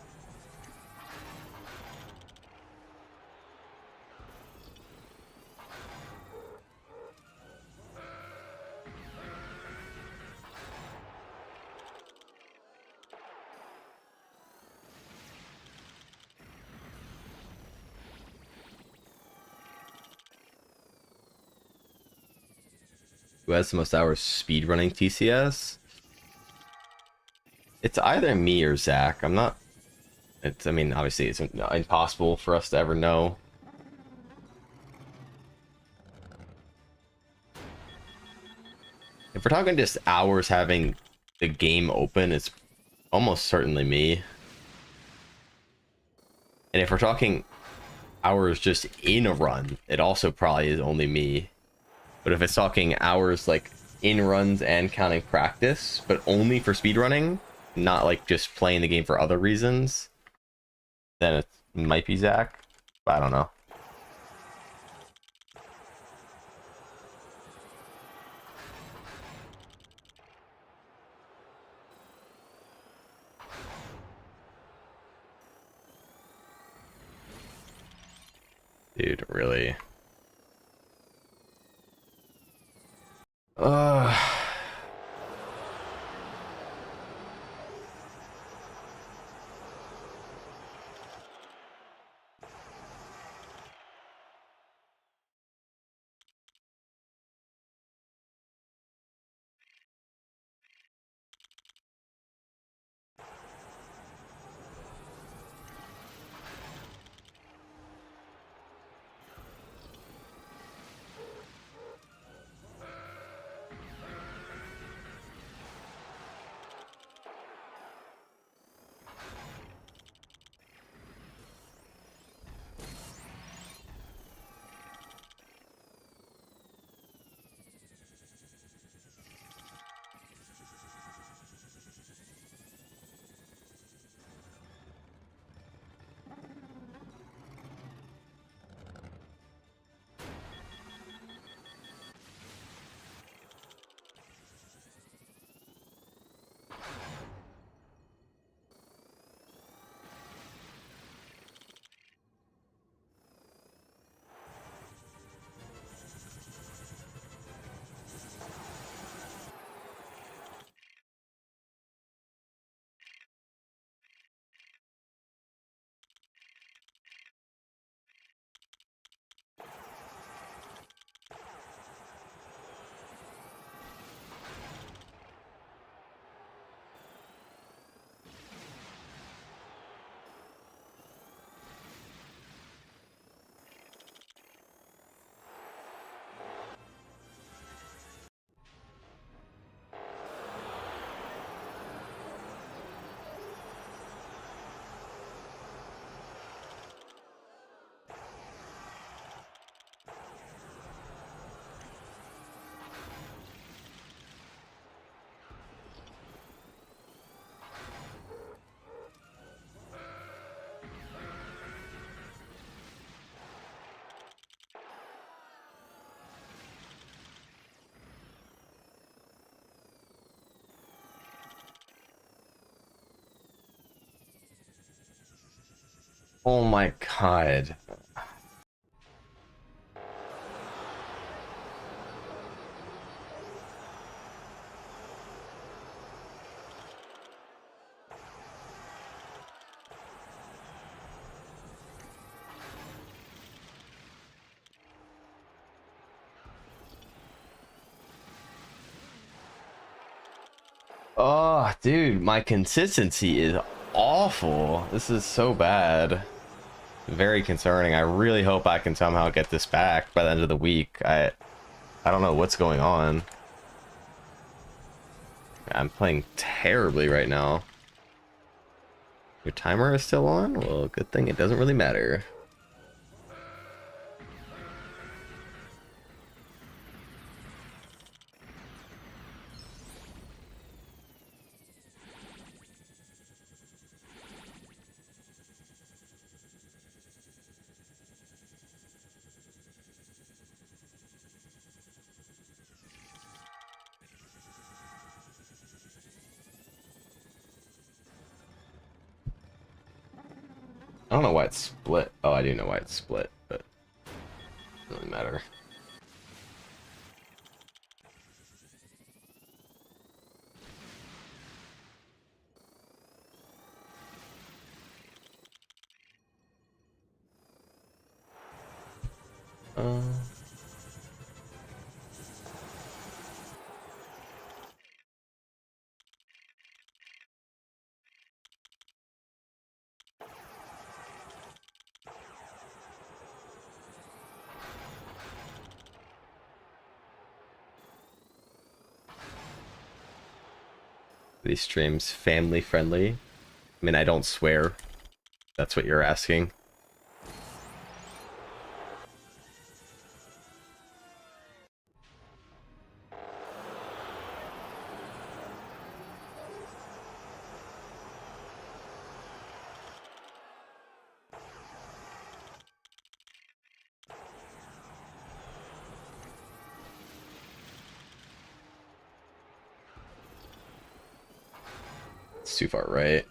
[SPEAKER 1] Who has the most hours speedrunning TCS? It's either me or Zach. I'm not. I mean, obviously, it's impossible for us to ever know. If we're talking just hours having the game open, it's almost certainly me. And if we're talking hours just in a run, it also probably is only me. But if it's talking hours like in runs and counting practice, but only for speedrunning, not like just playing the game for other reasons, then it might be Zach. But I don't know. Dude, really. Uh Oh my god. Oh, dude, my consistency is awful. This is so bad. Very concerning. I really hope I can somehow get this back by the end of the week. I don't know what's going on. I'm playing terribly right now. Your timer is still on? Well, good thing it doesn't really matter. I don't know why it's split. Oh, I do know why it's split, but it doesn't really matter. Uh, these streams family friendly. I mean, I don't swear. That's what you're asking. It's too far right.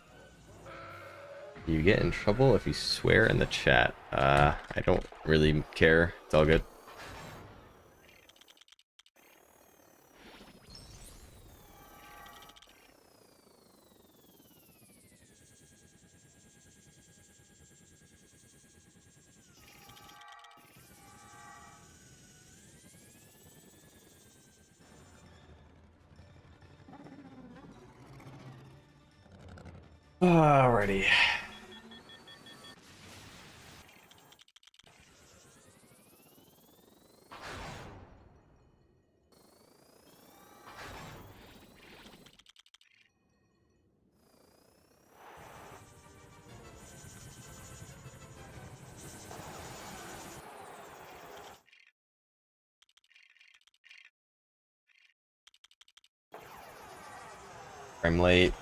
[SPEAKER 1] You get in trouble if you swear in the chat. I don't really care. It's all good. Alrighty. I'm late.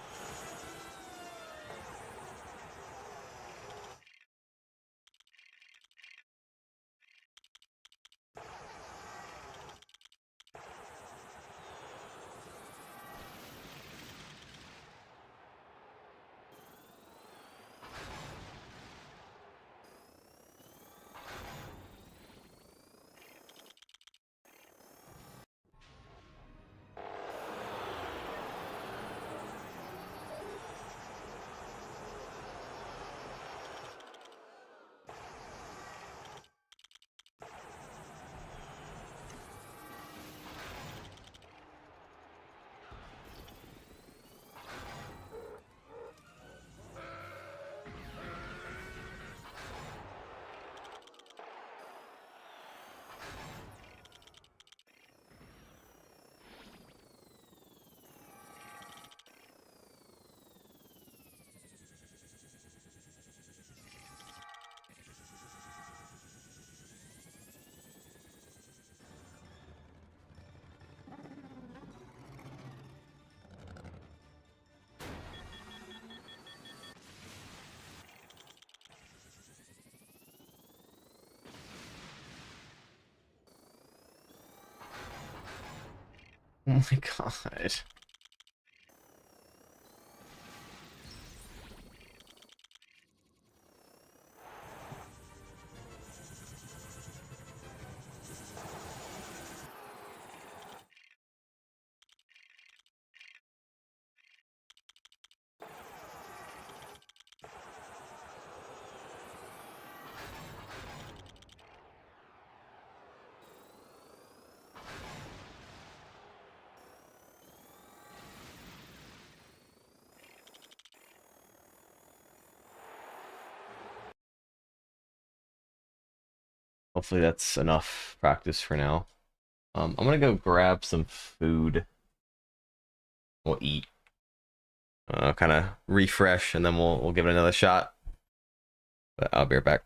[SPEAKER 1] Oh my god. Hopefully that's enough practice for now. I'm gonna go grab some food. We'll eat. Kind of refresh, and then we'll give it another shot. But I'll be right back.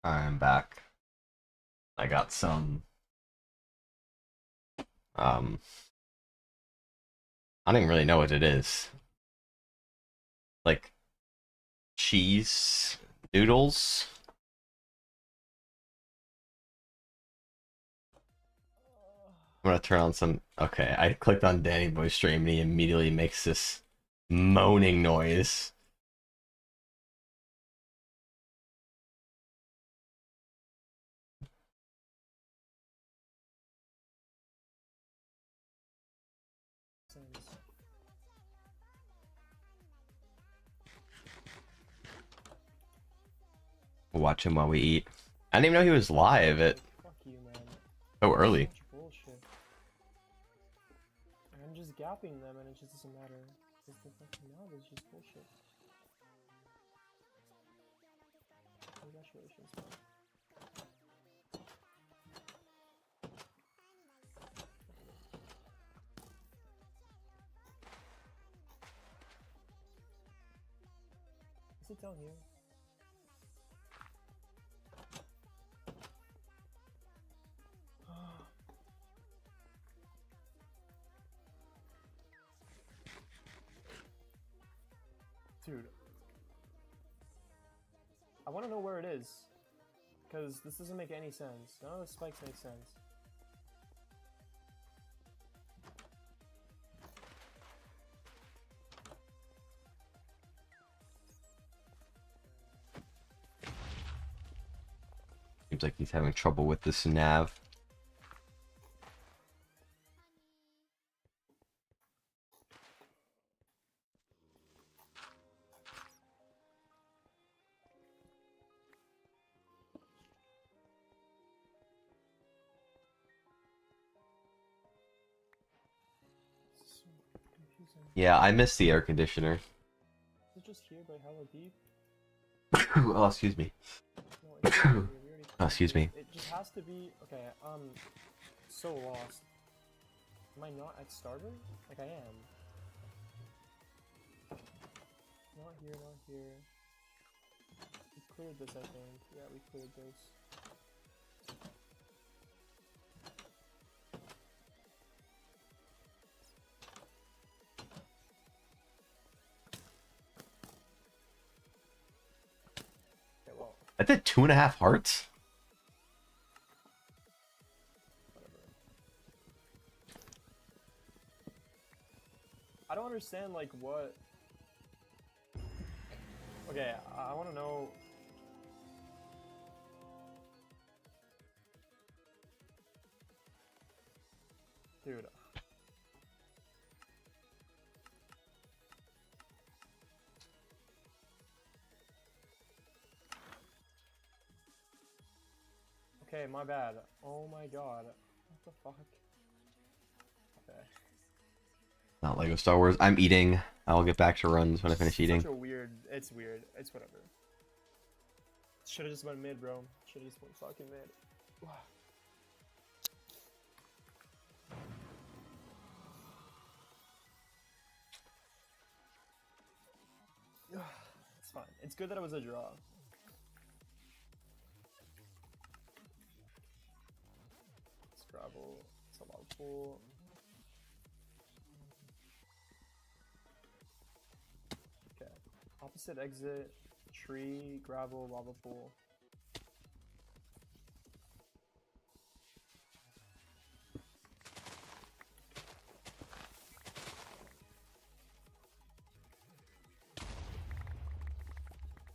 [SPEAKER 1] I'm back. I got some um I don't even really know what it is. Like cheese noodles. I'm gonna turn on some. Okay, I clicked on Danny Boy stream and he immediately makes this moaning noise. We'll watch him while we eat. I didn't even know he was live at
[SPEAKER 2] Fuck you, man.
[SPEAKER 1] so early.
[SPEAKER 2] Such bullshit. I'm just gapping them and it just doesn't matter. It's the fucking now it's just bullshit. Congratulations, man. Sit down here. Dude. I want to know where it is. Because this doesn't make any sense. None of the spikes make sense.
[SPEAKER 1] Seems like he's having trouble with this nav.
[SPEAKER 2] So confusing.
[SPEAKER 1] Yeah, I miss the air conditioner.
[SPEAKER 2] Is it just here by Hello Deep?
[SPEAKER 1] Oh, excuse me.
[SPEAKER 2] No, it's not here. We already
[SPEAKER 1] Oh, excuse me.
[SPEAKER 2] It just has to be. Okay, so lost. Am I not at starter? Like I am. Not here, not here. We cleared this, I think. Yeah, we cleared this. Okay, well,
[SPEAKER 1] I did 2.5 hearts.
[SPEAKER 2] whatever. I don't understand, like, what... Okay, I want to know... Dude. Okay, my bad. Oh my god. What the fuck? Okay.
[SPEAKER 1] Not Lego Star Wars. I'm eating. I'll get back to runs when I finish eating.
[SPEAKER 2] Such a weird... It's weird. It's whatever. Should've just went mid, bro. Should've just went fucking mid. It's fine. It's good that it was a draw. It's gravel. It's a lava pool. Okay. Opposite exit. Tree, gravel, lava pool.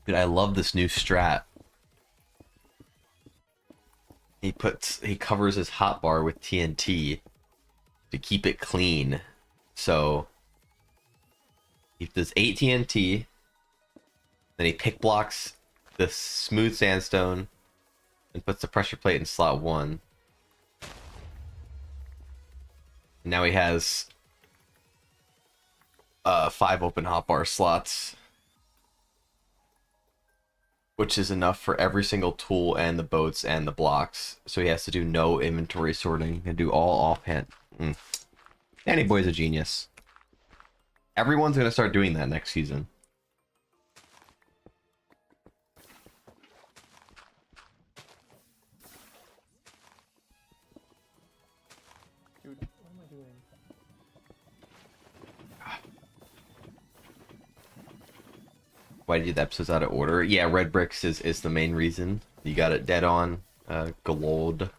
[SPEAKER 1] Dude, I love this new strat. He covers his hotbar with TNT to keep it clean. So he does 8 TNT, then he pick blocks the smooth sandstone and puts the pressure plate in slot 1. Now he has 5 open hotbar slots, which is enough for every single tool and the boats and the blocks. So he has to do no inventory sorting and do all offhand. Danny Boy's a genius. Everyone's gonna start doing that next season.
[SPEAKER 2] Dude, what am I doing?
[SPEAKER 1] Why did the episodes out of order? Yeah, red bricks is the main reason. You got it dead on. Gold.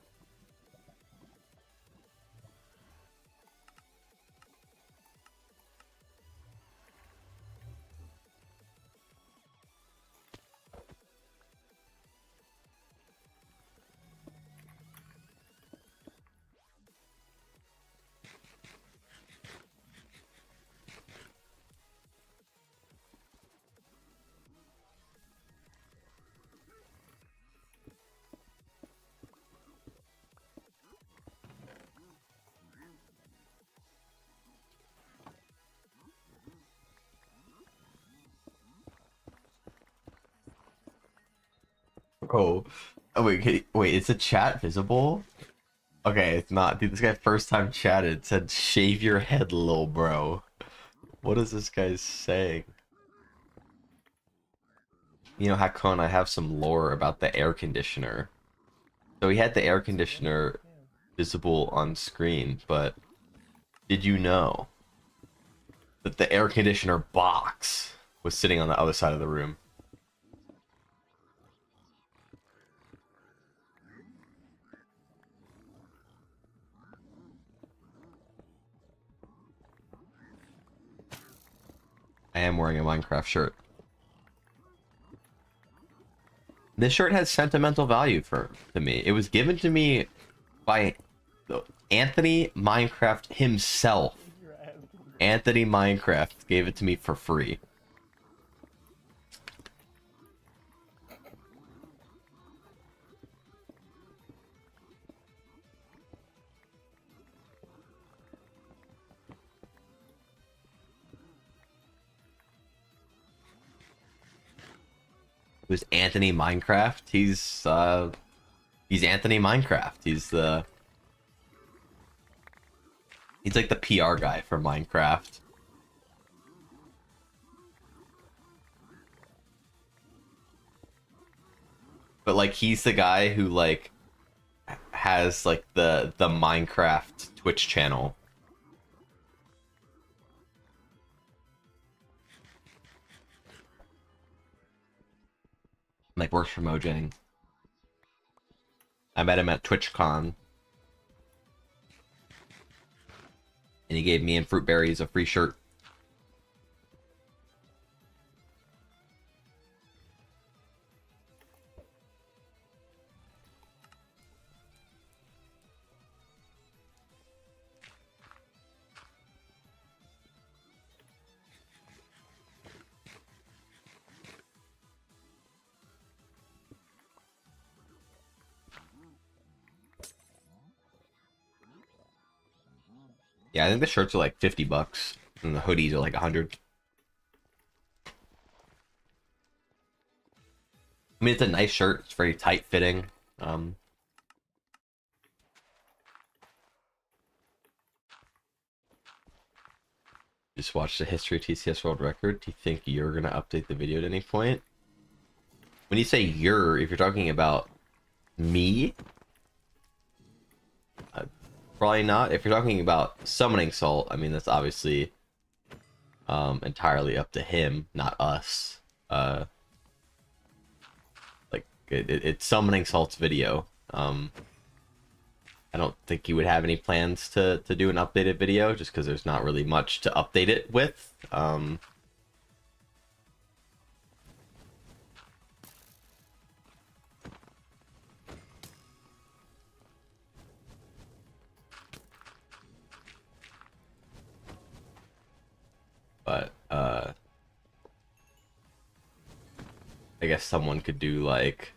[SPEAKER 1] Oh, wait, is the chat visible? Okay, it's not. Dude, this guy first time chatted said, "Shave your head, little bro." What is this guy saying? You know, Hakon, I have some lore about the air conditioner. So he had the air conditioner visible on screen, but did you know that the air conditioner box was sitting on the other side of the room? I am wearing a Minecraft shirt. This shirt has sentimental value to me. It was given to me by Anthony Minecraft himself. Anthony Minecraft gave it to me for free. Who's Anthony Minecraft? He's Anthony Minecraft. He's like the PR guy for Minecraft. But like he's the guy who like has like the Minecraft Twitch channel. Like works for Mojang. I met him at TwitchCon. And he gave me and Fruitberries a free shirt. Yeah, I think the shirts are like $50 and the hoodies are like 100. I mean, it's a nice shirt. It's very tight fitting. Just watched the history of TCS World Record. Do you think you're gonna update the video at any point? When you say you're, if you're talking about me, probably not. If you're talking about summoning Salt, I mean that's obviously entirely up to him, not us. Like it's summoning Salt's video. I don't think you would have any plans to do an updated video, just because there's not really much to update it with. But I guess someone could do like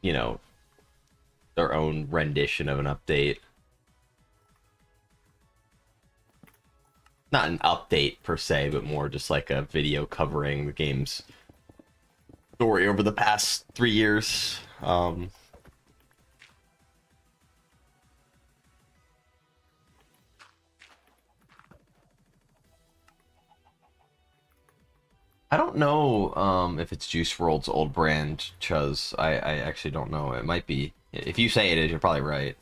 [SPEAKER 1] you know, their own rendition of an update. Not an update per se, but more just like a video covering the game's story over the past 3 years. I don't know if it's Juice WRLD's old brand, Chuz. I actually don't know. It might be. If you say it is, you're probably right.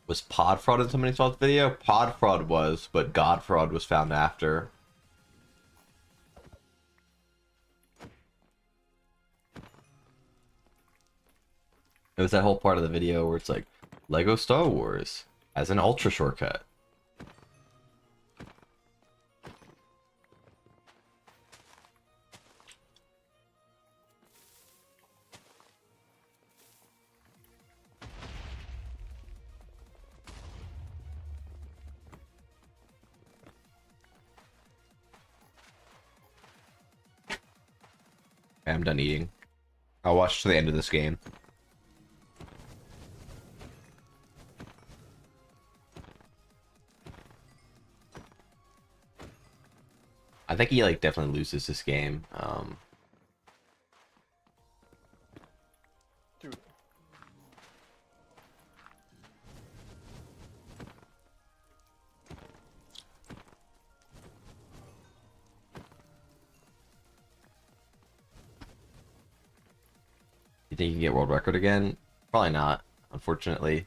[SPEAKER 1] Was Pod Fraud in somebody else's video? Pod Fraud was, but God Fraud was found after. It was that whole part of the video where it's like, Lego Star Wars as an ultra shortcut. I'm done eating. I'll watch to the end of this game. I think he like definitely loses this game.
[SPEAKER 2] Dude.
[SPEAKER 1] You think you can get world record again? Probably not, unfortunately.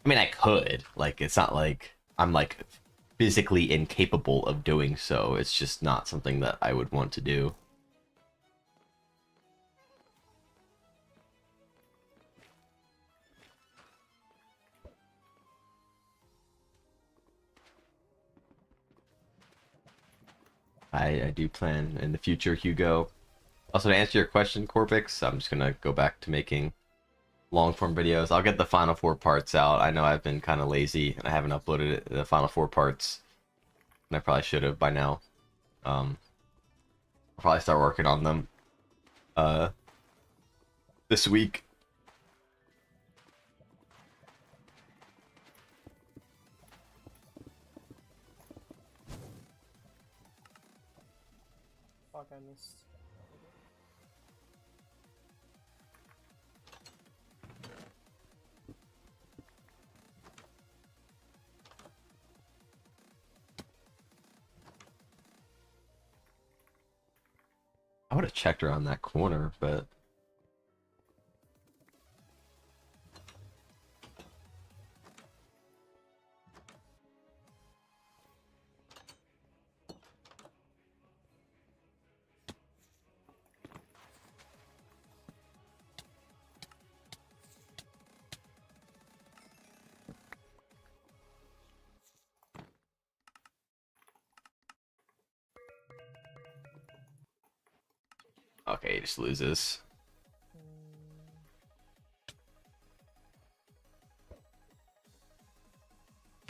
[SPEAKER 1] I mean, I could. Like, it's not like I'm like physically incapable of doing so. It's just not something that I would want to do. I do plan in the future, Hugo. Also, to answer your question, Corbix, I'm just gonna go back to making long form videos. I'll get the final 4 parts out. I know I've been kind of lazy and I haven't uploaded the final 4 parts, and I probably should have by now. I'll probably start working on them uh this week.
[SPEAKER 2] Fuck, I missed.
[SPEAKER 1] I would have checked around that corner, but okay, he just loses.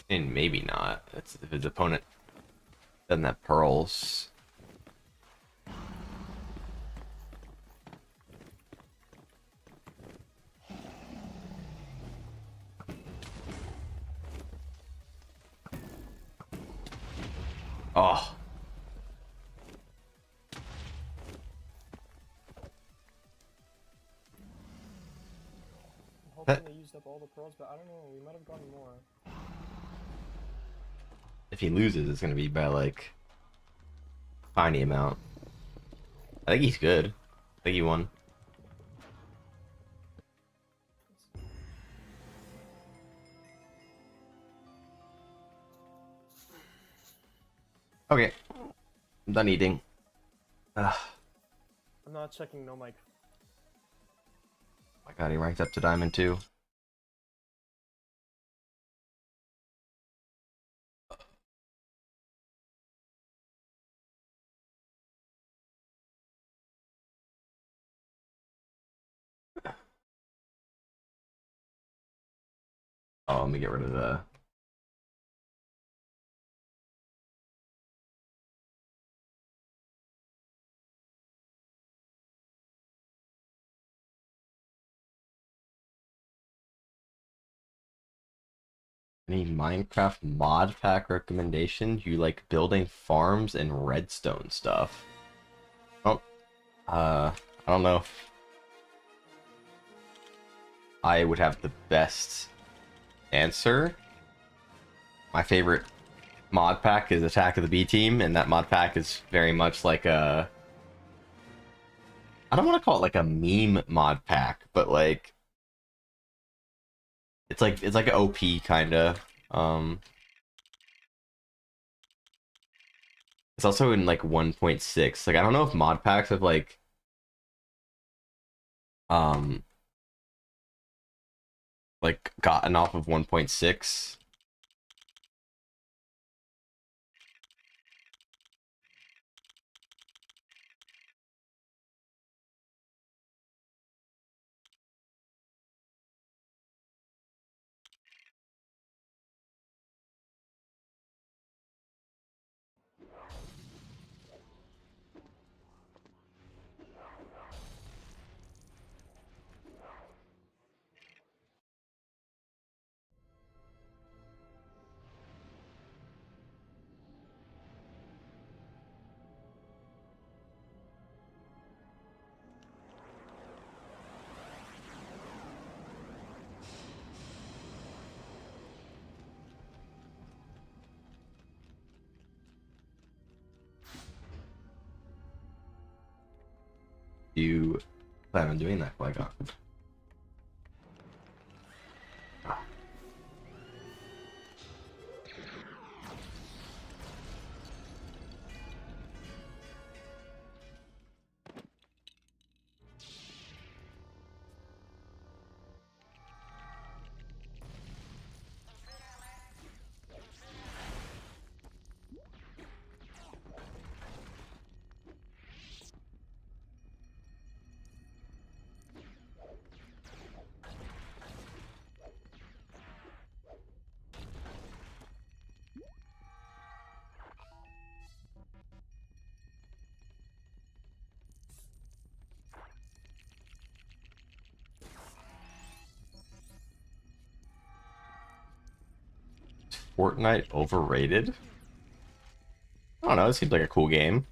[SPEAKER 1] And maybe not. That's if his opponent doesn't have pearls. Oh,
[SPEAKER 2] I'm hoping
[SPEAKER 1] that
[SPEAKER 2] they used up all the pearls, but I don't know. We might have gotten more.
[SPEAKER 1] if he loses, it's gonna be by like tiny amount. I think he's good. I think he won. Okay, I'm done eating. Ugh.
[SPEAKER 2] I'm not checking no mic.
[SPEAKER 1] My God, he ranked up to Diamond 2. Oh, let me get rid of the... Any Minecraft mod pack recommendations? You like building farms and redstone stuff? Oh, I don't know if I would have the best answer. My favorite mod pack is Attack of the B Team, and that mod pack is very much like a... I don't want to call it like a meme mod pack, but like... It's like an OP kinda. It's also in like 1.6. Like I don't know if mod packs have um like gotten off of 1.6. Do you plan on doing that, Qui-Gon? Fortnite overrated? I don't know, it seems like a cool game.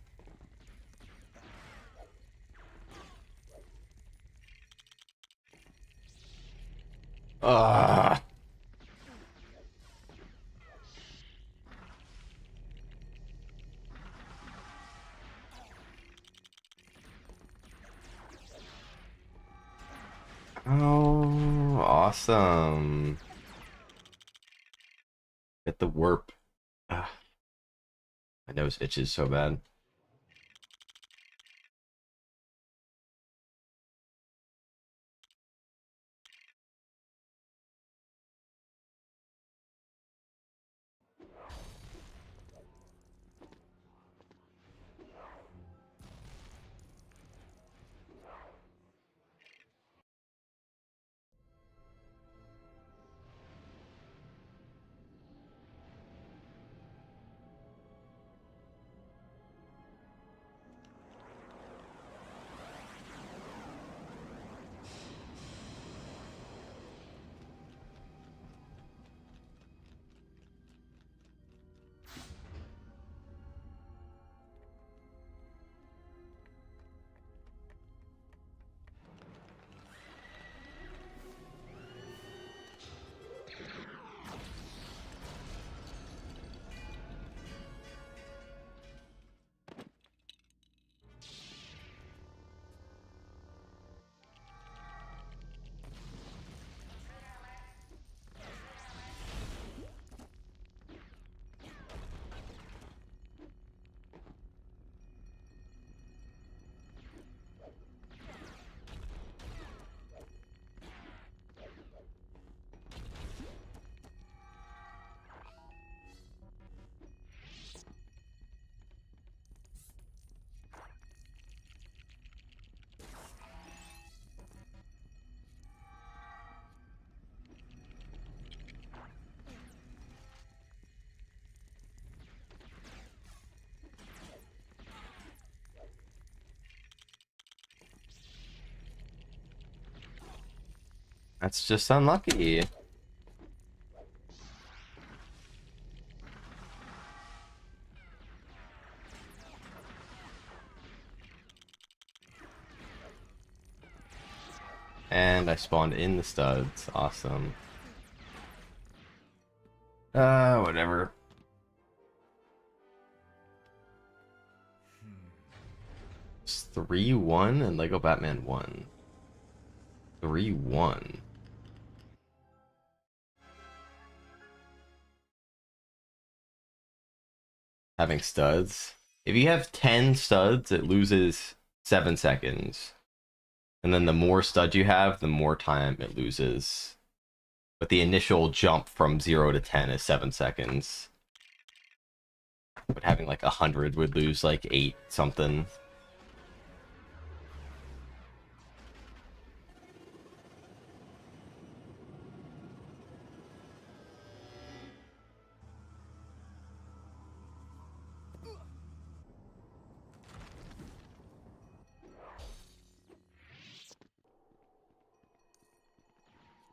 [SPEAKER 1] Ugh. Oh, awesome. Get the warp. Ugh. My nose itches so bad. That's just unlucky. And I spawned in the studs. Awesome. Whatever. It's 3-1 and Lego Batman 1. 3-1. Having studs. If you have 10 studs, it loses 7 seconds. And then the more studs you have, the more time it loses. But the initial jump from 0 to 10 is 7 seconds. But having like 100 would lose like 8 something.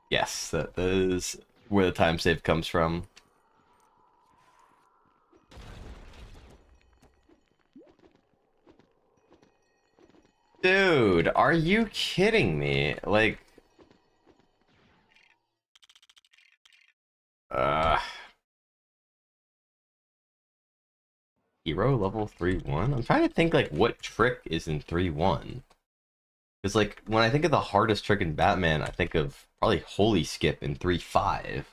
[SPEAKER 1] Yes, that is where the time save comes from. Dude, are you kidding me? Like, uh, hero level 3-1? I'm trying to think like what trick is in 3-1. Because like when I think of the hardest trick in Batman, I think of probably Holy Skip in 3-5.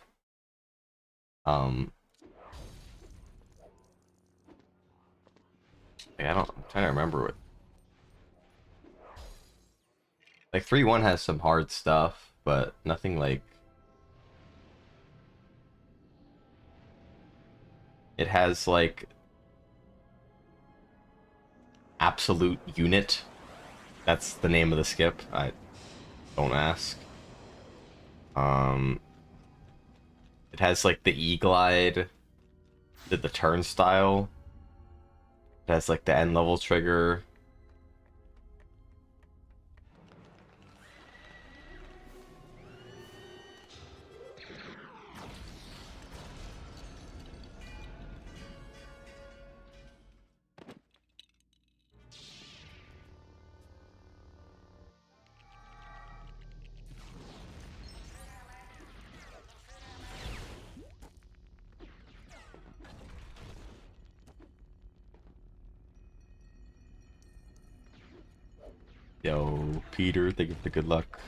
[SPEAKER 1] Um, like, I'm trying to remember what. Like 3-1 has some hard stuff, but nothing like. It has like absolute unit. That's the name of the skip. I don't ask. Um, it has like the E-glide, the turnstile. It has like the end level trigger. Yo, Peter, thank you for the good luck.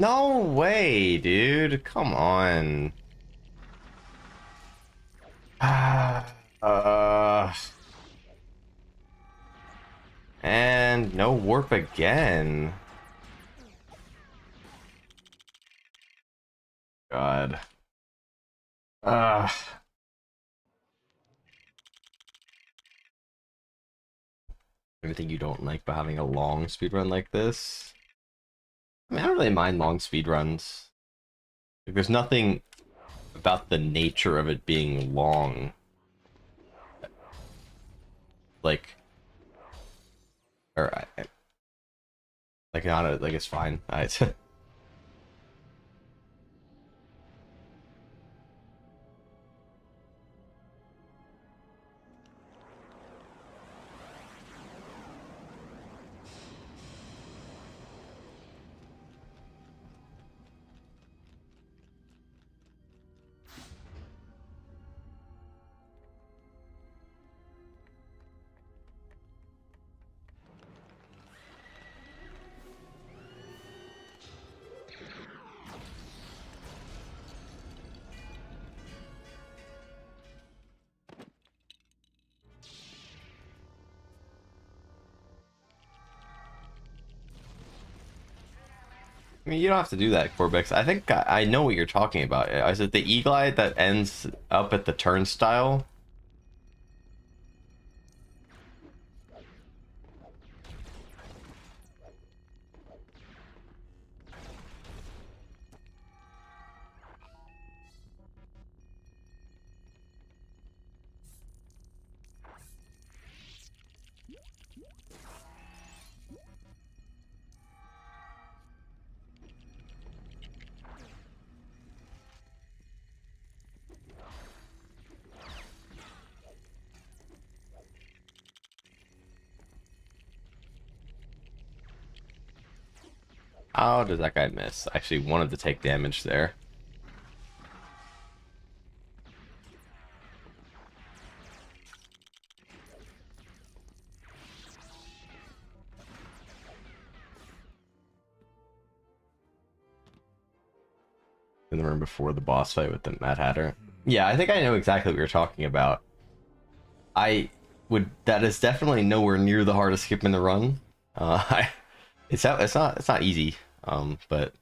[SPEAKER 1] No way, dude. Come on. uh, and no warp again. God. Uh, Everything you don't like about having a long speedrun like this? I mean, I don't really mind long speedruns. Like, there's nothing about the nature of it being long. Like, or like not like it's fine. I mean, you don't have to do that, Corbex. I think I know what you're talking about. Is it the E-glide that ends up at the turnstile? How does that guy miss? I actually wanted to take damage there. In the room before the boss fight with the Mad Hatter. Yeah, I think I know exactly what you're talking about. I would. That is definitely nowhere near the hardest skip in the run. It's not easy. But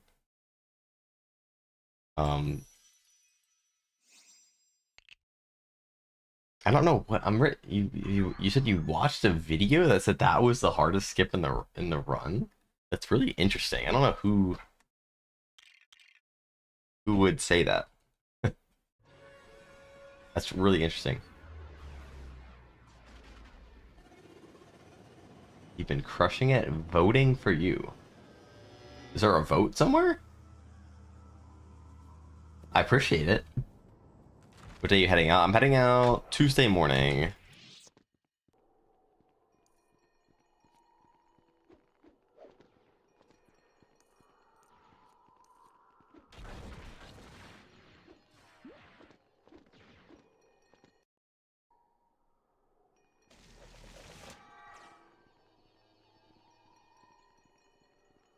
[SPEAKER 1] um, I don't know what you said you watched a video that said that was the hardest skip in the run. That's really interesting. I don't know who would say that. That's really interesting. You've been crushing it, voting for you. Is there a vote somewhere? I appreciate it. What day are you heading out? I'm heading out Tuesday morning.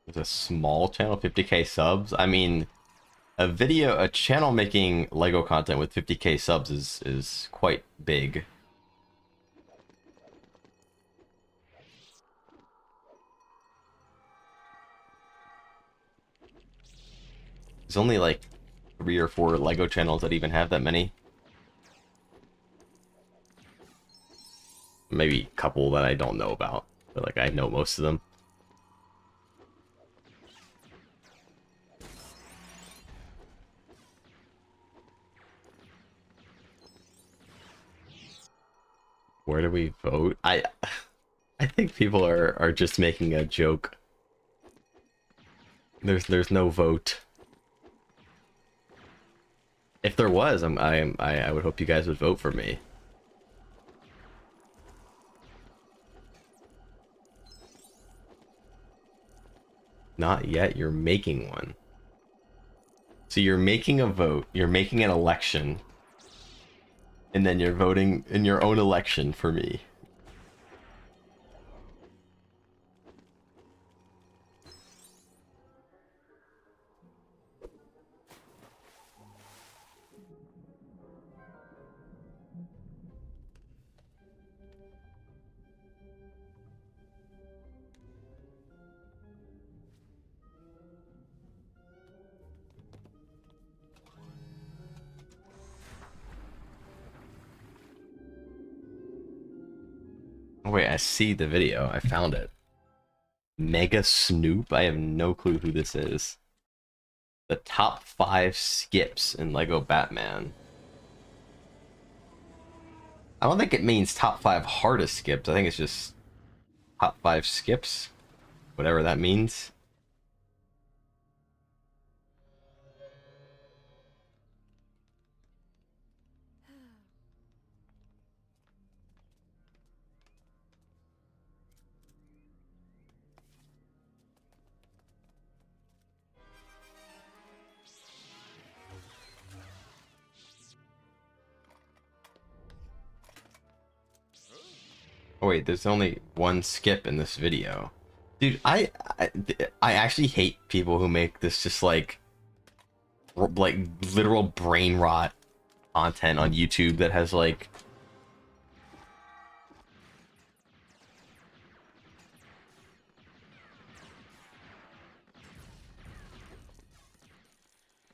[SPEAKER 1] It's a small channel, 50k subs. I mean, a channel making Lego content with 50k subs is quite big. There's only like 3 or 4 Lego channels that even have that many. Maybe a couple that I don't know about, but like I know most of them. Where do we vote? I think people are just making a joke. There's no vote. If there was, I would hope you guys would vote for me. Not yet, you're making one. So you're making a vote, you're making an election, and then you're voting in your own election for me. Oh wait, I see the video. I found it. Mega Snoop? I have no clue who this is. The top 5 skips in Lego Batman. I don't think it means top 5 hardest skips. I think it's just top 5 skips. Whatever that means. Oh wait, there's only one skip in this video. Dude, I actually hate people who make this just like literal brain rot content on YouTube that has like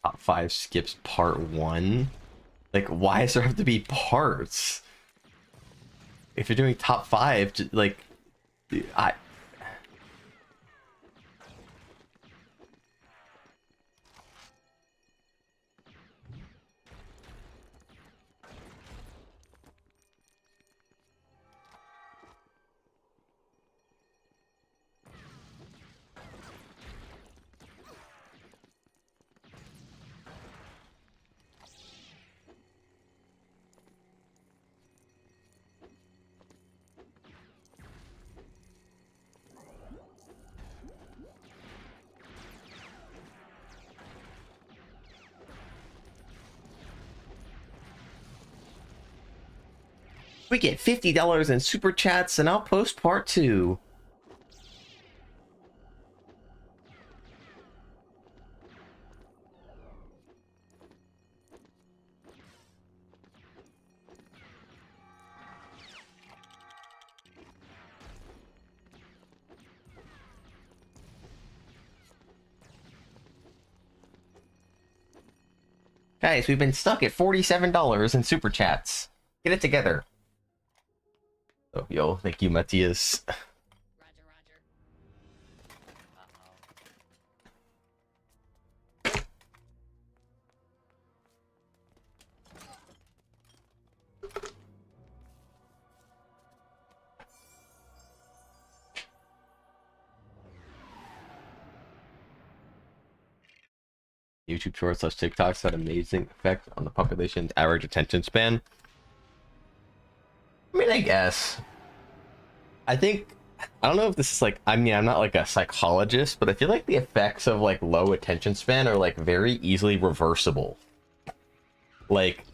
[SPEAKER 1] top 5 skips part 1. Like, why does there have to be parts? If you're doing top 5, like, I we get $50 in super chats and I'll post part 2. Guys, we've been stuck at $47 in super chats. Get it together. Oh, yo, thank you, Matthias.
[SPEAKER 3] Roger, roger.
[SPEAKER 1] YouTube Shorts / TikToks had amazing effect on the population's average attention span. I mean, I guess. I think, I don't know if this is like, I mean, I'm not like a psychologist, but I feel like the effects of like low attention span are like very easily reversible. Like,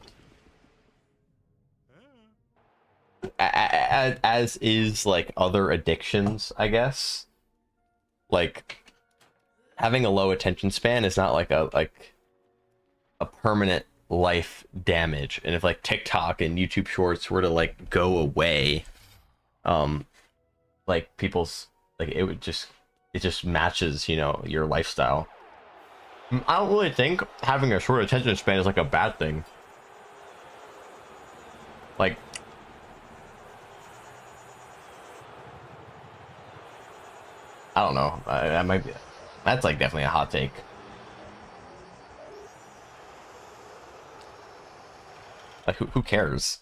[SPEAKER 1] as is like other addictions, I guess. Like, having a low attention span is not like a permanent life damage. And if like TikTok and YouTube Shorts were to like go away, like people's like it just matches, you know, your lifestyle. I don't really think having a short attention span is like a bad thing. Like, I don't know. That might be, that's like definitely a hot take. Like, who cares?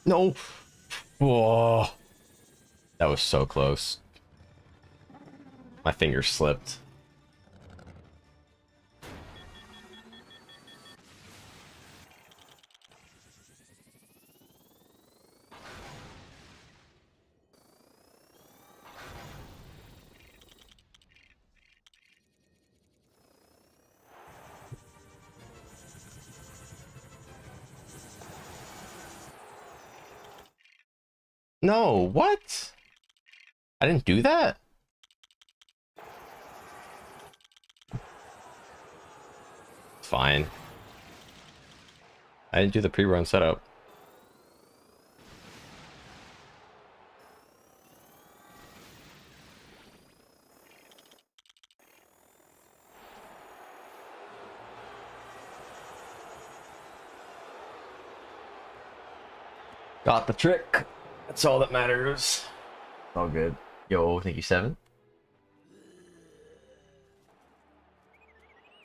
[SPEAKER 1] No. Whoa. That was so close. My finger slipped. No, what? I didn't do that? Fine. I didn't do the pre-run setup. Got the trick. That's all that matters. All good. Yo, thank you, Seven.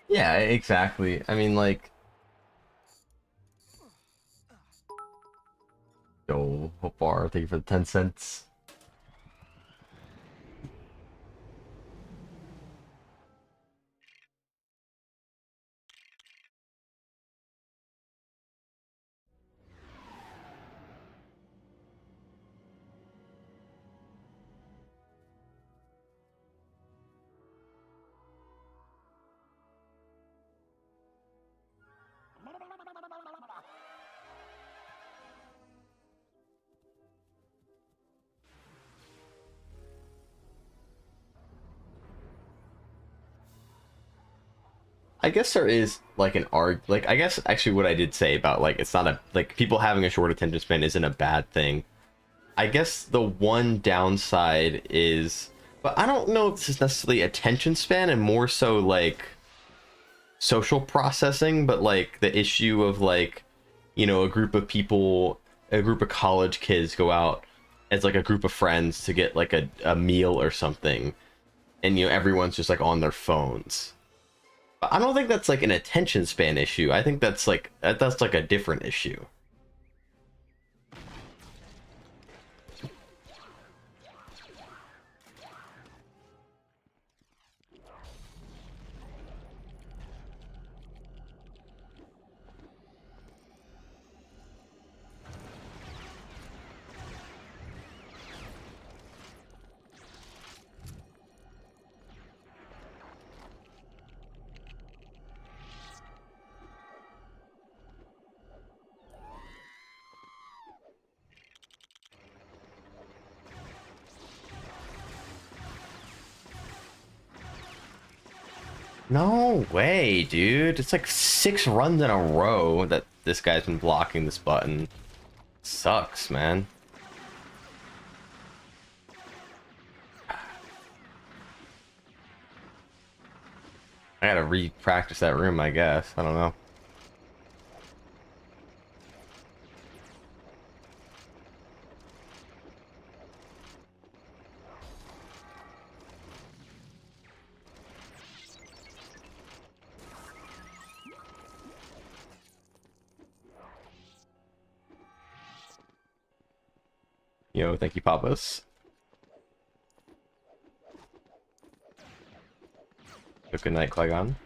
[SPEAKER 1] Yeah, exactly. I mean, like, yo, Hope Bar, thank you for the 10 cents. I guess there is like an arg like I guess actually what I did say about like it's not a like people having a short attention span isn't a bad thing. I guess the one downside is, but I don't know if this is necessarily attention span and more so like social processing, but like the issue of like, you know, a group of people, a group of college kids go out as like a group of friends to get like a meal or something, and you know everyone's just like on their phones. But I don't think that's like an attention span issue. I think that's like a different issue. No way, dude. It's like 6 runs in a row that this guy's been blocking this button. Sucks, man. I gotta re-practice that room, I guess. I don't know. Yo, thank you, Papas. Good night, Qui-Gon.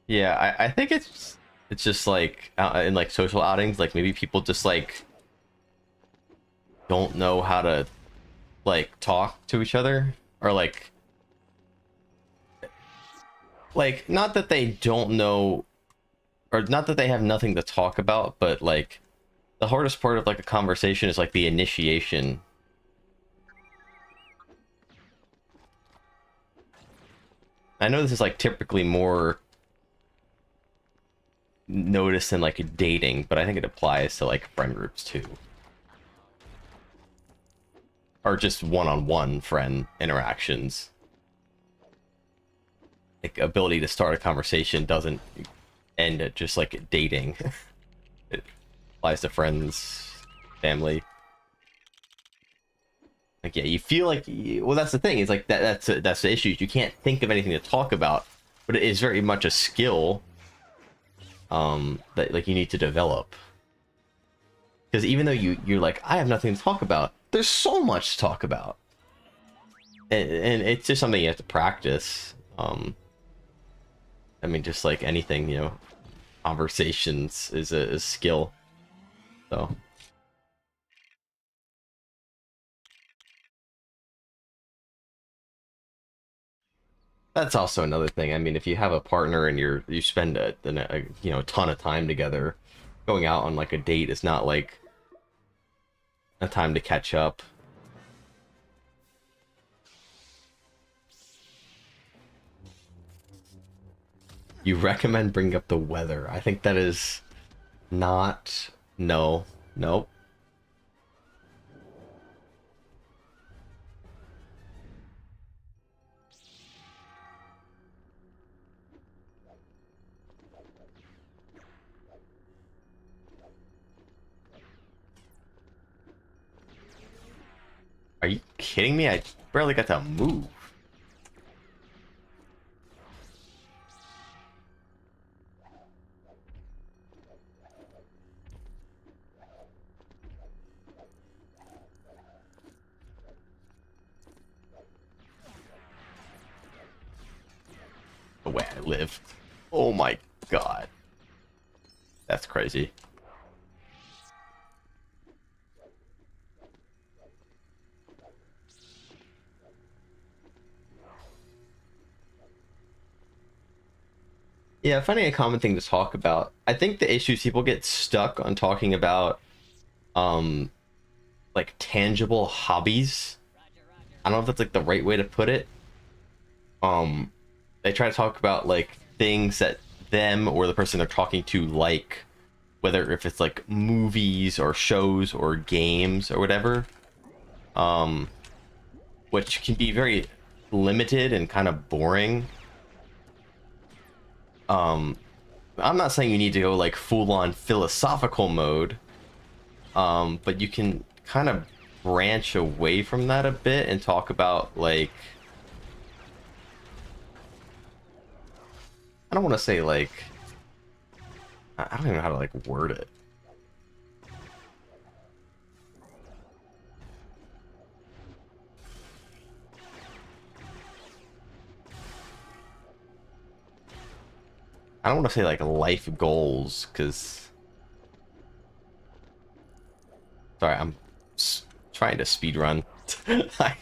[SPEAKER 1] Yeah, I think it's It's just like in like social outings, like maybe people just like don't know how to like talk to each other, or like not that they don't know, or not that they have nothing to talk about, but like the hardest part of like a conversation is like the initiation. I know this is like typically more noticed in like dating, but I think it applies to like friend groups too. Or just one-on-one friend interactions. Like ability to start a conversation doesn't end at just like dating. It applies to friends, family. Like, yeah, you feel like, well, that's the thing. It's like that's the issue. You can't think of anything to talk about, but it is very much a skill that like you need to develop. Because even though you're like, I have nothing to talk about, there's so much to talk about, and it's just something you have to practice. I mean, just like anything, you know, conversations is a skill. So. That's also another thing. I mean, if you have a partner and you spend a you know, ton of time together, going out on like a date is not like a time to catch up. You recommend bringing up the weather. I think that is not, no, nope. Are you kidding me? I barely got to move. The way I live. Oh my god. That's crazy. Yeah, finding a common thing to talk about. I think the issues people get stuck on talking about um like tangible hobbies. I don't know if that's like the right way to put it. Um they try to talk about like things that them or the person they're talking to like, whether if it's like movies or shows or games or whatever. Um which can be very limited and kind of boring. Um I'm not saying you need to go like full on philosophical mode. But you can kind of branch away from that a bit and talk about like, I don't want to say like, I don't even know how to like word it. I don't want to say like life goals, because sorry, I'm trying to speedrun. I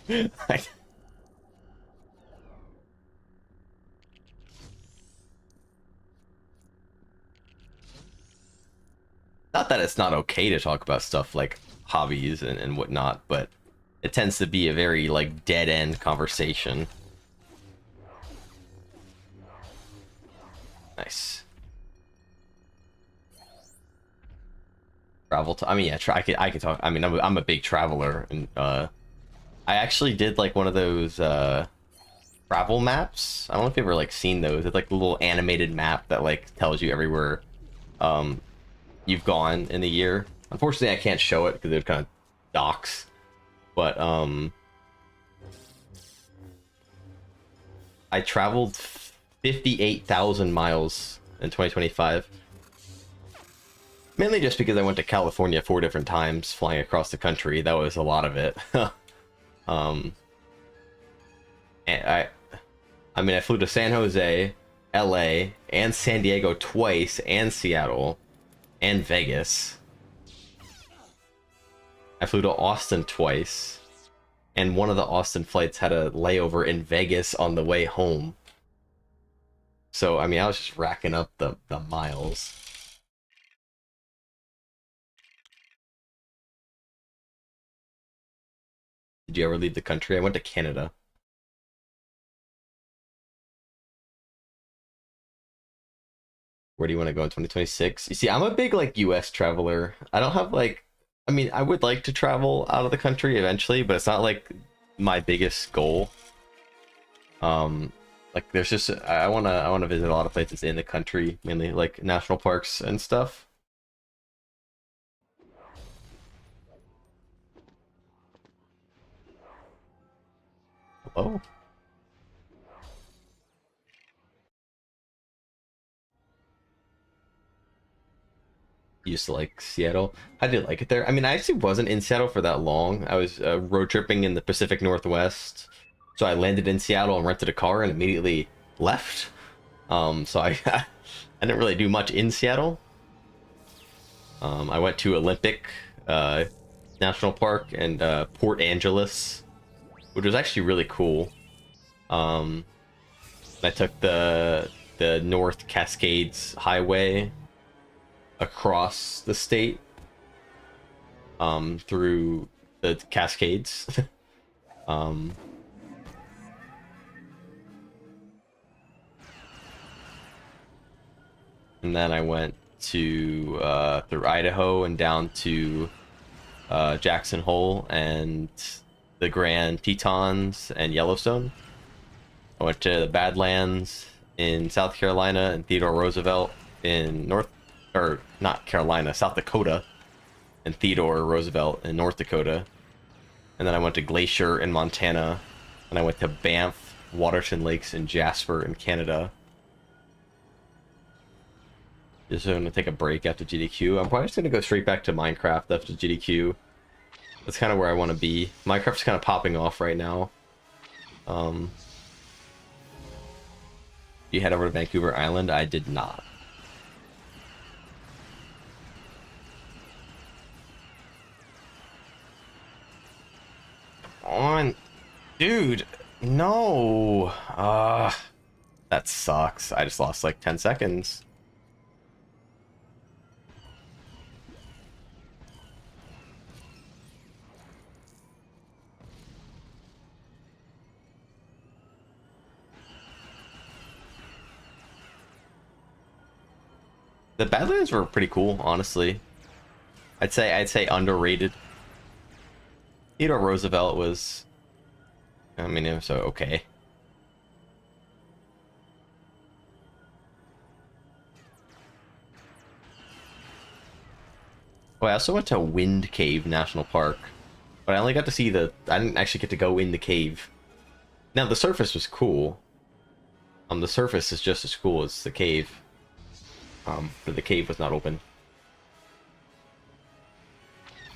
[SPEAKER 1] not that it's not okay to talk about stuff like hobbies and whatnot, but it tends to be a very like dead end conversation. Nice. Travel. I mean, yeah. I could talk. I mean, I'm a big traveler, and I actually did like one of those travel maps. I don't know if you've ever like seen those. It's like a little animated map that like tells you everywhere um you've gone in the year. Unfortunately, I can't show it because it kind of docks. But I traveled 58,000 miles in 2025. Mainly just because I went to California 4 different times, flying across the country. That was a lot of it. um, and I mean, I flew to San Jose, LA and San Diego twice and Seattle and Vegas. I flew to Austin twice, and one of the Austin flights had a layover in Vegas on the way home. So, I mean, I was just racking up the miles. Did you ever leave the country? I went to Canada. Where do you want to go in 2026? You see, I'm a big like US traveler. I don't have like I mean, I would like to travel out of the country eventually, but it's not like my biggest goal. Like there's just I wanna visit a lot of places in the country, mainly like national parks and stuff. Hello? Used to like Seattle. I did like it there. I mean, I actually wasn't in Seattle for that long. I was road tripping in the Pacific Northwest. So I landed in Seattle and rented a car and immediately left. So I I didn't really do much in Seattle. I went to Olympic National Park and Port Angeles, which was actually really cool. Um, I took the North Cascades Highway across the state through the Cascades. um, and then I went to through Idaho and down to Jackson Hole and the Grand Tetons and Yellowstone. I went to the Badlands in South Carolina and Theodore Roosevelt in or not Carolina, South Dakota, and Theodore Roosevelt in North Dakota. And then I went to Glacier in Montana, and I went to Banff, Waterton Lakes, and Jasper in Canada. Just going to take a break after GDQ. I'm probably just going to go straight back to Minecraft after GDQ. That's kind of where I want to be. Minecraft's kind of popping off right now. You head over to Vancouver Island? I did not. On, dude, no. That sucks. I just lost like 10 seconds. The Badlands were pretty cool, honestly. I'd say underrated. Theodore Roosevelt was, I mean, it was so okay. Oh, I also went to Wind Cave National Park, but I only got to see I didn't actually get to go in the cave. Now, the surface was cool. The surface is just as cool as the cave. But the cave was not open.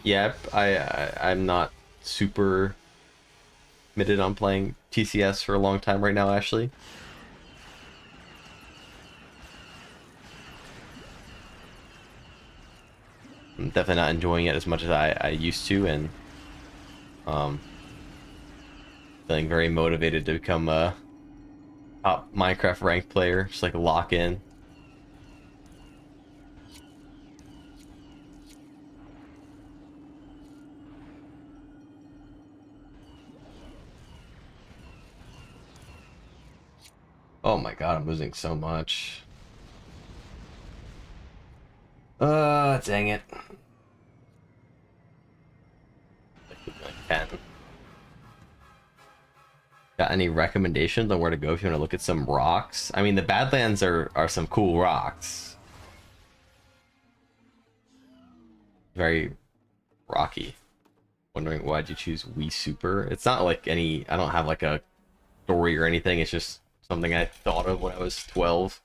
[SPEAKER 1] Yep, I'm not super committed on playing TCS for a long time right now, Ashley. I'm definitely not enjoying it as much as I used to, and feeling very motivated to become a top Minecraft ranked player, just like lock in. Oh my god, I'm losing so much. Dang it. Got any recommendations on where to go if you want to look at some rocks? I mean, the Badlands are some cool rocks. Very rocky. Wondering why'd you choose Wii Super? It's not like any, I don't have like a story or anything. It's just something I thought of when I was 12.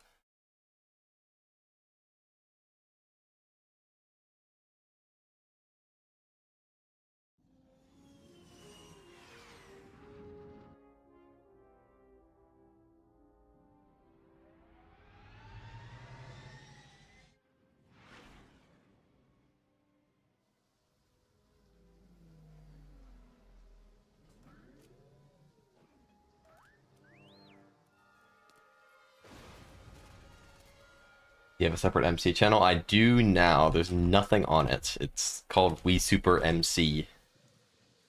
[SPEAKER 1] You have a separate MC channel? I do now. There's nothing on it. It's called We Super MC.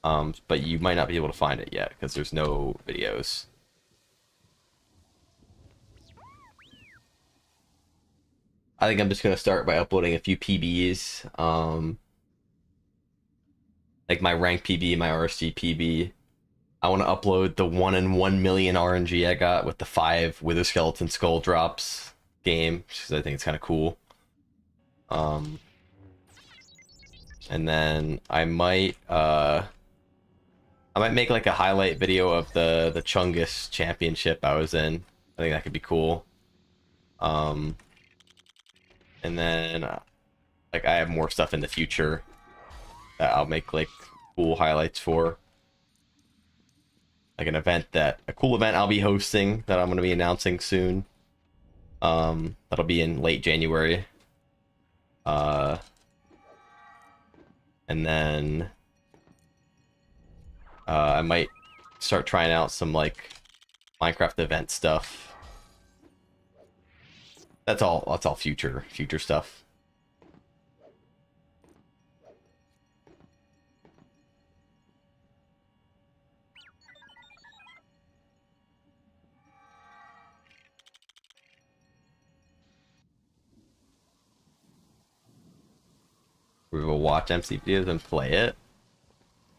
[SPEAKER 1] But you might not be able to find it yet because there's no videos. I think I'm just gonna start by uploading a few PBs. Like my rank PB, my RSG PB. I want to upload the 1 in 1 million RNG I got with the 5 Wither Skeleton Skull drops game, because I think it's kind of cool. And then I might make like a highlight video of the Chungus championship I was in. I think that could be cool. And then like I have more stuff in the future that I'll make like cool highlights for. Like a cool event I'll be hosting that I'm going to be announcing soon. That'll be in late January. And then I might start trying out some like Minecraft event stuff. That's all future stuff. We will watch MC videos and play it.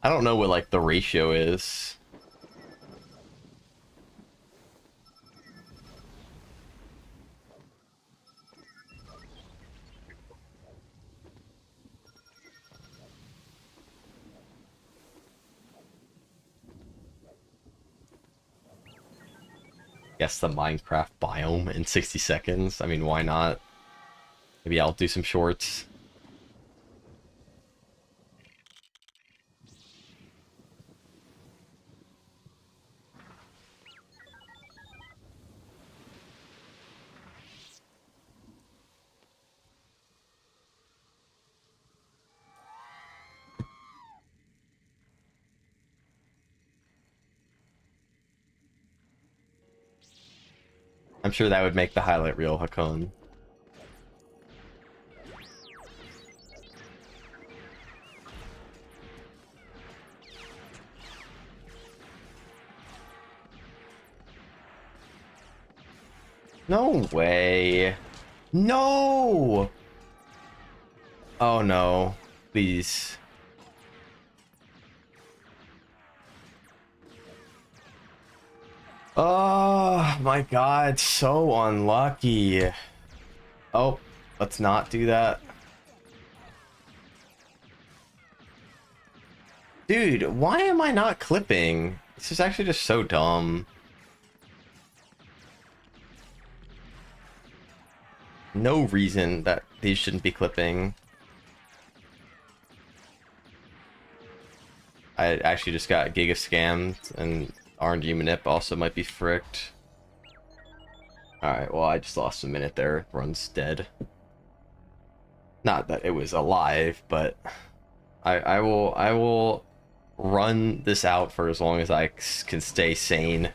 [SPEAKER 1] I don't know what like the ratio is. Guess the Minecraft biome in 60 seconds. I mean, why not? Maybe I'll do some shorts. I'm sure that would make the highlight reel, Hakon. No way. No! Oh no. Please. Oh my god, so unlucky. Oh, let's not do that. Dude, why am I not clipping? This is actually just so dumb. No reason that these shouldn't be clipping. I actually just got giga scammed, and RNG manip also might be fricked. Alright, well I just lost a minute there. Run's dead. Not that it was alive, but I will run this out for as long as I can stay sane.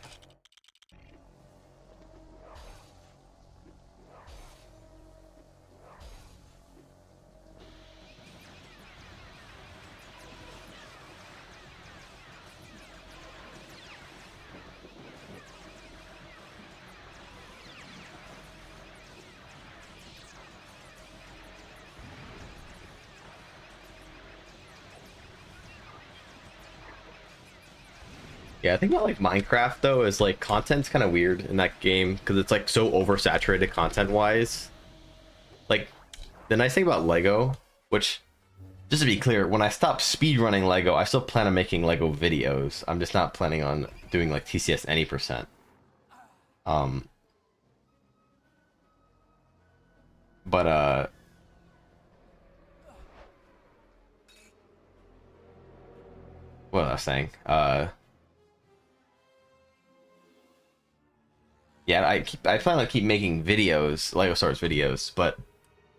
[SPEAKER 1] Yeah, I think about like Minecraft though is like content's kind of weird in that game because it's like so oversaturated content wise. Like the nice thing about Lego, which just to be clear, when I stop speedrunning Lego, I still plan on making Lego videos. I'm just not planning on doing like TCS any percent. But what was I saying? Yeah, I plan on keep making videos, Lego Stars videos, but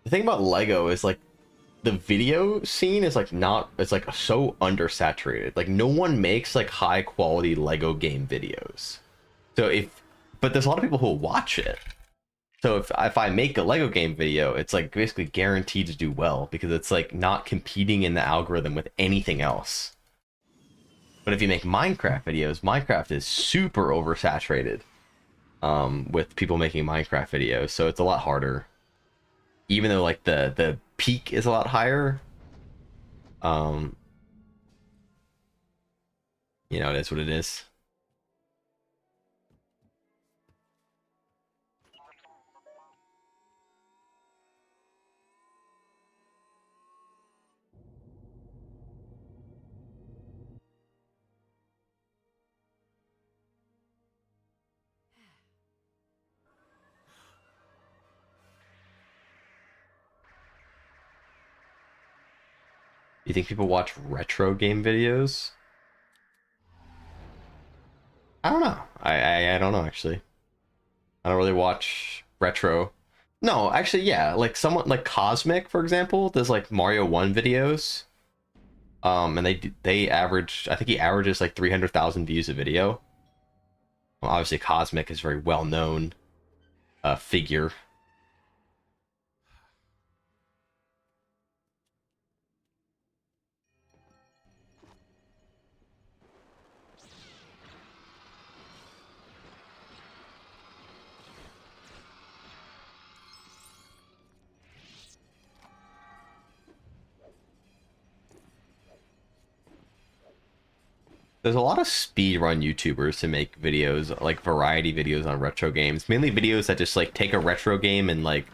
[SPEAKER 1] the thing about Lego is like the video scene is like it's like so undersaturated. Like no one makes like high quality Lego game videos. So but there's a lot of people who will watch it. So if I make a Lego game video, it's like basically guaranteed to do well because it's like not competing in the algorithm with anything else. But if you make Minecraft videos, Minecraft is super oversaturated with people making Minecraft videos, so it's a lot harder. Even though like the peak is a lot higher, um, you know, it is what it is. You think people watch retro game videos? I don't know. I don't know actually. I don't really watch retro. No, actually, yeah. Like someone like Cosmic, for example, does like Mario 1 videos. And they average. I think he averages like 300,000 views a video. Well, obviously, Cosmic is a very well known figure. There's a lot of speedrun YouTubers to make videos, like variety videos on retro games. Mainly videos that just like take a retro game and like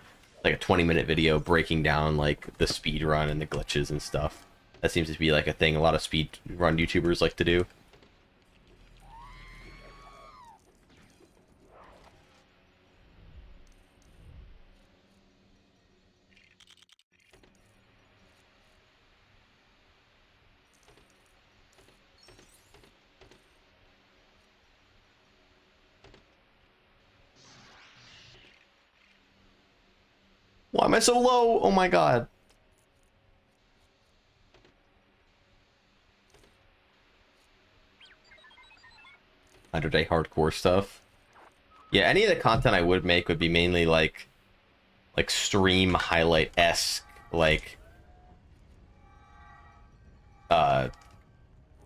[SPEAKER 1] a 20-minute video breaking down like the speedrun and the glitches and stuff. That seems to be like a thing a lot of speedrun YouTubers like to do. Why am I so low? Oh my god. 100-day hardcore stuff. Yeah, any of the content I would make would be mainly like stream highlight-esque, like uh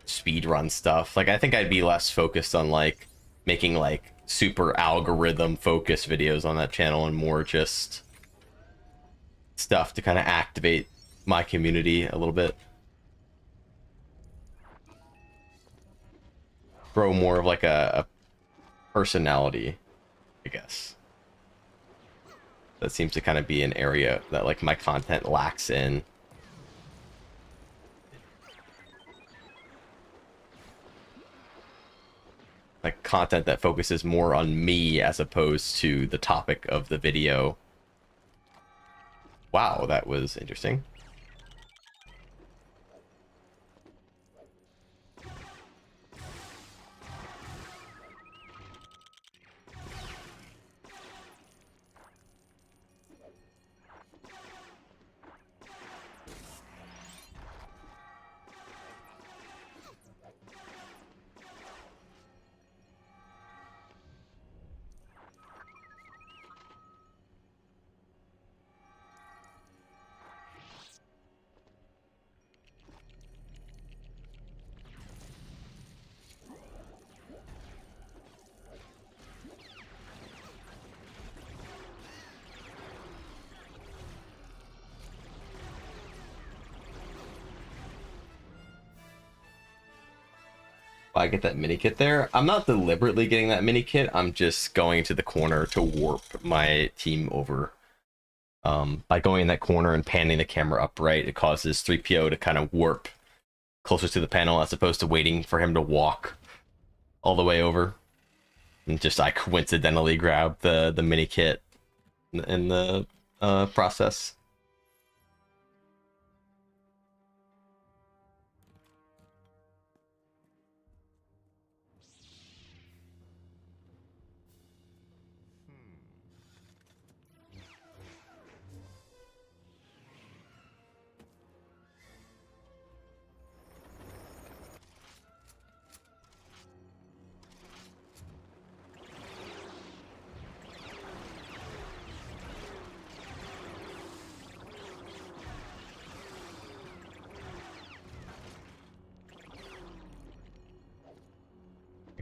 [SPEAKER 1] speed run stuff. Like I think I'd be less focused on like making like super algorithm focused videos on that channel and more just stuff to kind of activate my community a little bit. Grow more of like a personality, I guess. That seems to kind of be an area that like my content lacks in. Like content that focuses more on me as opposed to the topic of the video. Wow, that was interesting. I get that mini kit there. I'm not deliberately getting that mini kit. I'm just going to the corner to warp my team over. By going in that corner and panning the camera upright, it causes 3PO to kind of warp closer to the panel as opposed to waiting for him to walk all the way over. And just I coincidentally grab the mini kit in the process.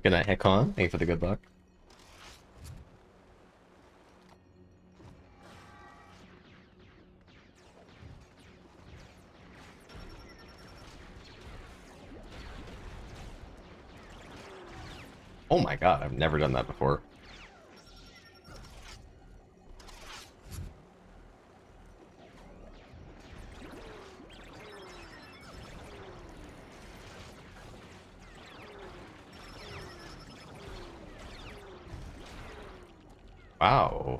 [SPEAKER 1] Good night, Hekon. Thank you for the good luck. Oh my god, I've never done that before. Wow.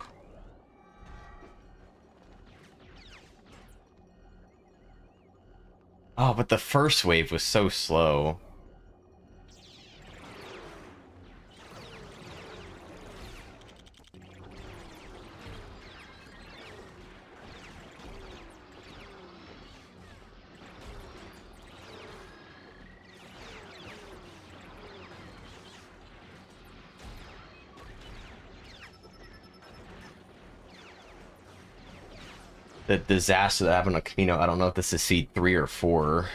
[SPEAKER 1] Oh, but the first wave was so slow. The disaster that happened on Camino, I don't know if this is seed 3 or 4.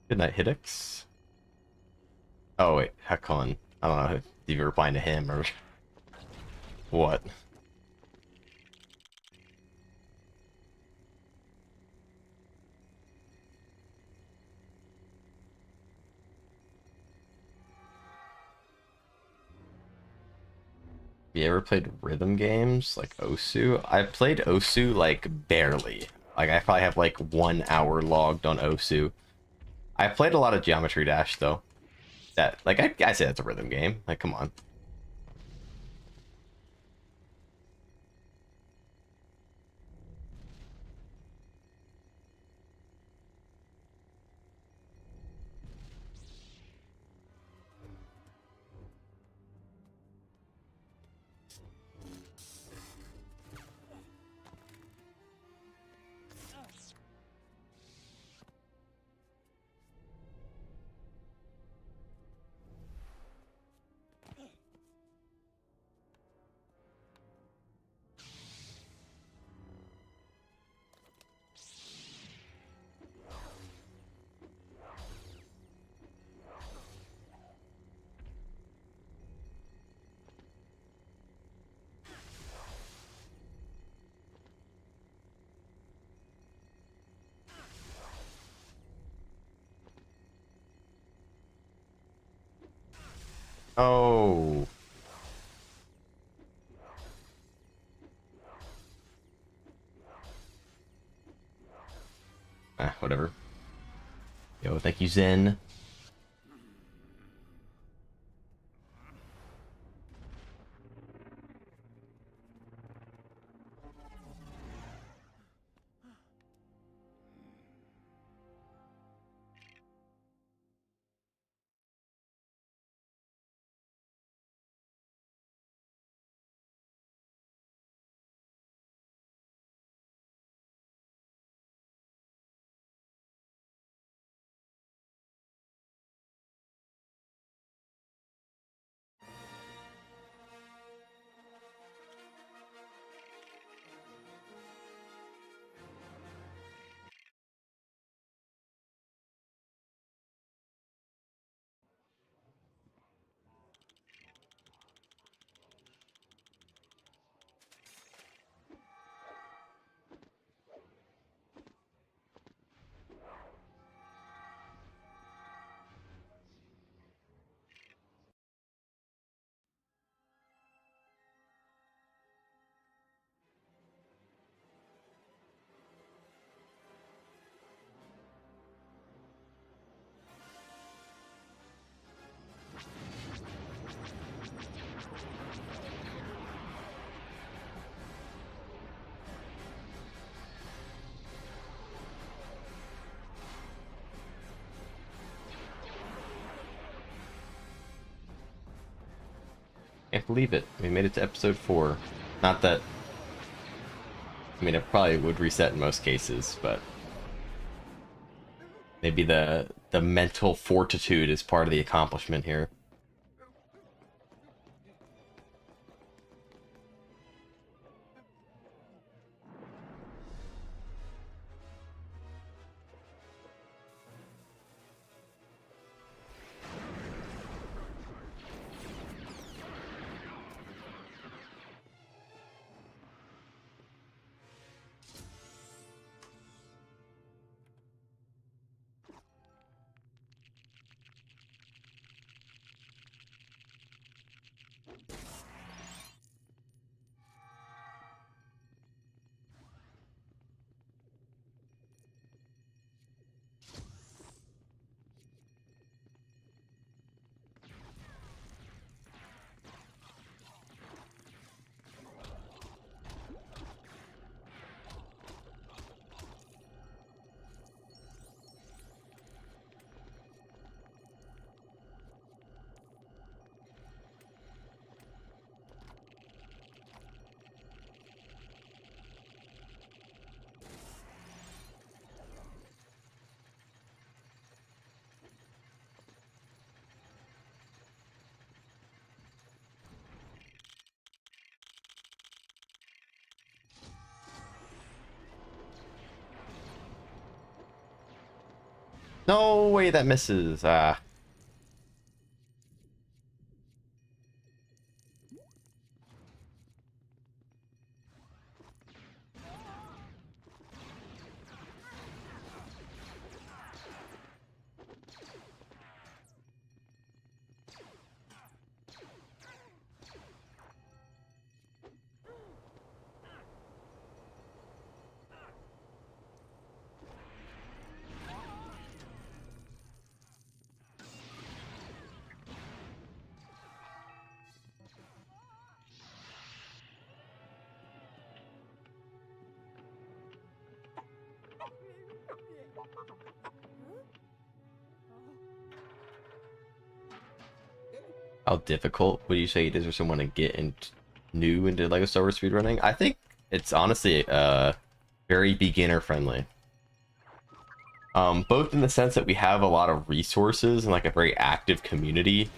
[SPEAKER 1] Good night, Hiddix. Oh wait, Hekon. I don't know if you're replying to him or what. You ever played rhythm games like Osu? I played Osu like barely. Like I probably have like 1 hour logged on Osu. I played a lot of Geometry Dash though. That like I say that's a rhythm game. Like come on. Oh. Whatever. Yo, thank you, Zen. Can't believe it. We made it to episode 4. Not that... I mean, it probably would reset in most cases, but... Maybe the mental fortitude is part of the accomplishment here. No way that misses. Ah. How difficult would you say it is for someone to get new into Lego Star Wars speedrunning? I think it's honestly very beginner friendly. Both in the sense that we have a lot of resources and like a very active community.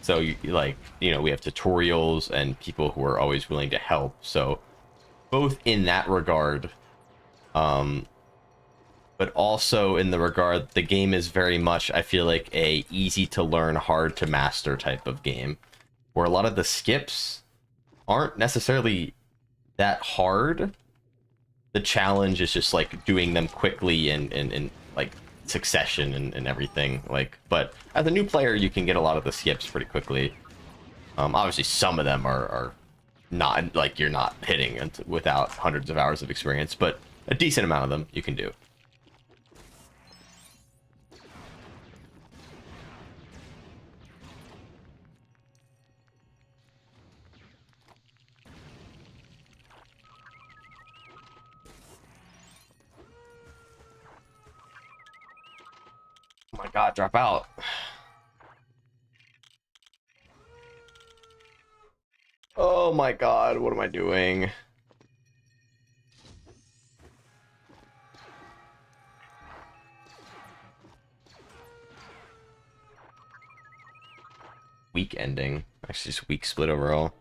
[SPEAKER 1] So like, you know, we have tutorials and people who are always willing to help. So both in that regard, but also in the regard the game is very much, I feel like, a easy to learn, hard to master type of game, where a lot of the skips aren't necessarily that hard. The challenge is just like doing them quickly and like succession and everything. Like, but as a new player, you can get a lot of the skips pretty quickly. Obviously, some of them are not like you're not hitting without hundreds of hours of experience, but a decent amount of them you can do. Oh my god, drop out. Oh my god, what am I doing? Weak ending. Actually, just weak split overall.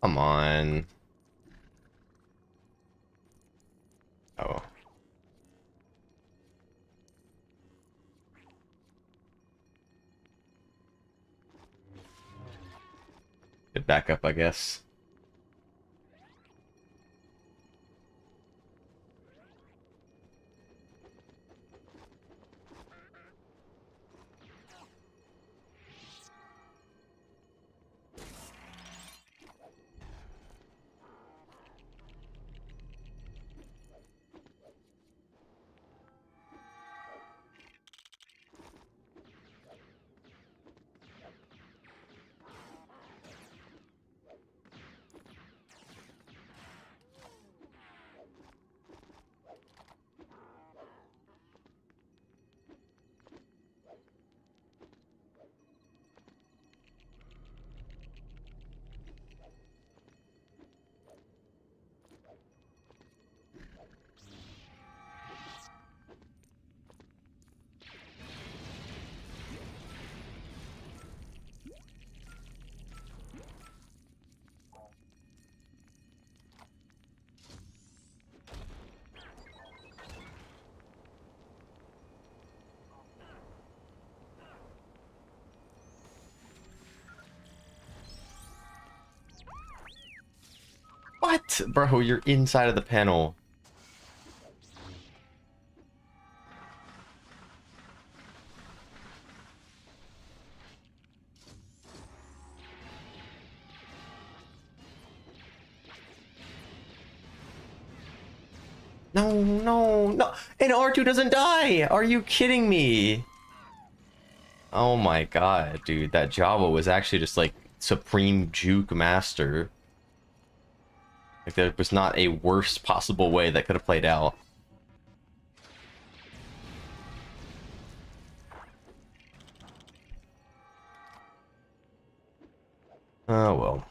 [SPEAKER 1] Come on. Oh. Good backup, I guess. Bro, you're inside of the panel. No, no, no. And R2 doesn't die. Are you kidding me? Oh my god, dude. That Java was actually just like supreme juke master. Like there was not a worse possible way that could have played out. Oh well.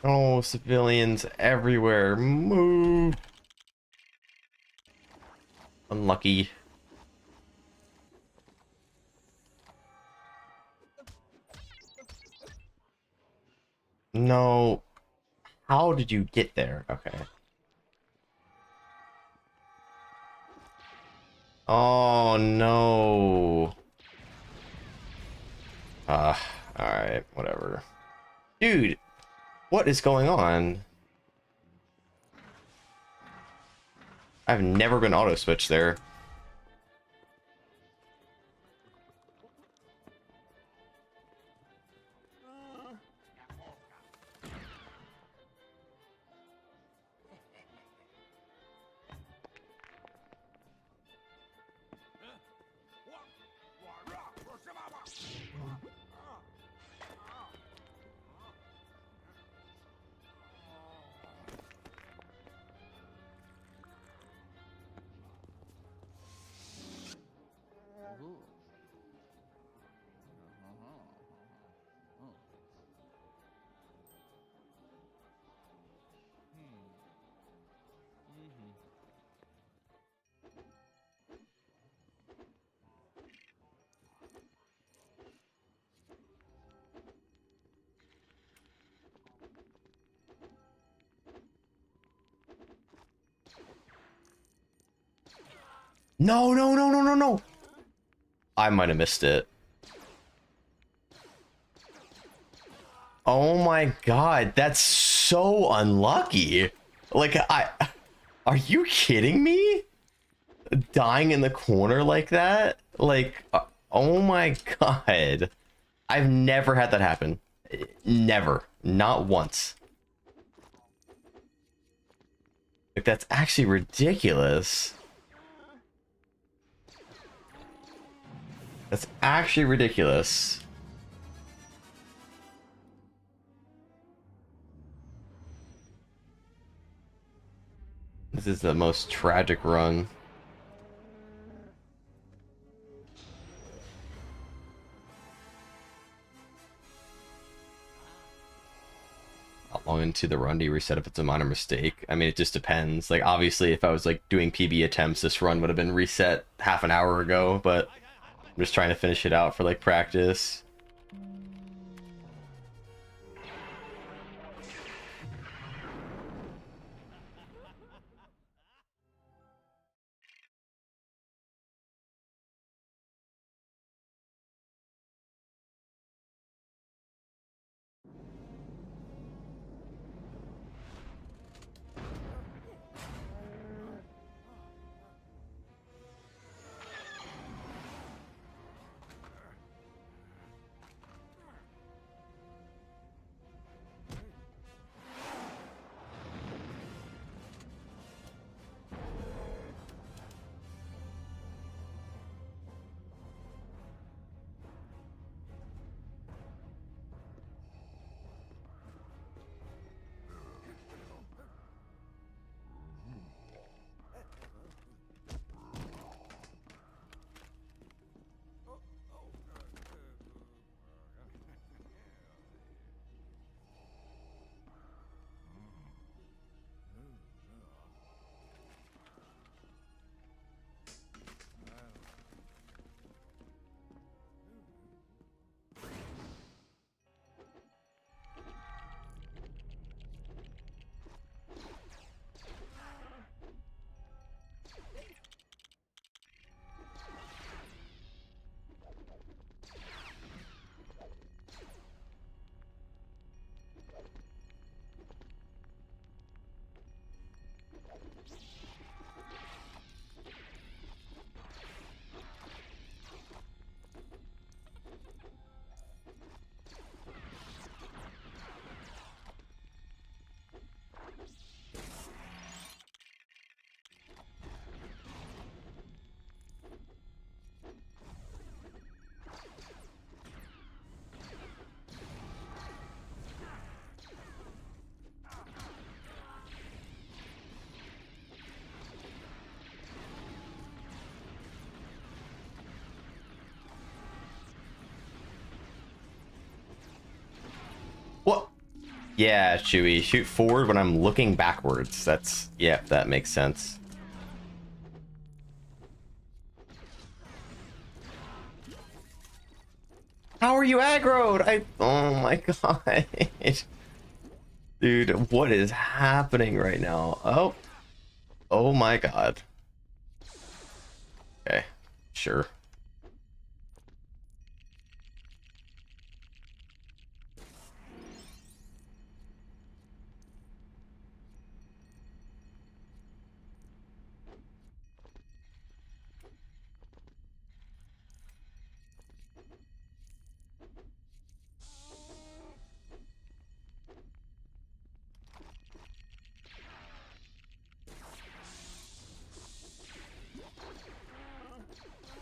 [SPEAKER 1] Oh, civilians everywhere. Move. Unlucky. No. How did you get there? Okay. Oh, no. Alright, whatever. Dude, what is going on? I've never been auto switched there. No, no, no, no, no, no. I might have missed it. Oh my god, that's so unlucky. Like, are you kidding me? Dying in the corner like that? Like, oh my god. I've never had that happen. Never. Not once. Like, that's actually ridiculous. That's actually ridiculous. This is the most tragic run. How long into the run do you reset if it's a minor mistake? I mean, it just depends. Like, obviously, if I was like doing PB attempts, this run would have been reset half an hour ago, but I'm just trying to finish it out for like practice. What? Yeah, Chewy, shoot forward when I'm looking backwards. That's, yeah, that makes sense. How are you aggroed? Oh my god. Dude, what is happening right now? Oh. Oh my god. Okay, sure.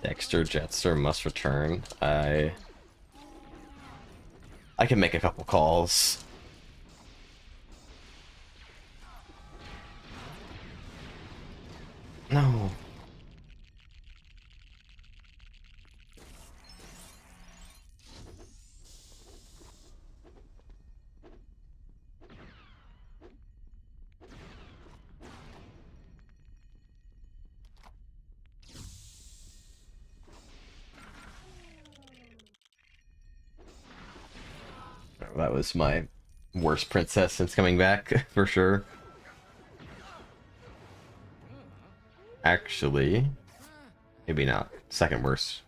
[SPEAKER 1] Dexter Jetster must return. I can make a couple calls. No. That was my worst princess since coming back, for sure. Actually, maybe not. Second worst.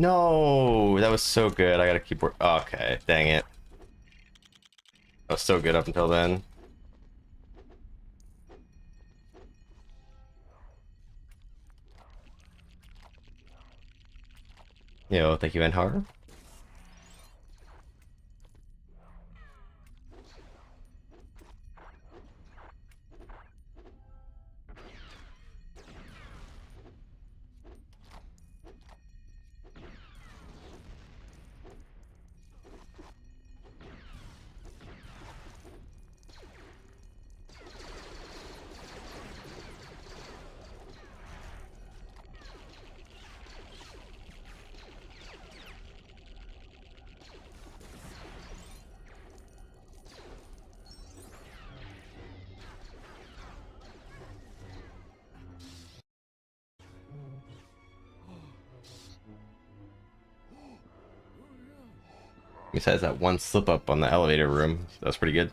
[SPEAKER 1] No, that was so good. I gotta keep work. Okay, dang it. That was so good up until then. Yo, thank you, Enhar. Besides that one slip up on the elevator room, that was pretty good.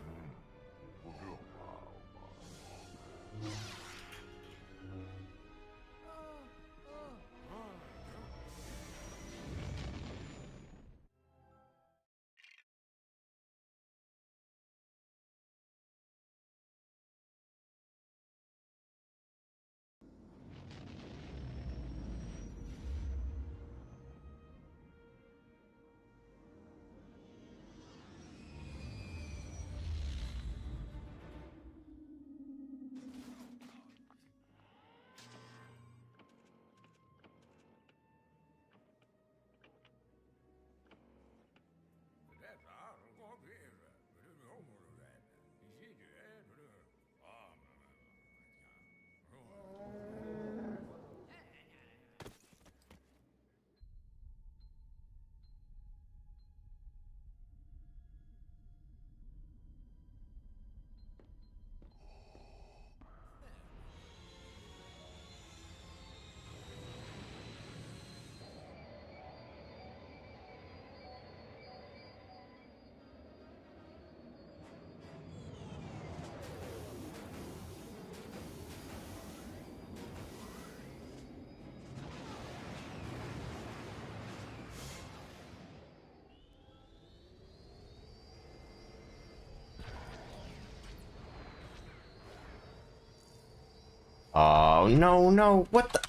[SPEAKER 1] Oh, no, no, what the?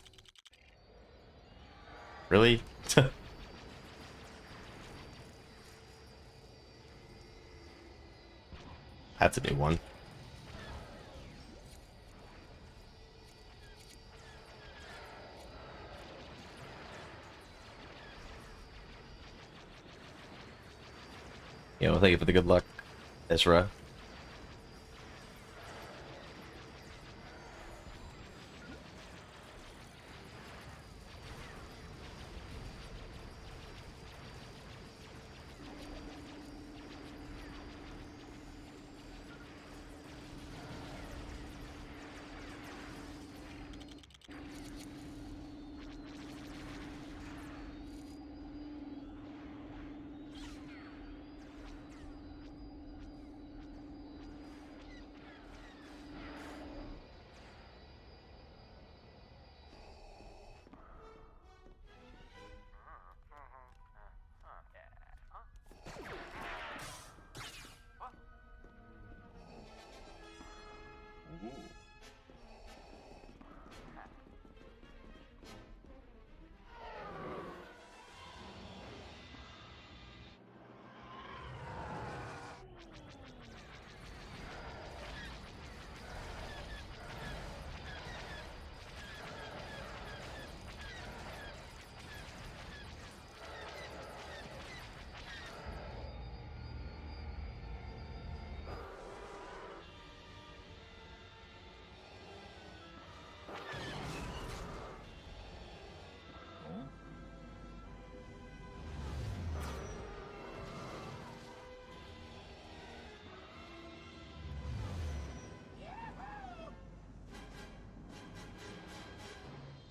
[SPEAKER 1] Really? That's a new one. You know, thank you for the good luck, Ezra.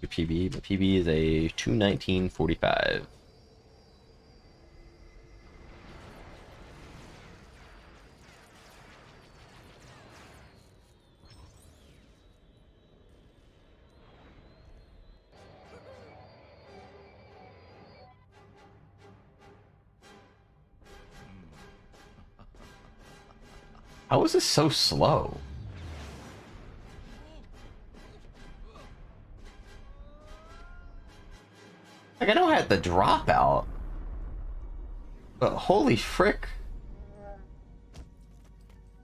[SPEAKER 1] Your PB, but PB is a 219.45. How is this so slow? Like, I know I had the dropout, but holy frick.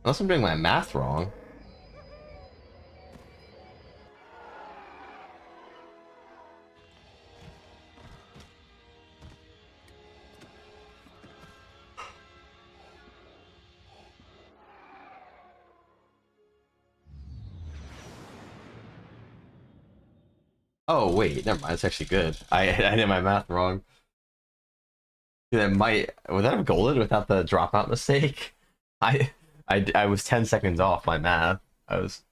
[SPEAKER 1] Unless I'm doing my math wrong. Oh wait, never mind. It's actually good. I did my math wrong. That might would that have golded without the dropout mistake? I was 10 seconds off my math. I was.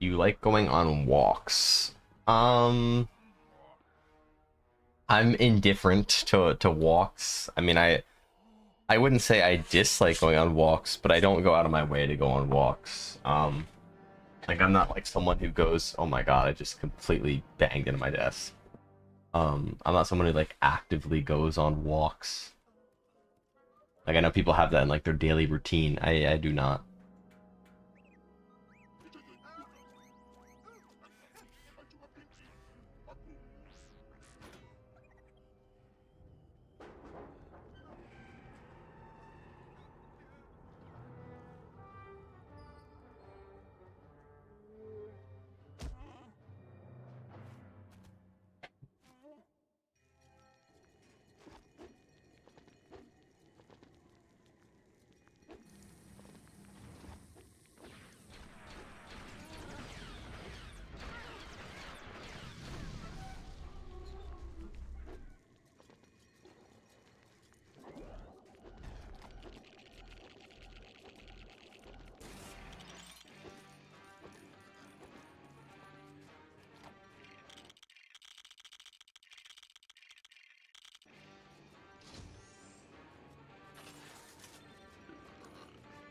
[SPEAKER 1] You like going on walks? I'm indifferent to walks. I mean, I wouldn't say I dislike going on walks, but I don't go out of my way to go on walks. Like I'm not like someone who goes, oh my god, I just completely banged into my desk. I'm not someone who like actively goes on walks. Like I know people have that in like their daily routine. I do not.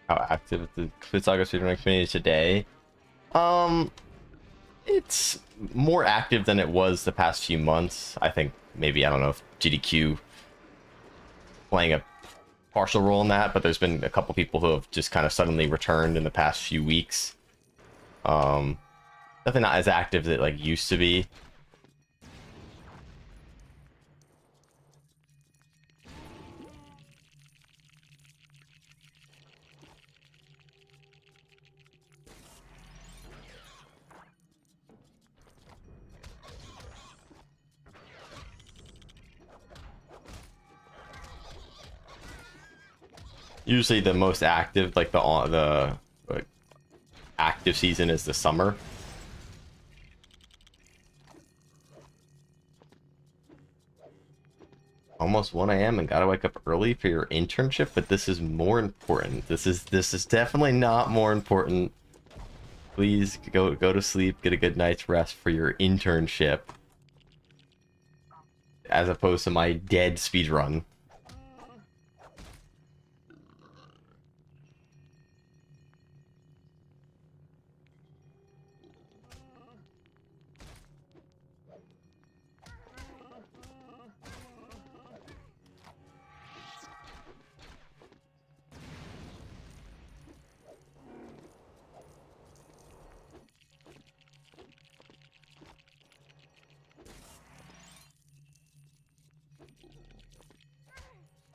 [SPEAKER 1] How active the Saga Speedrunning community is today? Um, it's more active than it was the past few months. I think maybe, I don't know if GDQ playing a partial role in that, but there's been a couple people who have just kind of suddenly returned in the past few weeks. Definitely not as active as it like used to be. Usually the most active, like the like, active season is the summer. Almost 1 a.m. and gotta wake up early for your internship, but this is more important. This is definitely not more important. Please go to sleep, get a good night's rest for your internship. As opposed to my dead speedrun.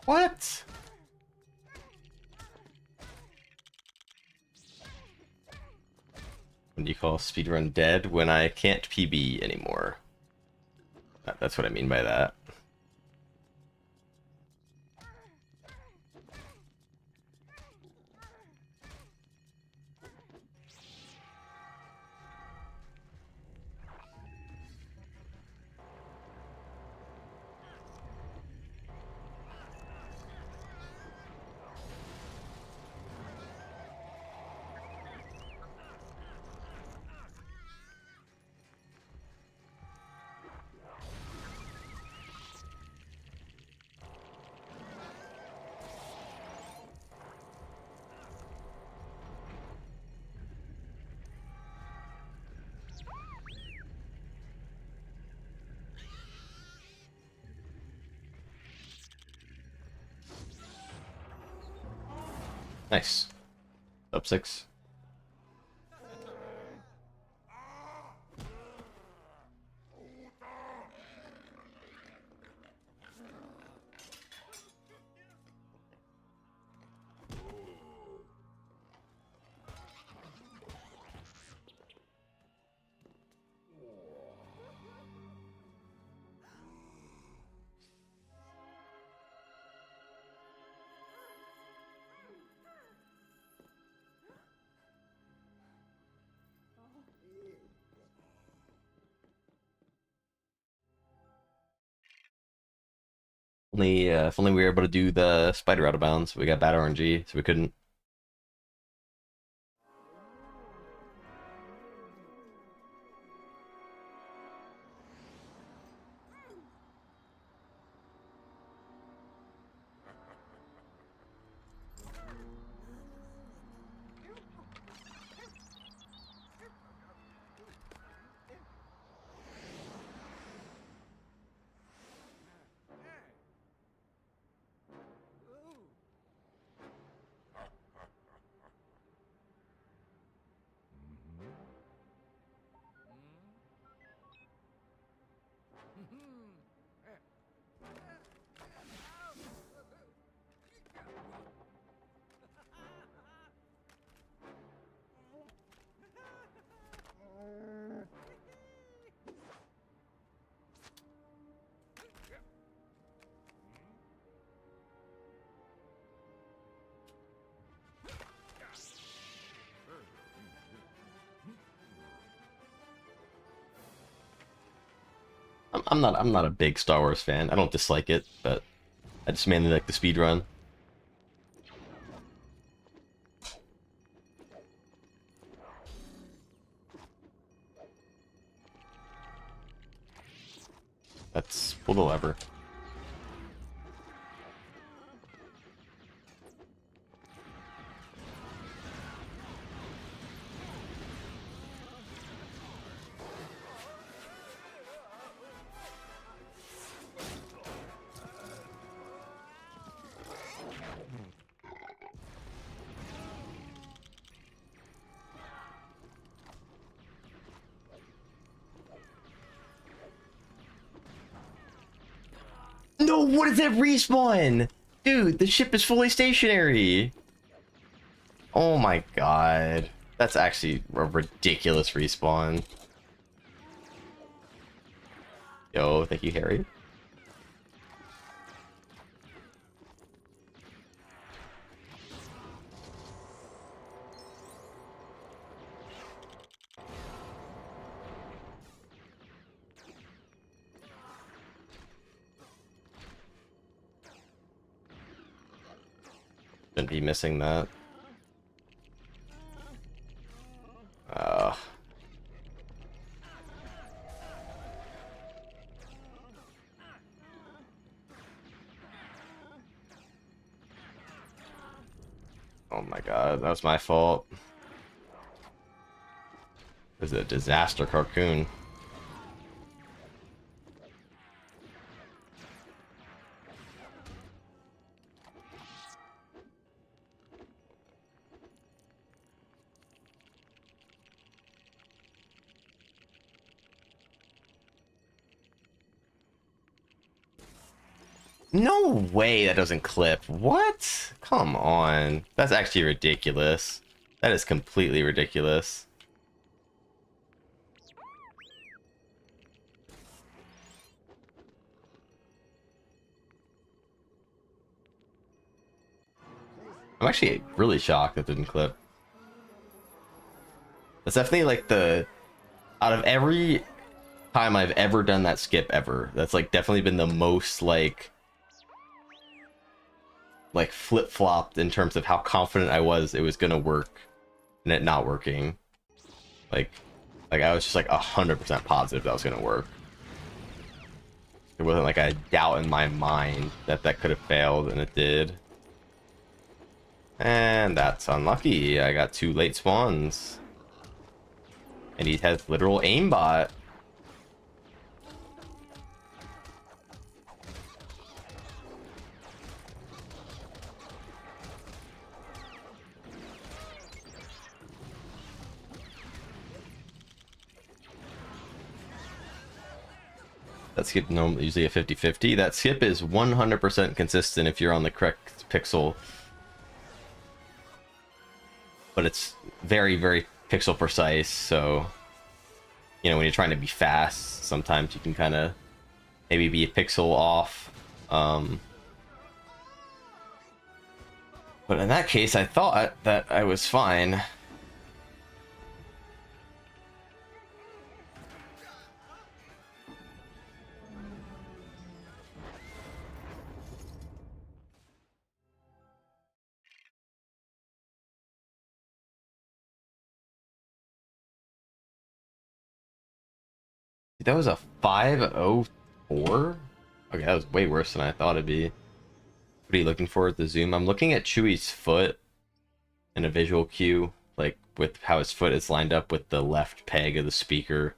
[SPEAKER 1] What? When do you call speedrun dead? When I can't PB anymore. That's what I mean by that. Nice. Up 6. Only, if only we were able to do the spider out of bounds. We got bad RNG, so we couldn't. I'm not a big Star Wars fan. I don't dislike it, but I just mainly like the speed run. Let's pull the lever. No, what is that respawn? Dude, the ship is fully stationary. Oh my god. That's actually a ridiculous respawn. Yo, thank you, Harry. Shouldn't be missing that. Oh my god, that was my fault. It was a disaster carcoon. No way that doesn't clip. What? Come on. That's actually ridiculous. That is completely ridiculous. I'm actually really shocked that didn't clip. That's definitely like the... Out of every time I've ever done that skip ever, that's like definitely been the most like flip-flopped in terms of how confident I was it was gonna work and it not working. Like I was just like 100% positive that was gonna work. There wasn't like a doubt in my mind that that could have failed, and it did. And that's unlucky. I got 2 late spawns. And he has literal aimbot. That skip normally usually a 50-50. That skip is 100% consistent if you're on the correct pixel. But it's very, very pixel precise, so you know, when you're trying to be fast, sometimes you can kind of maybe be a pixel off. But in that case, I thought that I was fine. That was a 504? Okay, that was way worse than I thought it'd be. What are you looking for at the zoom? I'm looking at Chewie's foot in a visual cue, like with how his foot is lined up with the left peg of the speaker.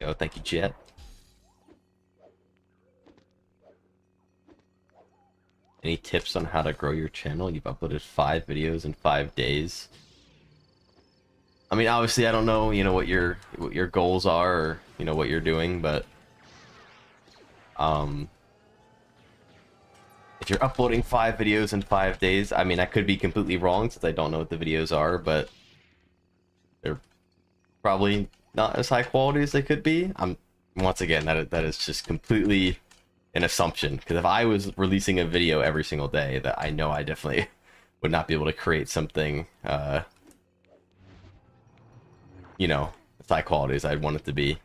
[SPEAKER 1] Oh, thank you, Jet. Any tips on how to grow your channel? You've uploaded 5 videos in 5 days. I mean, obviously, I don't know, you know, what your goals are, or you know what you're doing, but if you're uploading 5 videos in 5 days, I mean, I could be completely wrong since I don't know what the videos are, but they're probably not as high quality as they could be. Once again, that is just completely an assumption, because if I was releasing a video every single day, that I know I definitely would not be able to create something you know, as high quality as I'd want it to be.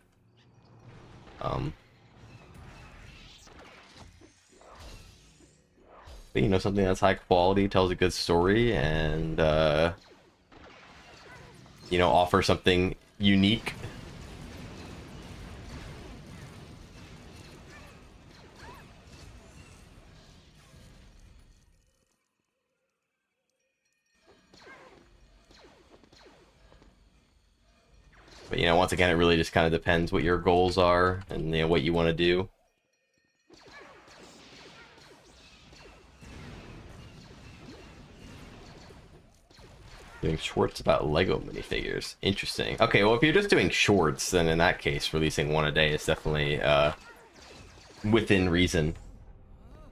[SPEAKER 1] But, you know, something that's high quality, tells a good story, and you know, offer something unique. But, you know, once again, it really just kind of depends what your goals are and, you know, what you want to do. Doing shorts about Lego minifigures. Interesting. Okay, well, if you're just doing shorts, then in that case, releasing 1 a day is definitely within reason.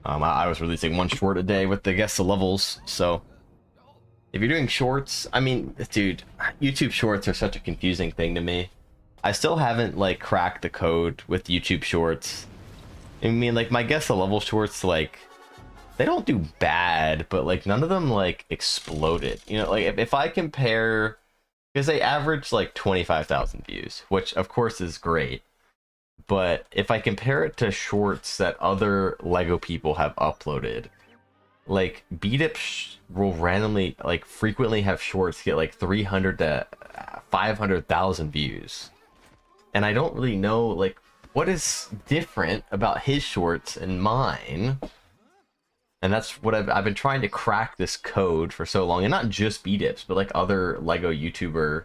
[SPEAKER 1] I was releasing 1 short a day with the guess the levels, so if you're doing shorts, I mean, dude, YouTube shorts are such a confusing thing to me. I still haven't like cracked the code with YouTube shorts. I mean, like my guess the level shorts, like they don't do bad, but like none of them like exploded. You know, like if I compare, because they average like 25,000 views, which of course is great. But if I compare it to shorts that other Lego people have uploaded, like Beat It will randomly, like frequently have shorts get like 300 to 500,000 views. and I don't really know like what is different about his shorts and mine. And that's what I've been trying to crack this code for so long, and not just B-Dips, but like other Lego YouTuber,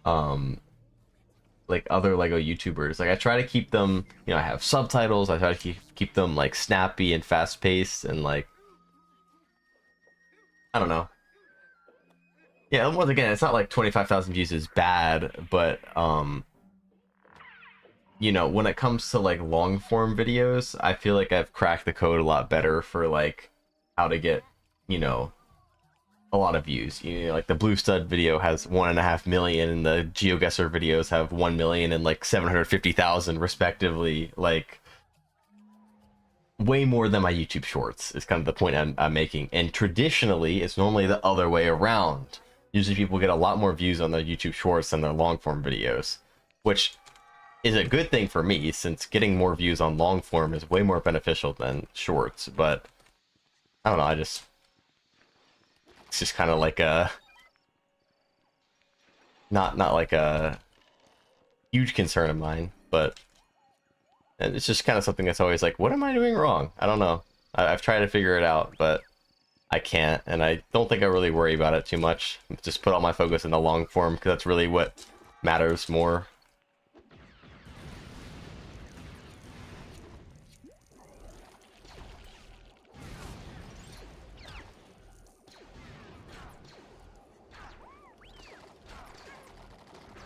[SPEAKER 1] other Lego YouTubers. Like I try to keep them, I have subtitles. I try to keep them like snappy and fast paced, and like I don't know. Yeah, once again, it's not like 25,000 views is bad, but when it comes to like long form videos, I feel like I've cracked the code a lot better for like how to get, a lot of views. Like the Blue Stud video has 1.5 million, and the GeoGuessr videos have 1 million and like 750,000 respectively. Like way more than my YouTube shorts is kind of the point I'm making. And traditionally, it's normally the other way around. Usually people get a lot more views on their YouTube shorts than their long form videos, which is a good thing for me, since getting more views on long form is way more beneficial than shorts. But I don't know, it's just kind of like a not like a huge concern of mine, but it's just kind of something that's always like, what am I doing wrong? I don't know. I've tried to figure it out, but I can't, and I don't think I really worry about it too much. Just put all my focus in the long form, because that's really what matters more.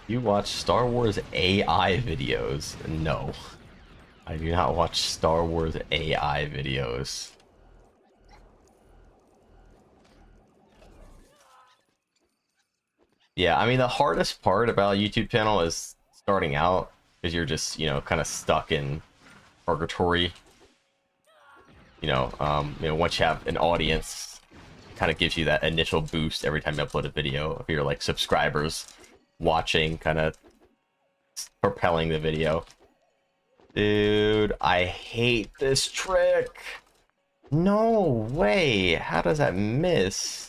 [SPEAKER 1] You watch Star Wars AI videos? No. I do not watch Star Wars AI videos. Yeah, I mean, the hardest part about a YouTube channel is starting out, because you're just, kind of stuck in purgatory. Once you have an audience, kind of gives you that initial boost every time you upload a video. If you're like subscribers watching, kind of propelling the video. Dude, I hate this trick. No way. How does that miss?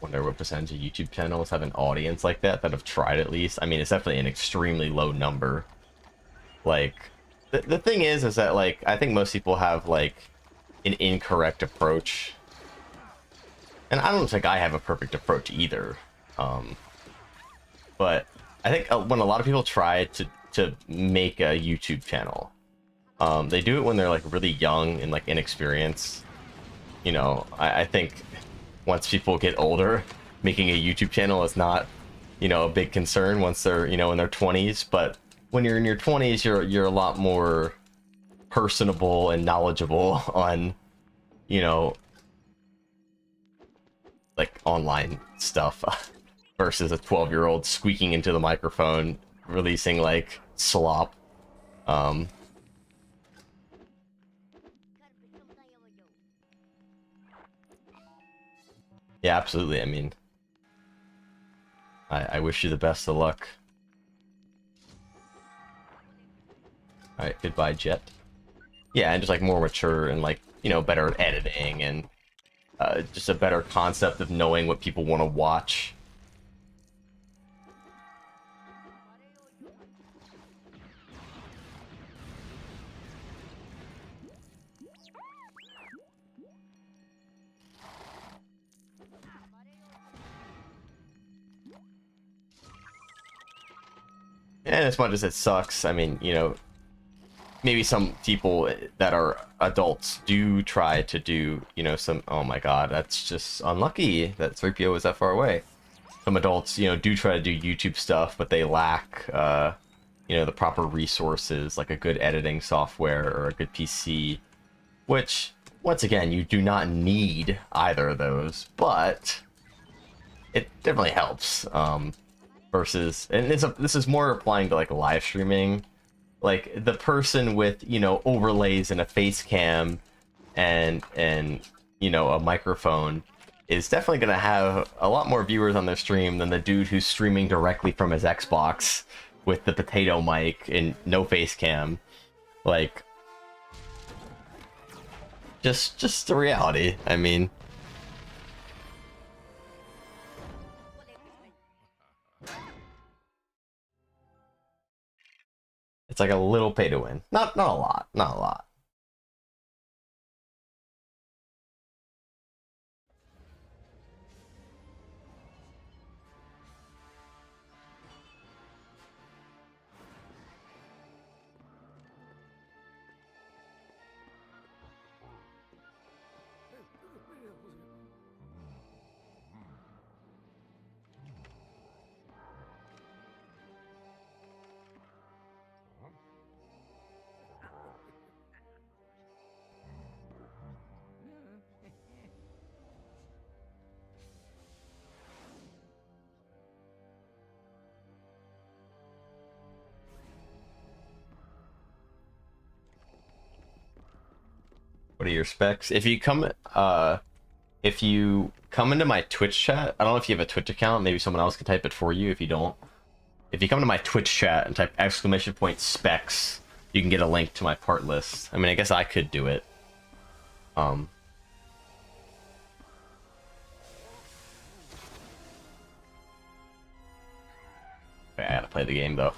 [SPEAKER 1] Wonder what percentage of YouTube channels have an audience like that have tried at least. I mean, it's definitely an extremely low number. Like, the thing is that, like, I think most people have, like, an incorrect approach. And I don't think I have a perfect approach either. But I think when a lot of people try to make a YouTube channel, they do it when they're, like, really young and, like, inexperienced. I think once people get older, making a YouTube channel is not, a big concern once they're, in their 20s. But when you're in your 20s, you're a lot more personable and knowledgeable on, like online stuff versus a 12-year-old squeaking into the microphone, releasing like slop. Yeah, absolutely. I mean, I wish you the best of luck. Alright, goodbye, Jet. Yeah, and just like more mature and like, better at editing, and just a better concept of knowing what people want to watch. And as much as it sucks, I mean, you know, maybe some people that are adults do try to do, you know, some, oh my god, that's just unlucky that 3PO was that far away. Some adults, you know, do try to do YouTube stuff, but they lack, you know, the proper resources, like a good editing software or a good PC, which, once again, you do not need either of those, but it definitely helps. Versus, and this is more applying to like live streaming, like the person with, you know, overlays and a face cam and you know, a microphone is definitely going to have a lot more viewers on their stream than the dude who's streaming directly from his Xbox with the potato mic and no face cam. Like, just the reality. I mean, it's like a little pay to win. Not a lot, not a lot. What are your specs? If you come into my Twitch chat, I don't know if you have a Twitch account, maybe someone else can type it for you if you don't. If you come to my Twitch chat and type !specs, you can get a link to my part list. I mean, I guess I could do it. I gotta play the game though.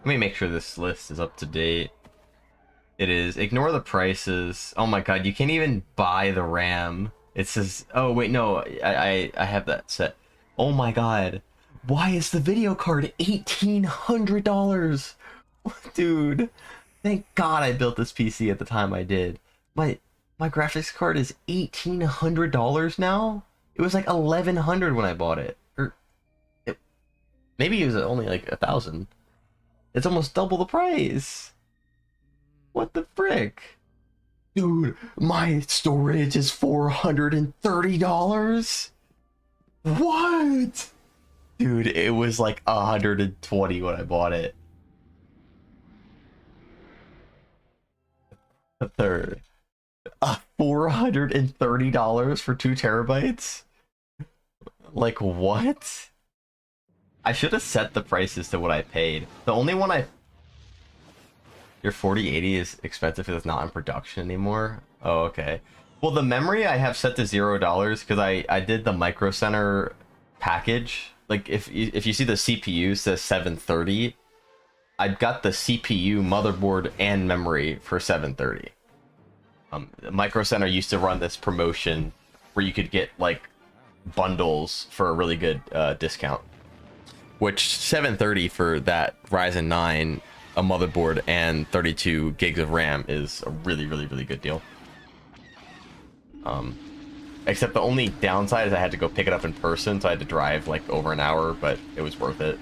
[SPEAKER 1] Let me make sure this list is up to date. It is. Ignore the prices. Oh my god, you can't even buy the RAM. It says, oh wait, no, I have that set. Oh my god. Why is the video card $1,800? Dude, thank god I built this PC at the time I did. My graphics card is $1,800 now? It was like $1,100 when I bought it. Or maybe it was only like 1,000. It's almost double the price. What the frick? Dude, my storage is $430? What? Dude, it was like 120 when I bought it. A third. $430 for 2 terabytes? Like, what? I should have set the prices to what I paid. The only one Your 4080 is expensive because it's not in production anymore? Oh, okay. Well, the memory I have set to $0 because I did the Micro Center package. Like, if you see the CPU says 730, I got the CPU, motherboard, and memory for 730. Micro Center used to run this promotion where you could get, like, bundles for a really good discount. Which 730 for that Ryzen 9, a motherboard, and 32 gigs of RAM is a really, really, really good deal. Except the only downside is I had to go pick it up in person, so I had to drive like over an hour, but it was worth it.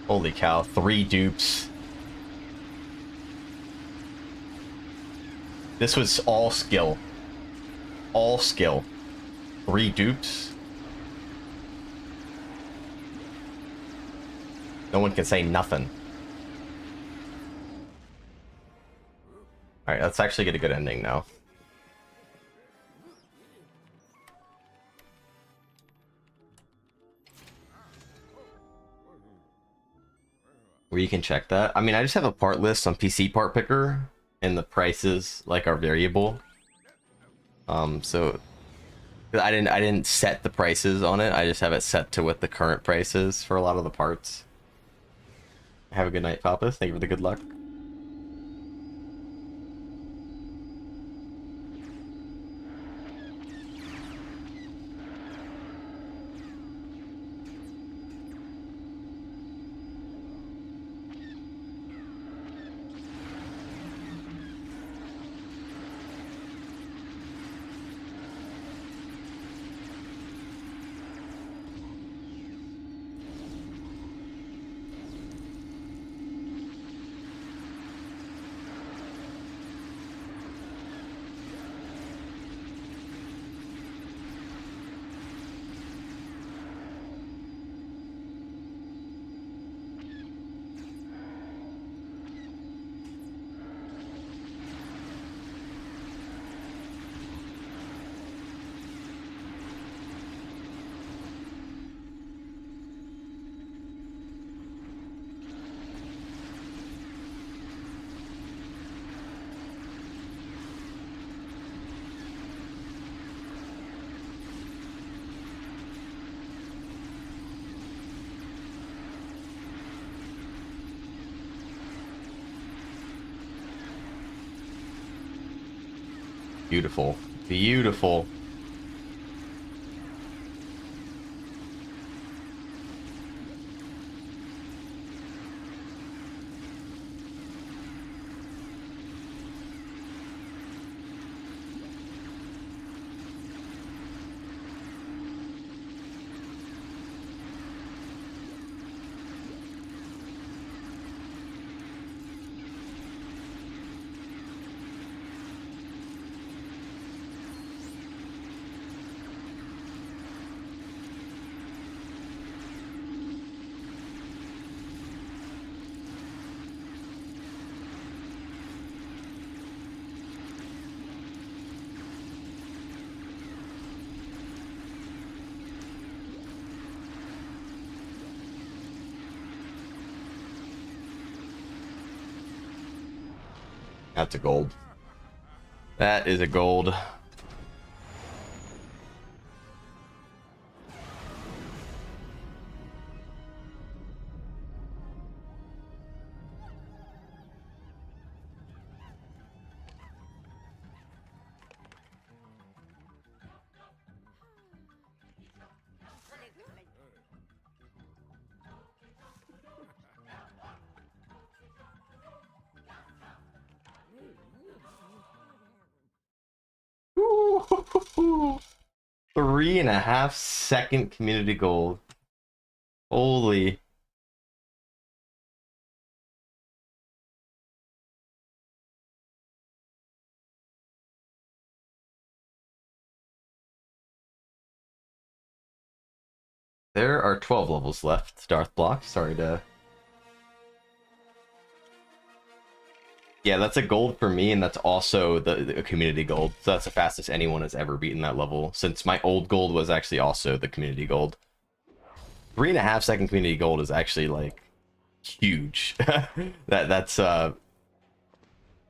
[SPEAKER 1] Holy cow, 3 dupes. This was all skill. All skill. 3 dupes? No one can say nothing. Alright, let's actually get a good ending now. Where you can check that. I mean, I just have a part list on PC Part Picker, and the prices like are variable. So I didn't set the prices on it. I just have it set to what the current price is for a lot of the parts. Have a good night, Papa. Thank you for the good luck. Beautiful. Beautiful. That's a gold. That is a gold. Ooh, 3.5-second community gold. Holy. There are 12 levels left, Darth Block. Sorry to... Yeah, that's a gold for me, and that's also the community gold. So that's the fastest anyone has ever beaten that level, since my old gold was actually also the community gold. 3.5-second community gold is actually, like, huge. That's a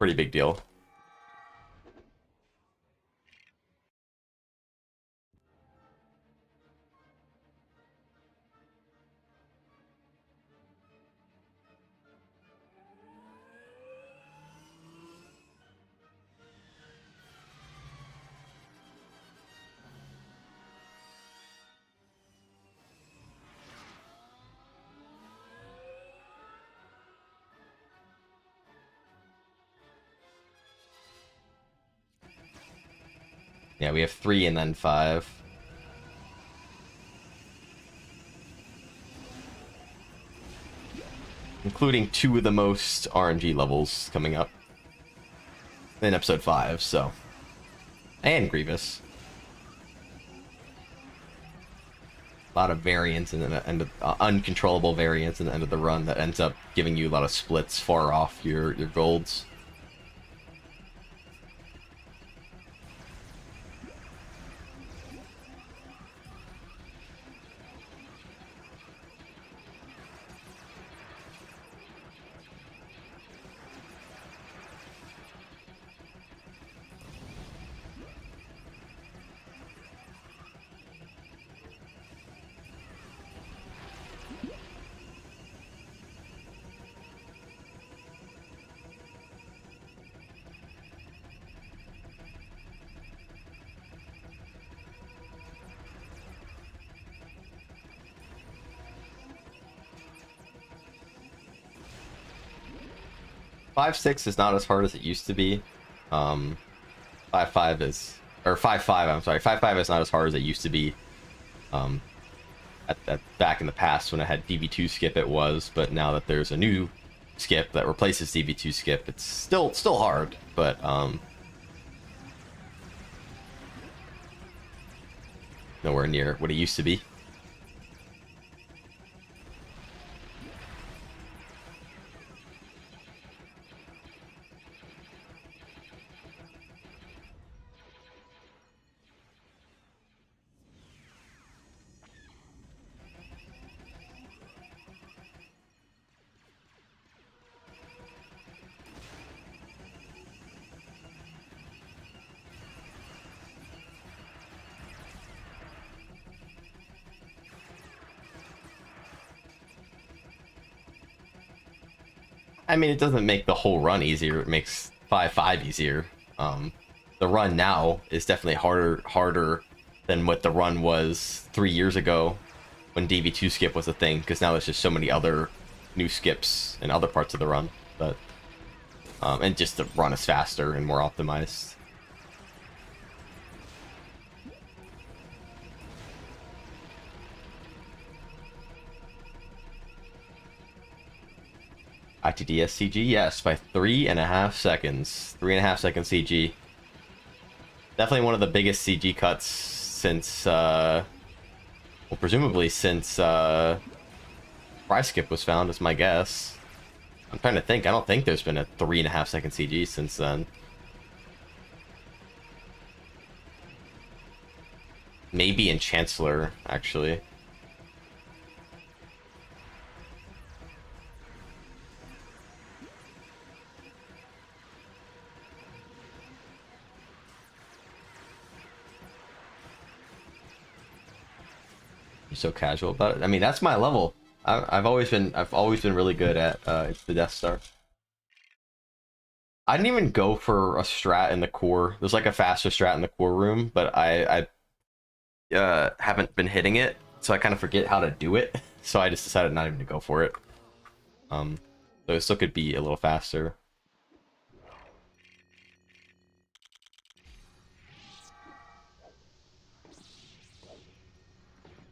[SPEAKER 1] pretty big deal. Yeah, we have 3 and then 5. Including 2 of the most RNG levels coming up in episode 5, so. And Grievous. A lot of variance in the end of, uncontrollable variance in the end of the run that ends up giving you a lot of splits far off your golds. 5.6 is not as hard as it used to be. 5.5 is, or 5.5, I'm sorry, 5.5 is not as hard as it used to be. Back in the past when I had DB2 skip it was, but now that there's a new skip that replaces DB2 skip, it's still hard, but nowhere near what it used to be. I mean, it doesn't make the whole run easier. It makes 5.5 easier. The run now is definitely harder than what the run was 3 years ago when DB2 skip was a thing, because now there's just so many other new skips in other parts of the run. But and just the run is faster and more optimized. ITDS CG, yes, by 3.5 seconds. 3.5 second CG. Definitely one of the biggest CG cuts since, well, presumably since Fry Skip was found, is my guess. I'm trying to think. I don't think there's been a 3.5 second CG since then. Maybe in Chancellor, actually. You're so casual about it. I mean, that's my level. I've always been really good at the Death Star. I didn't even go for a strat in the core. There's like a faster strat in the core room, but I haven't been hitting it, so I kind of forget how to do it. So I just decided not even to go for it. So it still could be a little faster.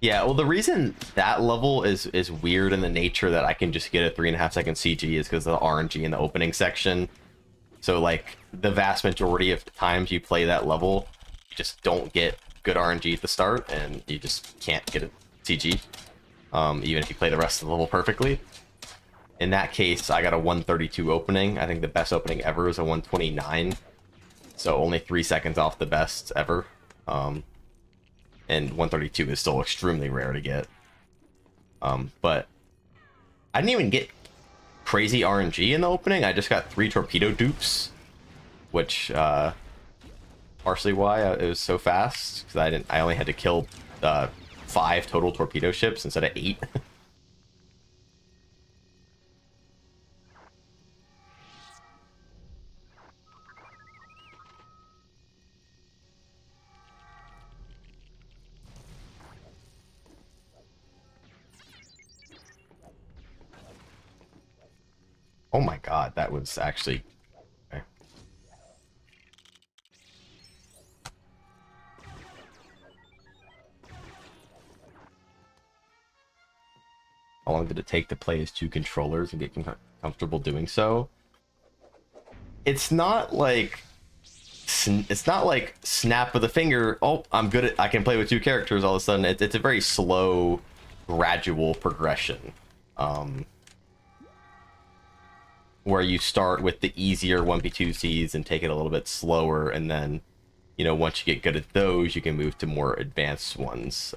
[SPEAKER 1] Yeah, well, the reason that level is weird in the nature that I can just get a 3.5 second CG is because of the RNG in the opening section. So, like, the vast majority of times you play that level, you just don't get good RNG at the start, and you just can't get a CG, even if you play the rest of the level perfectly. In that case, I got a 132 opening. I think the best opening ever is a 129, so only 3 seconds off the best ever. And 132 is still extremely rare to get. But I didn't even get crazy RNG in the opening. I just got 3 torpedo dupes, which partially why it was so fast, because I only had to kill 5 total torpedo ships instead of 8. Oh my god, that was actually... Okay. How long did it take to play as 2 controllers and get comfortable doing so? It's not like snap of the finger, oh, I'm good at, I can play with 2 characters all of a sudden. It's a very slow, gradual progression. Where you start with the easier 1p2cs and take it a little bit slower, and then, you know, once you get good at those, you can move to more advanced ones.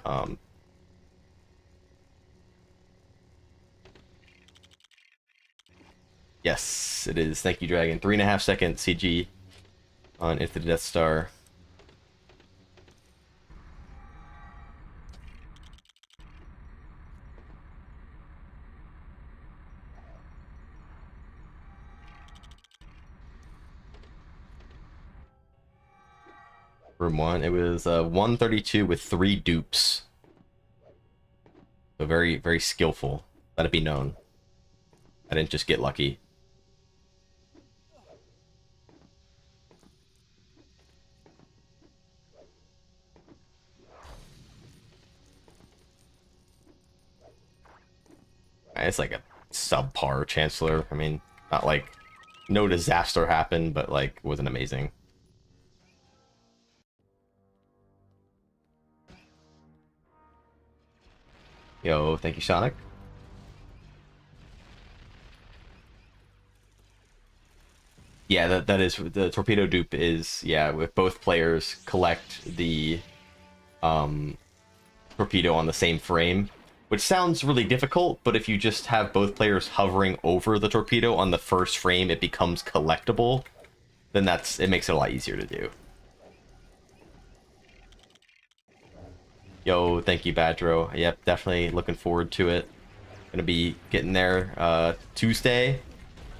[SPEAKER 1] Yes, it is. Thank you, Dragon. 3.5 second CG on Into the Death Star. Room 1, it was 132 with 3 dupes. So very, very skillful. Let it be known. I didn't just get lucky. It's like a subpar Chancellor. I mean, not like no disaster happened, but like wasn't amazing. Yo, thank you, Sonic. Yeah, that is the torpedo dupe is, yeah, with both players collect the torpedo on the same frame, which sounds really difficult, but if you just have both players hovering over the torpedo on the first frame, it becomes collectible, then it makes it a lot easier to do. Yo, thank you, Badro. Yep, definitely looking forward to it. Gonna be getting there Tuesday.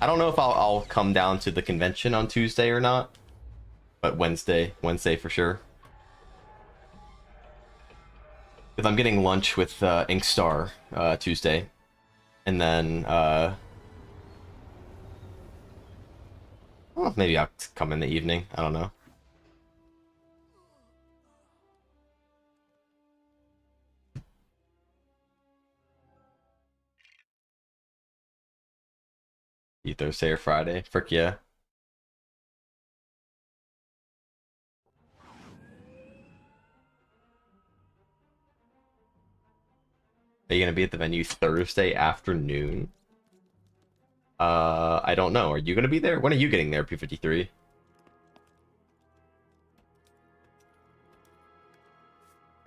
[SPEAKER 1] I don't know if I'll come down to the convention on Tuesday or not, but Wednesday for sure. Because I'm getting lunch with Inkstar Tuesday, and then well, maybe I'll come in the evening. I don't know. You Thursday or Friday? Frick yeah. Are you gonna be at the venue Thursday afternoon? I don't know. Are you gonna be there? When are you getting there, P53?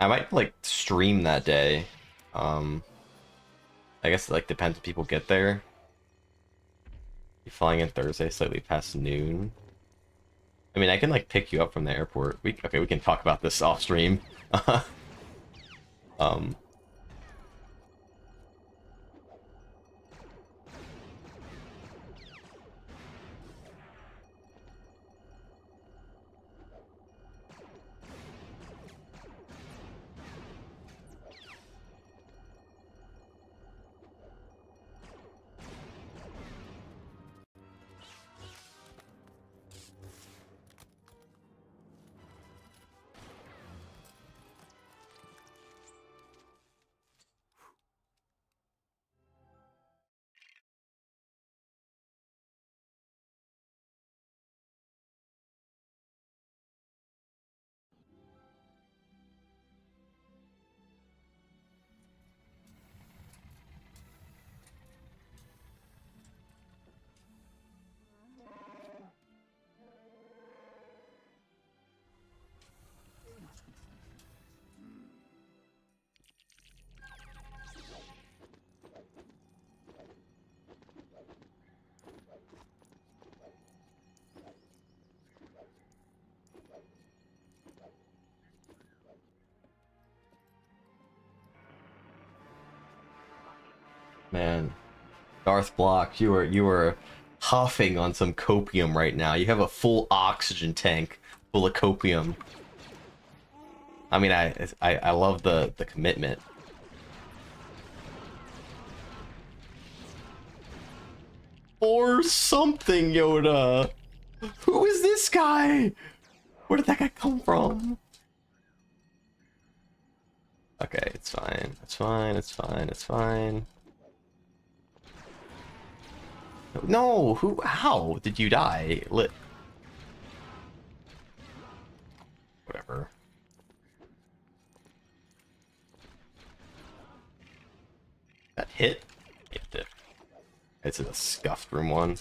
[SPEAKER 1] I might like stream that day. I guess it like depends when people get there. You flying in Thursday slightly past noon. I mean, I can like pick you up from the airport. Okay, we can talk about this off stream. um Man, Darth Block, you are huffing on some copium right now. You have a full oxygen tank full of copium. I mean, I love the commitment. Or something, Yoda. Who is this guy? Where did that guy come from? Okay, it's fine. It's fine. It's fine. It's fine. No, who? How did you die? Whatever. That hit? It did. It's a scuffed room one.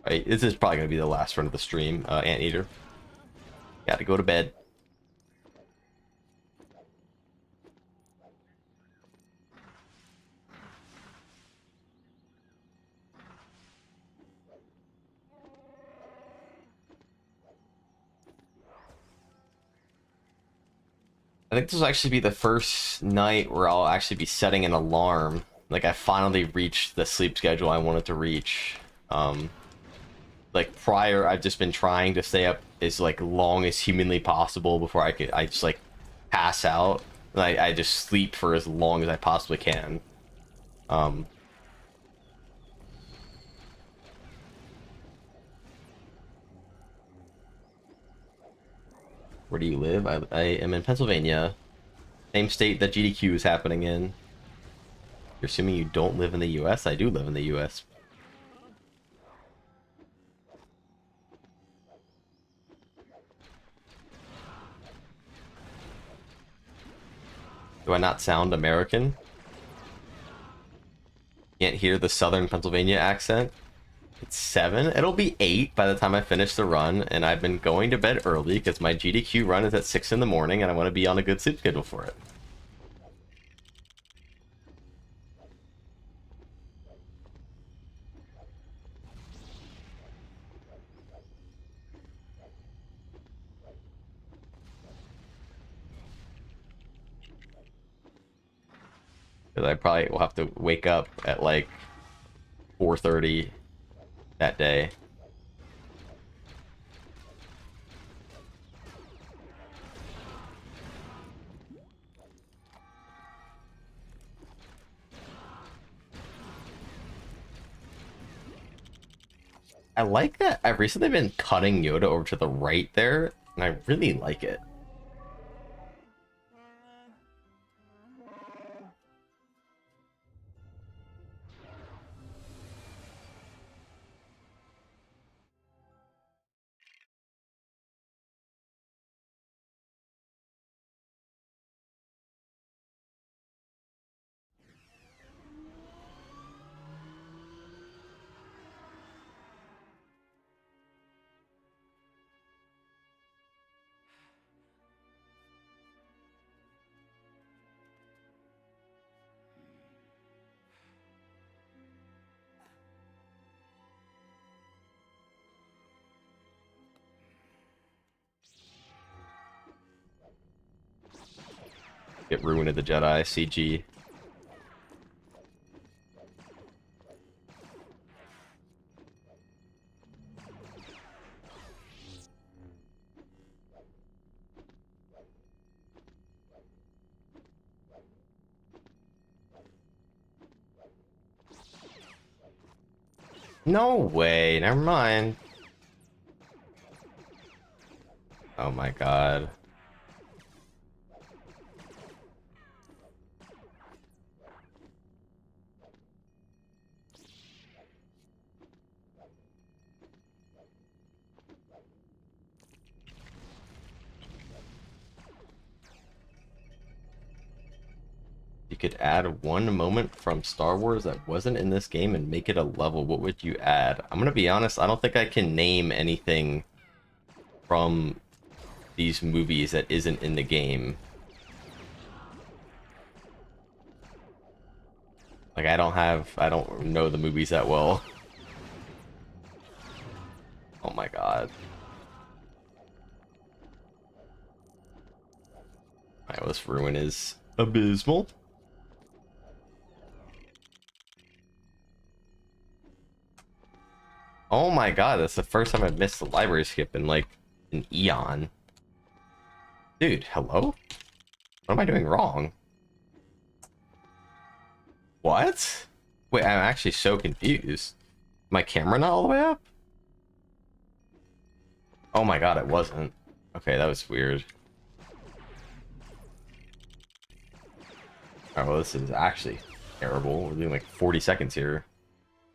[SPEAKER 1] Right, this is probably gonna be the last run of the stream, Anteater. Gotta go to bed. I think this will actually be the first night where I'll actually be setting an alarm. Like, I finally reached the sleep schedule I wanted to reach. Like, prior, I've just been trying to stay up as, like, long as humanly possible before I just, like, pass out. And I just sleep for as long as I possibly can. Where do you live? I am in Pennsylvania. Same state that GDQ is happening in. You're assuming you don't live in the US? I do live in the US. Do I not sound American? Can't hear the Southern Pennsylvania accent? It's 7. It'll be 8 by the time I finish the run, and I've been going to bed early because my GDQ run is at 6 in the morning, and I want to be on a good sleep schedule for it. Because I probably will have to wake up at like 4:30 that day. I like that. I've recently been cutting Yoda over to the right there, and I really like it. Get Ruin of the Jedi, CG. No way, never mind. Oh my god. You could add one moment from Star Wars that wasn't in this game and make it a level. What would you add? I'm gonna be honest, I don't think I can name anything from these movies that isn't in the game. Like, I don't know the movies that well. Oh my god. Alright, well, this ruin is abysmal. Oh my god, that's the first time I've missed the library skip in like an eon. Dude, hello? What am I doing wrong? What? Wait, I'm actually so confused. My camera not all the way up? Oh my god, it wasn't. Okay, that was weird. Alright, well, this is actually terrible. We're doing like 40 seconds here.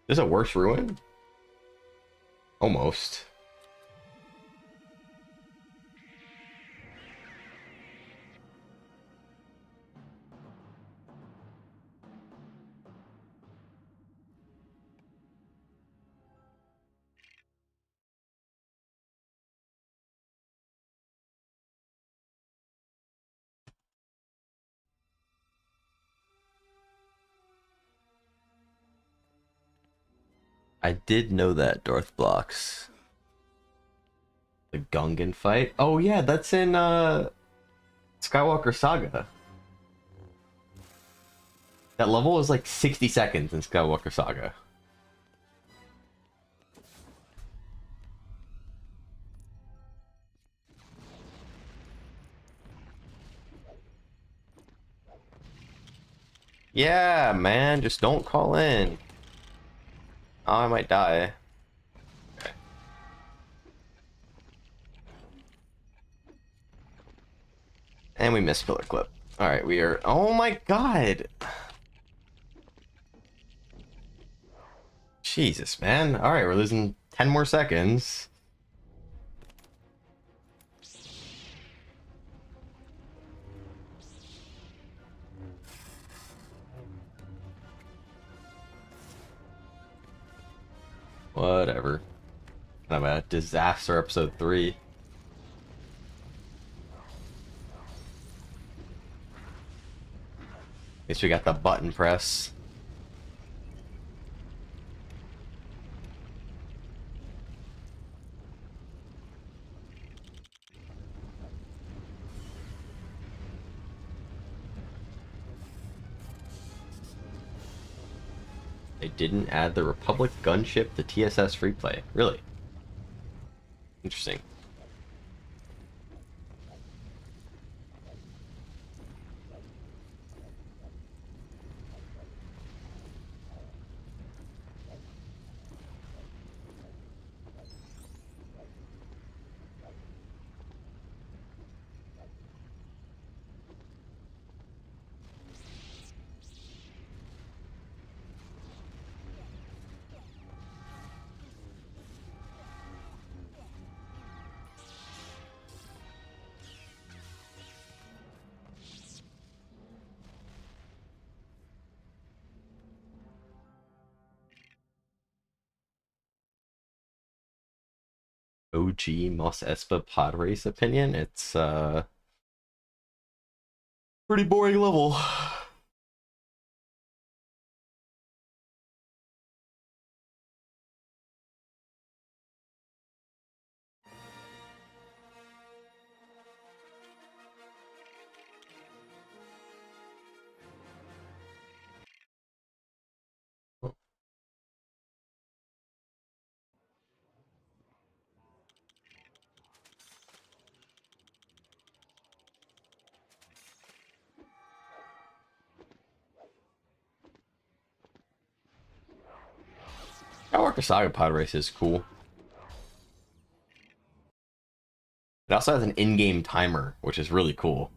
[SPEAKER 1] Is this a worse ruin? Almost. I did know that, Darth Blocks. The Gungan fight? Oh yeah, that's in Skywalker Saga. That level is like 60 seconds in Skywalker Saga. Yeah, man, just don't call in. Oh, I might die. Okay. And we missed pillar clip. Alright, we are... Oh my god! Jesus, man. Alright, we're losing 10 more seconds. Whatever. Kind of a disaster episode 3. At least we got the button press. They didn't add the Republic gunship to TSS Freeplay. Really? Interesting. OG Mos Espa pod race opinion. It's pretty boring level. Skywalker Saga pod race is cool. It also has an in-game timer, which is really cool.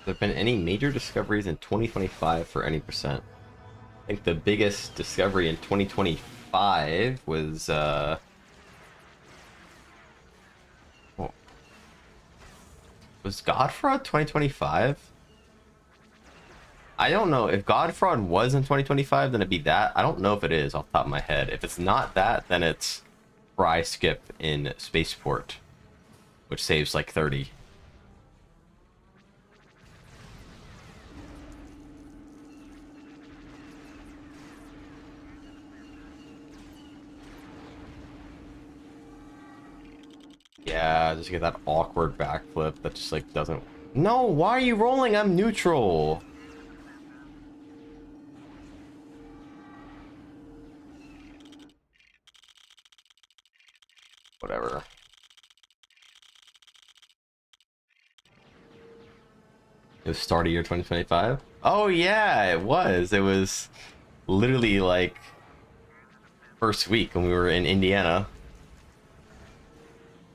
[SPEAKER 1] There have been any major discoveries in 2025 for any percent? I think the biggest discovery in 2025 was oh, was Godfraud 2025? I don't know. If Godfraud was in 2025, then it'd be that. I don't know if it is off the top of my head. If it's not that, then it's Fry Skip in Spaceport, which saves like 30. Yeah, just get that awkward backflip that just like doesn't... No, why are you rolling? I'm neutral. Whatever. It was start of year 2025. Oh yeah, it was. It was literally like first week when we were in Indiana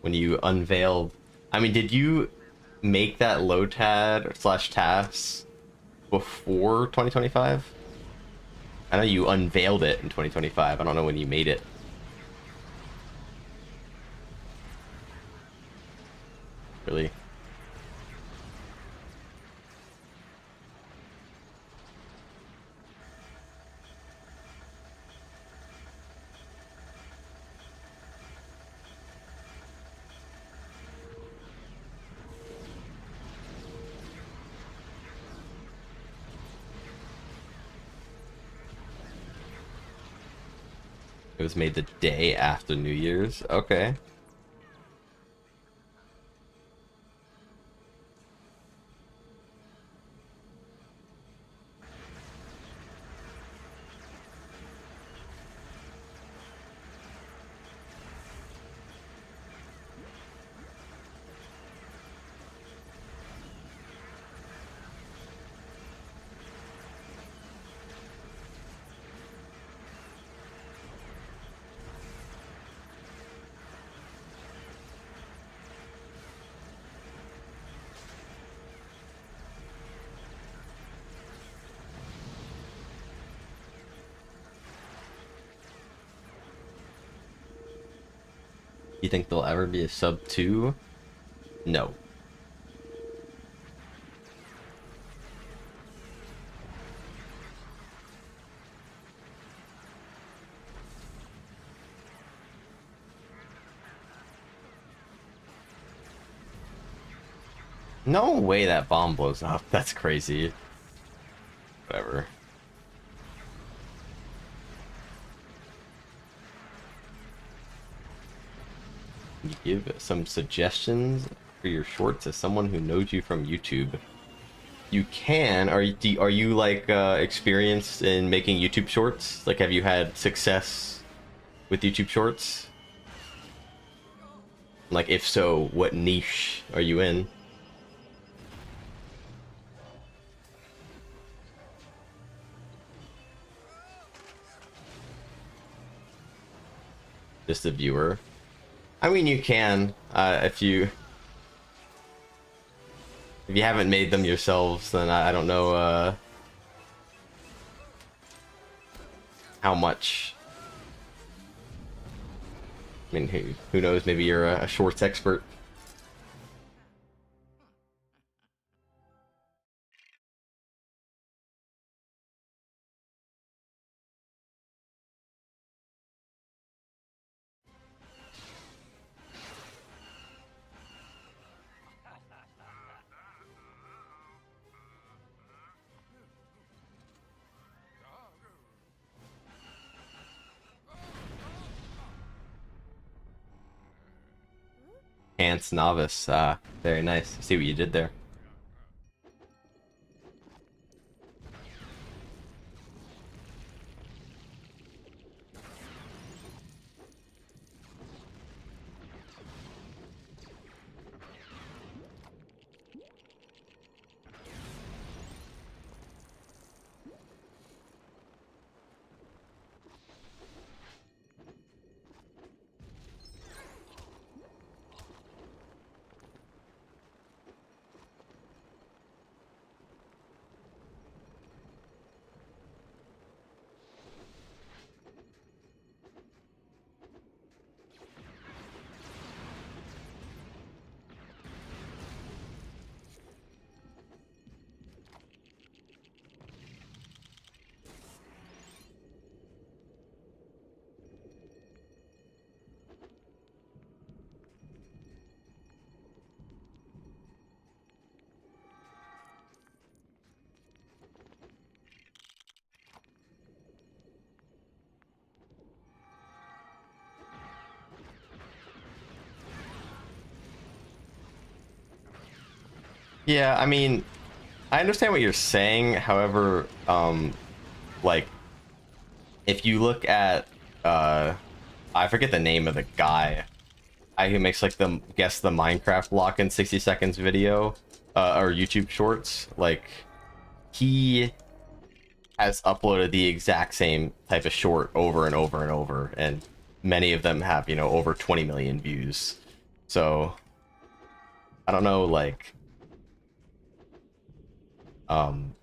[SPEAKER 1] when you unveiled. I mean, did you make that lotad slash task before 2025? I know you unveiled it in 2025. I don't know when you made it. Really? It was made the day after New Year's. Okay. You think there'll ever be a sub 2? No. No way that bomb blows up. That's crazy. Whatever. You give some suggestions for your shorts as someone who knows you from YouTube. You can. Are you like experienced in making YouTube shorts? Like, have you had success with YouTube shorts? Like, if so, what niche are you in? Just a viewer. I mean, you can if you haven't made them yourselves, then I don't know how much. I mean, who knows? Maybe you're a shorts expert. Ants novice. Very nice. See what you did there. Yeah, I mean, I understand what you're saying. However, like, if you look at, I forget the name of the guy who makes like the guess the Minecraft block in 60 seconds video. or YouTube Shorts. Like, he has uploaded the exact same type of short over and over and over, and many of them have, you know, over 20 million views. So I don't know, like, um,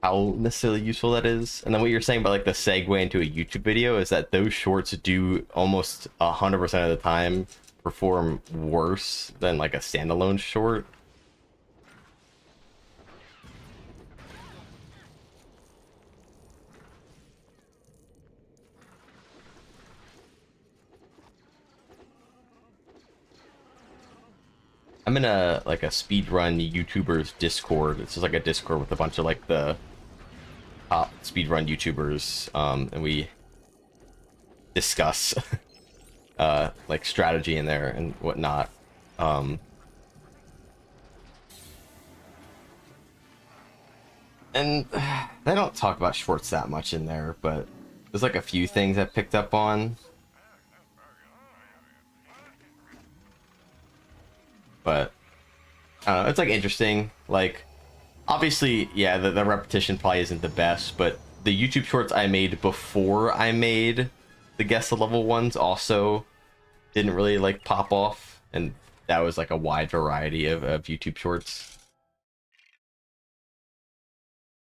[SPEAKER 1] how necessarily useful that is. And then what you're saying about like the segue into a YouTube video is that those shorts do almost 100% of the time perform worse than like a standalone short. I'm in a like a speedrun YouTubers Discord. It's just like a Discord with a bunch of like the top speedrun YouTubers, and we discuss like strategy in there and whatnot. Um, and they don't talk about shorts that much in there, but there's like a few things I picked up on. But I don't know, it's like interesting. Like, obviously, yeah, the repetition probably isn't the best, but the YouTube shorts I made before I made the guess the level ones also didn't really like pop off, and that was like a wide variety of YouTube shorts.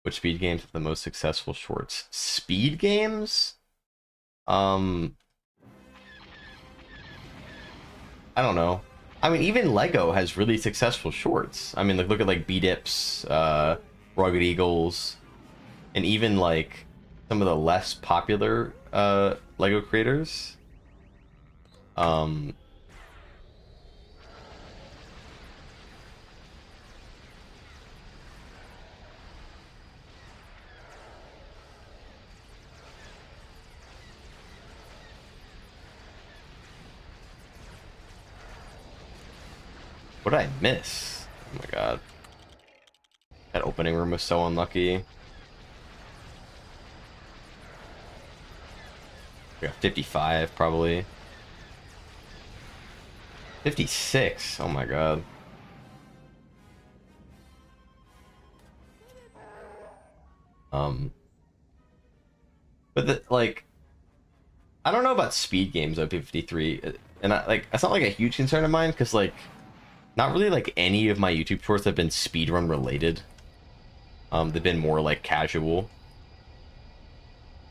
[SPEAKER 1] Which speed games have the most successful shorts? Speed games? Um, I don't know. I mean, even Lego has really successful shorts. I mean, like look at like B-Dips, Rugged Eagles, and even like some of the less popular Lego creators. Um, what did I miss? Oh my god. That opening room was so unlucky. We got 55 probably. 56. Oh my god. But the, like, I don't know about speed games of 53, and I, like that's not like a huge concern of mine because like not really like any of my YouTube shorts have been speedrun related. They've been more like casual.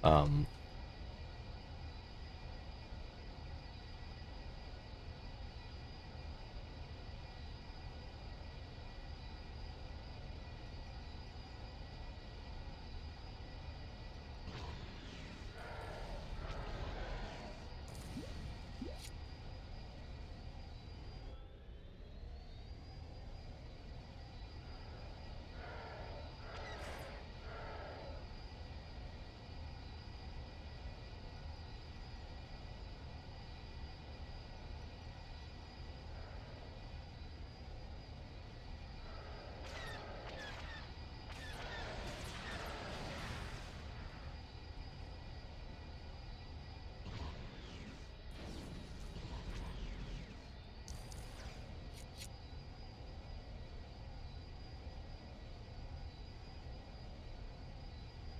[SPEAKER 1] Um,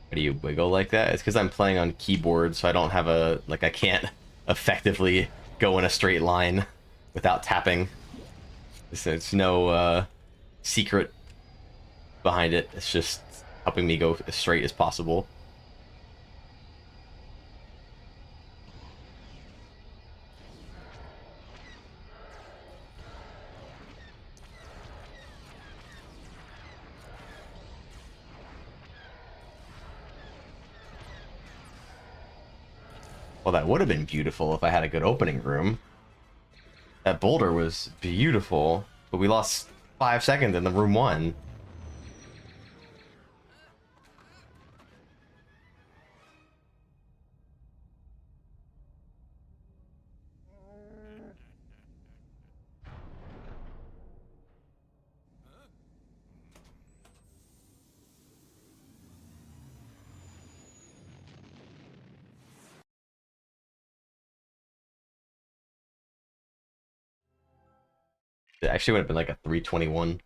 [SPEAKER 1] Why do you wiggle like that? It's because I'm playing on keyboard, so I don't have a like I can't effectively go in a straight line without tapping. It's no secret behind it. It's just helping me go as straight as possible. Well, that would have been beautiful if I had a good opening room. That boulder was beautiful, but we lost 5 seconds in the room one. It actually would have been like a 321.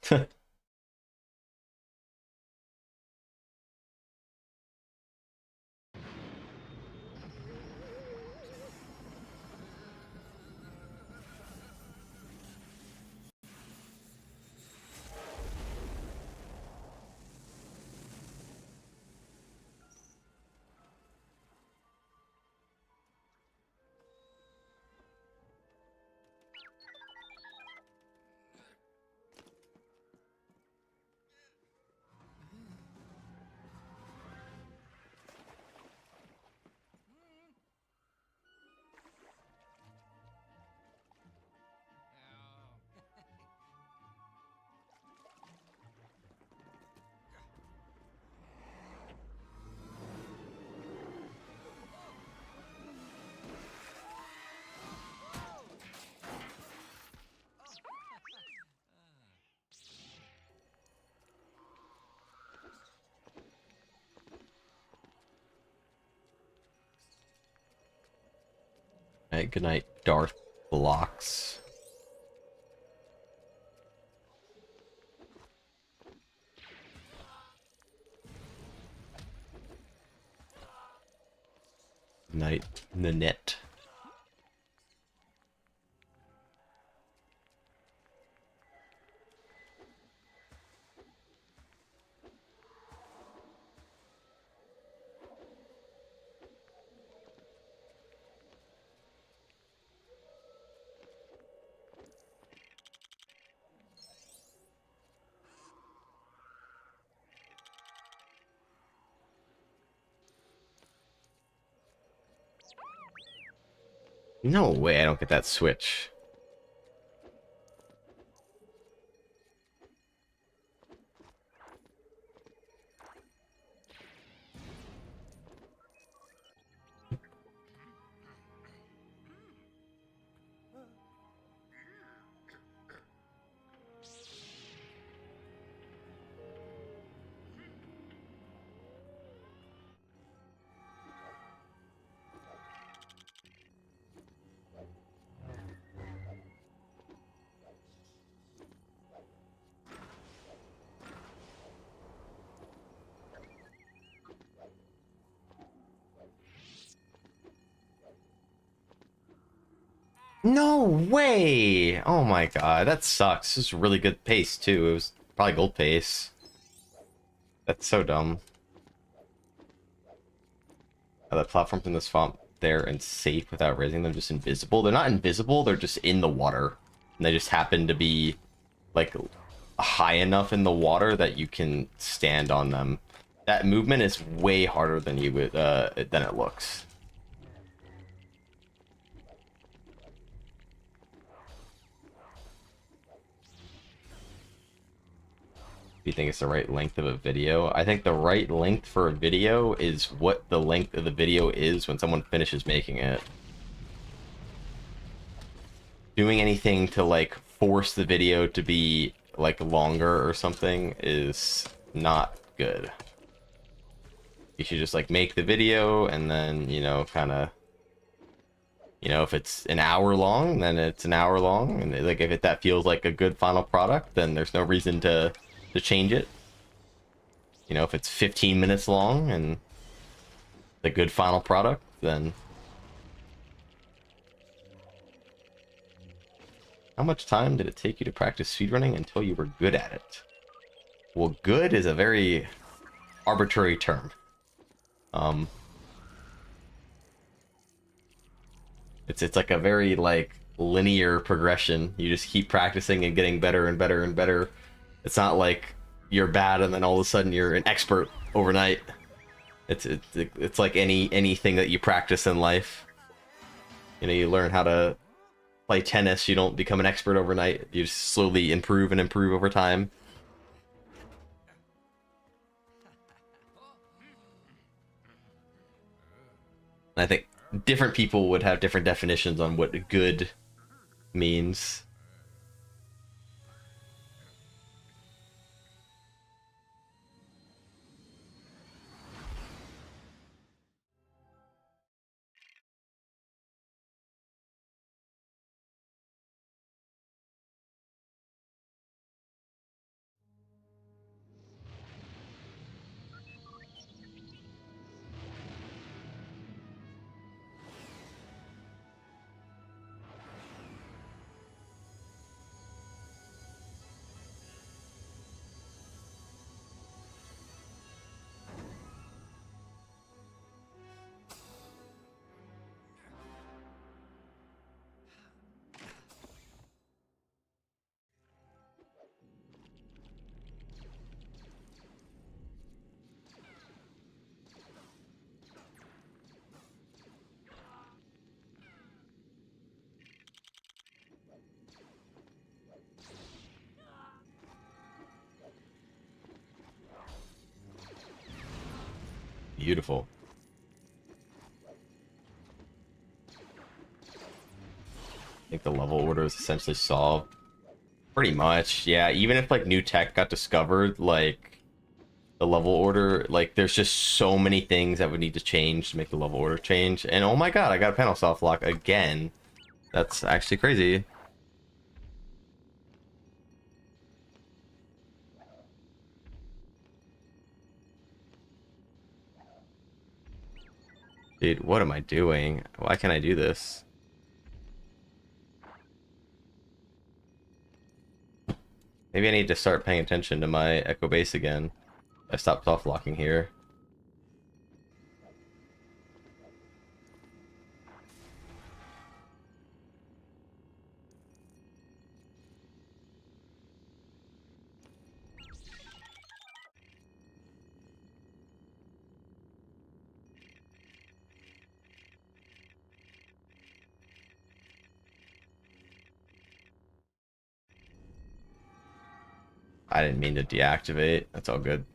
[SPEAKER 1] Alright, good night, Darth Blocks. Good night, Nanette. No way I don't get that switch. No way! Oh my god, that sucks. This is really good pace too. It was probably gold pace. That's so dumb. The platforms in this swamp there and safe without raising them, just invisible. They're not invisible, they're just in the water. And they just happen to be like high enough in the water that you can stand on them. That movement is way harder than you would than it looks. Do you think it's the right length of a video? I think the right length for a video is what the length of the video is when someone finishes making it. Doing anything to like force the video to be like longer or something is not good. You should just like make the video and then, you know, kind of, you know, if it's an hour long, then it's an hour long, and like if that feels like a good final product, then there's no reason to change it. You know, if it's 15 minutes long and the good final product, then how much time did it take you to practice speedrunning until you were good at it? Well, good is a very arbitrary term. It's like a very like linear progression. You just keep practicing and getting better and better and better. It's not like you're bad and then all of a sudden you're an expert overnight. It's like anything that you practice in life. You know, you learn how to play tennis. You don't become an expert overnight. You just slowly improve and improve over time. I think different people would have different definitions on what good means. Beautiful. I think the level order is essentially solved. Pretty much, yeah. Even if like new tech got discovered, like the level order, like there's just so many things that would need to change to make the level order change. And oh my god, I got a panel soft lock again. That's actually crazy. Dude, what am I doing? Why can't I do this? Maybe I need to start paying attention to my echo base again. I stopped soft locking here. I didn't mean to deactivate. That's all good.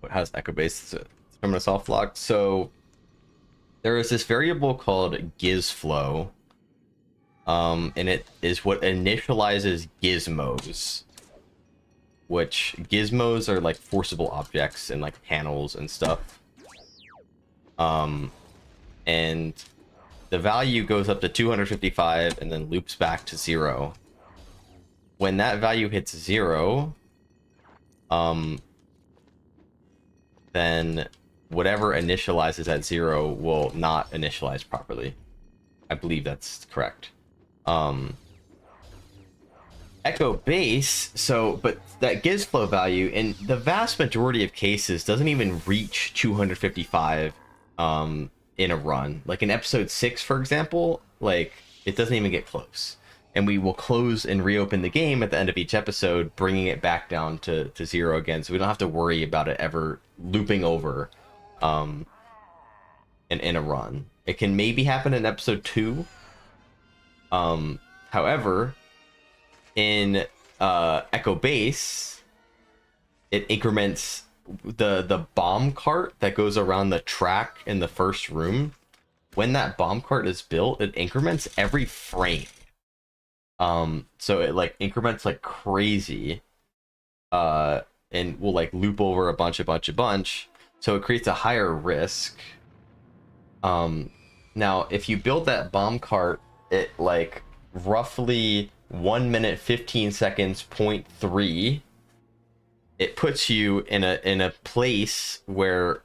[SPEAKER 1] How does echo base determine a soft lock? So there is this variable called gizflow, and it is what initializes gizmos, which gizmos are like forcible objects and like panels and stuff. And the value goes up to 255 and then loops back to 0. When that value hits 0, then whatever initializes at 0 will not initialize properly. I believe that's correct. Echo base, so, but that gizflow value in the vast majority of cases doesn't even reach 255 in a run. Like in episode 6, for example, like it doesn't even get close. And we will close and reopen the game at the end of each episode, bringing it back down to 0 again, so we don't have to worry about it ever looping over in a run. It can maybe happen in episode 2. However, in Echo Base, it increments the bomb cart that goes around the track in the first room. When that bomb cart is built, it increments every frame. So it like increments like crazy, and will like loop over a bunch. So it creates a higher risk. Now if you build that bomb cart at like roughly 1 minute 15 seconds 0.3, it puts you in a place where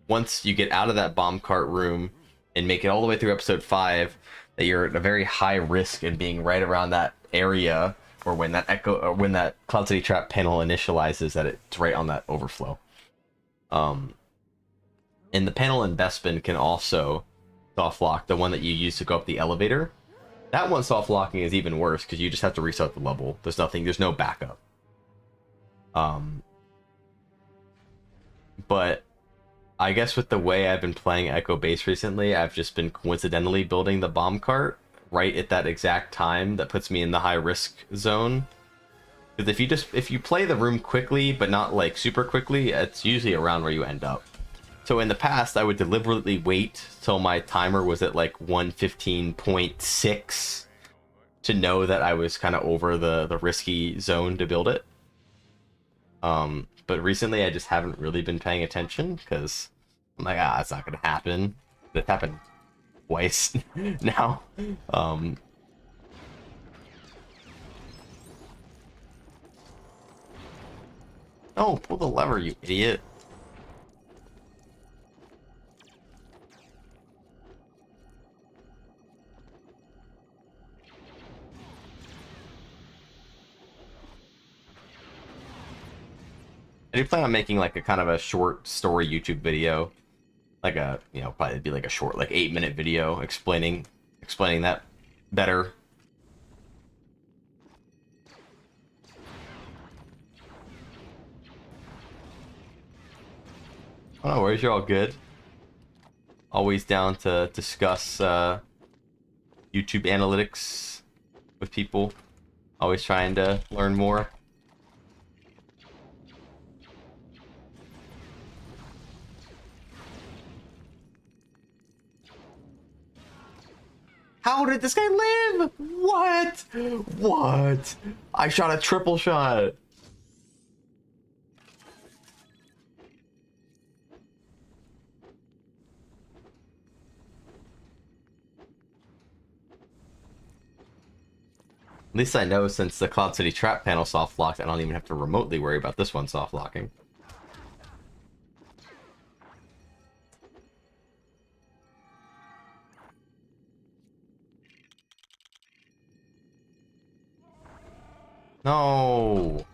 [SPEAKER 1] once you get out of that bomb cart room and make it all the way through episode 5, that you're at a very high risk in being right around that area, or when that Cloud City Trap panel initializes, that it's right on that overflow. And the panel in Bespin can also soft lock, the one that you use to go up the elevator. That one soft locking is even worse because you just have to restart the level. There's no backup. But I guess with the way I've been playing Echo Base recently, I've just been coincidentally building the bomb cart right at that exact time that puts me in the high risk zone. Because if you play the room quickly but not like super quickly, it's usually around where you end up. So in the past, I would deliberately wait till my timer was at like 115.6 to know that I was kind of over the risky zone to build it. But recently I just haven't really been paying attention because I'm like, it's not gonna happen. It happened twice now. Oh, pull the lever, you idiot. I do plan on making like a kind of a short story YouTube video Like a, you know, probably be like a short, like 8-minute video explaining that better. Oh, no worries, you're all good. Always down to discuss YouTube analytics with people. Always trying to learn more. How did this guy live? What? What? I shot a triple shot. At least I know since the Cloud City trap panel soft locked, I don't even have to remotely worry about this one soft locking. No.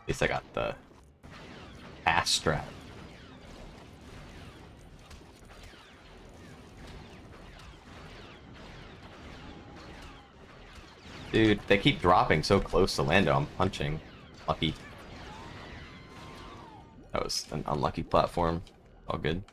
[SPEAKER 1] At least I got the ass strap. Dude, they keep dropping so close to Lando. I'm punching. Lucky. That was an unlucky platform. All good.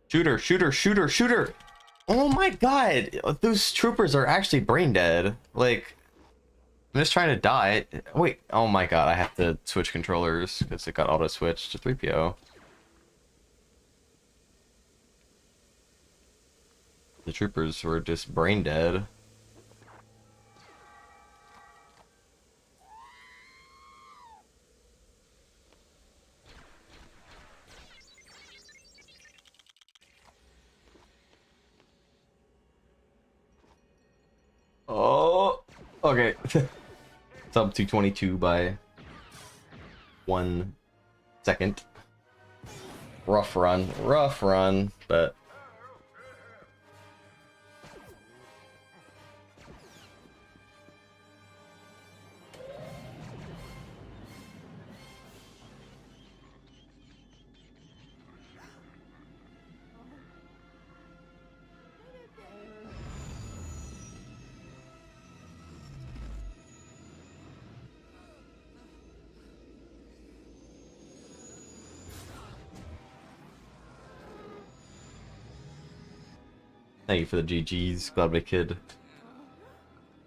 [SPEAKER 1] Shooter, shooter, shooter, shooter! Oh my god! Those troopers are actually brain dead. Like, I'm just trying to die. Wait, oh my god, I have to switch controllers because it got auto-switched to 3PO. The troopers were just brain dead. Oh, okay. Sub 222 by 1 second. Rough run, but thank you for the GGs. Glad we could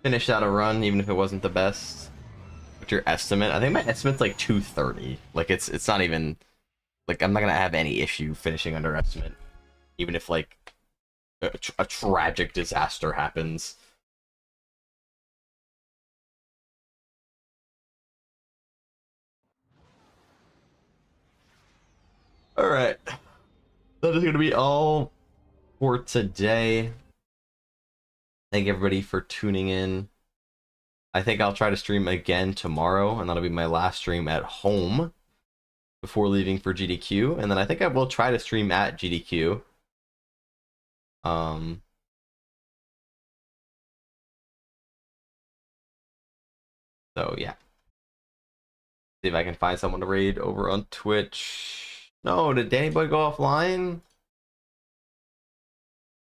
[SPEAKER 1] finish out a run, even if it wasn't the best. What's your estimate? I think my estimate's like 230. Like it's not even like I'm not gonna have any issue finishing under estimate, even if like a tragic disaster happens. All right, that is gonna be all for today. Thank everybody for tuning in. I think I'll try to stream again tomorrow, and that'll be my last stream at home before leaving for GDQ. And then I think I will try to stream at GDQ. So yeah. See if I can find someone to raid over on Twitch. No, did Danny Boy go offline?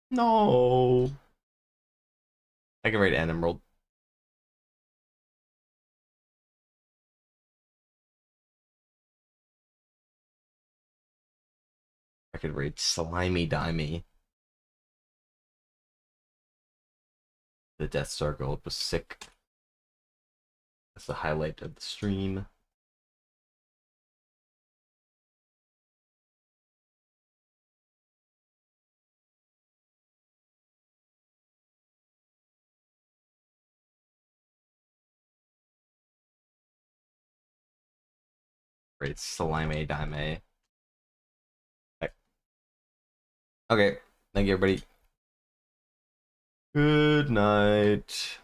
[SPEAKER 1] No. I can raid an Emerald. I could read Slimy Dimey. The Death Star Gold was sick. That's the highlight of the stream. Great Slimy Dime. Okay, thank you everybody. Good night.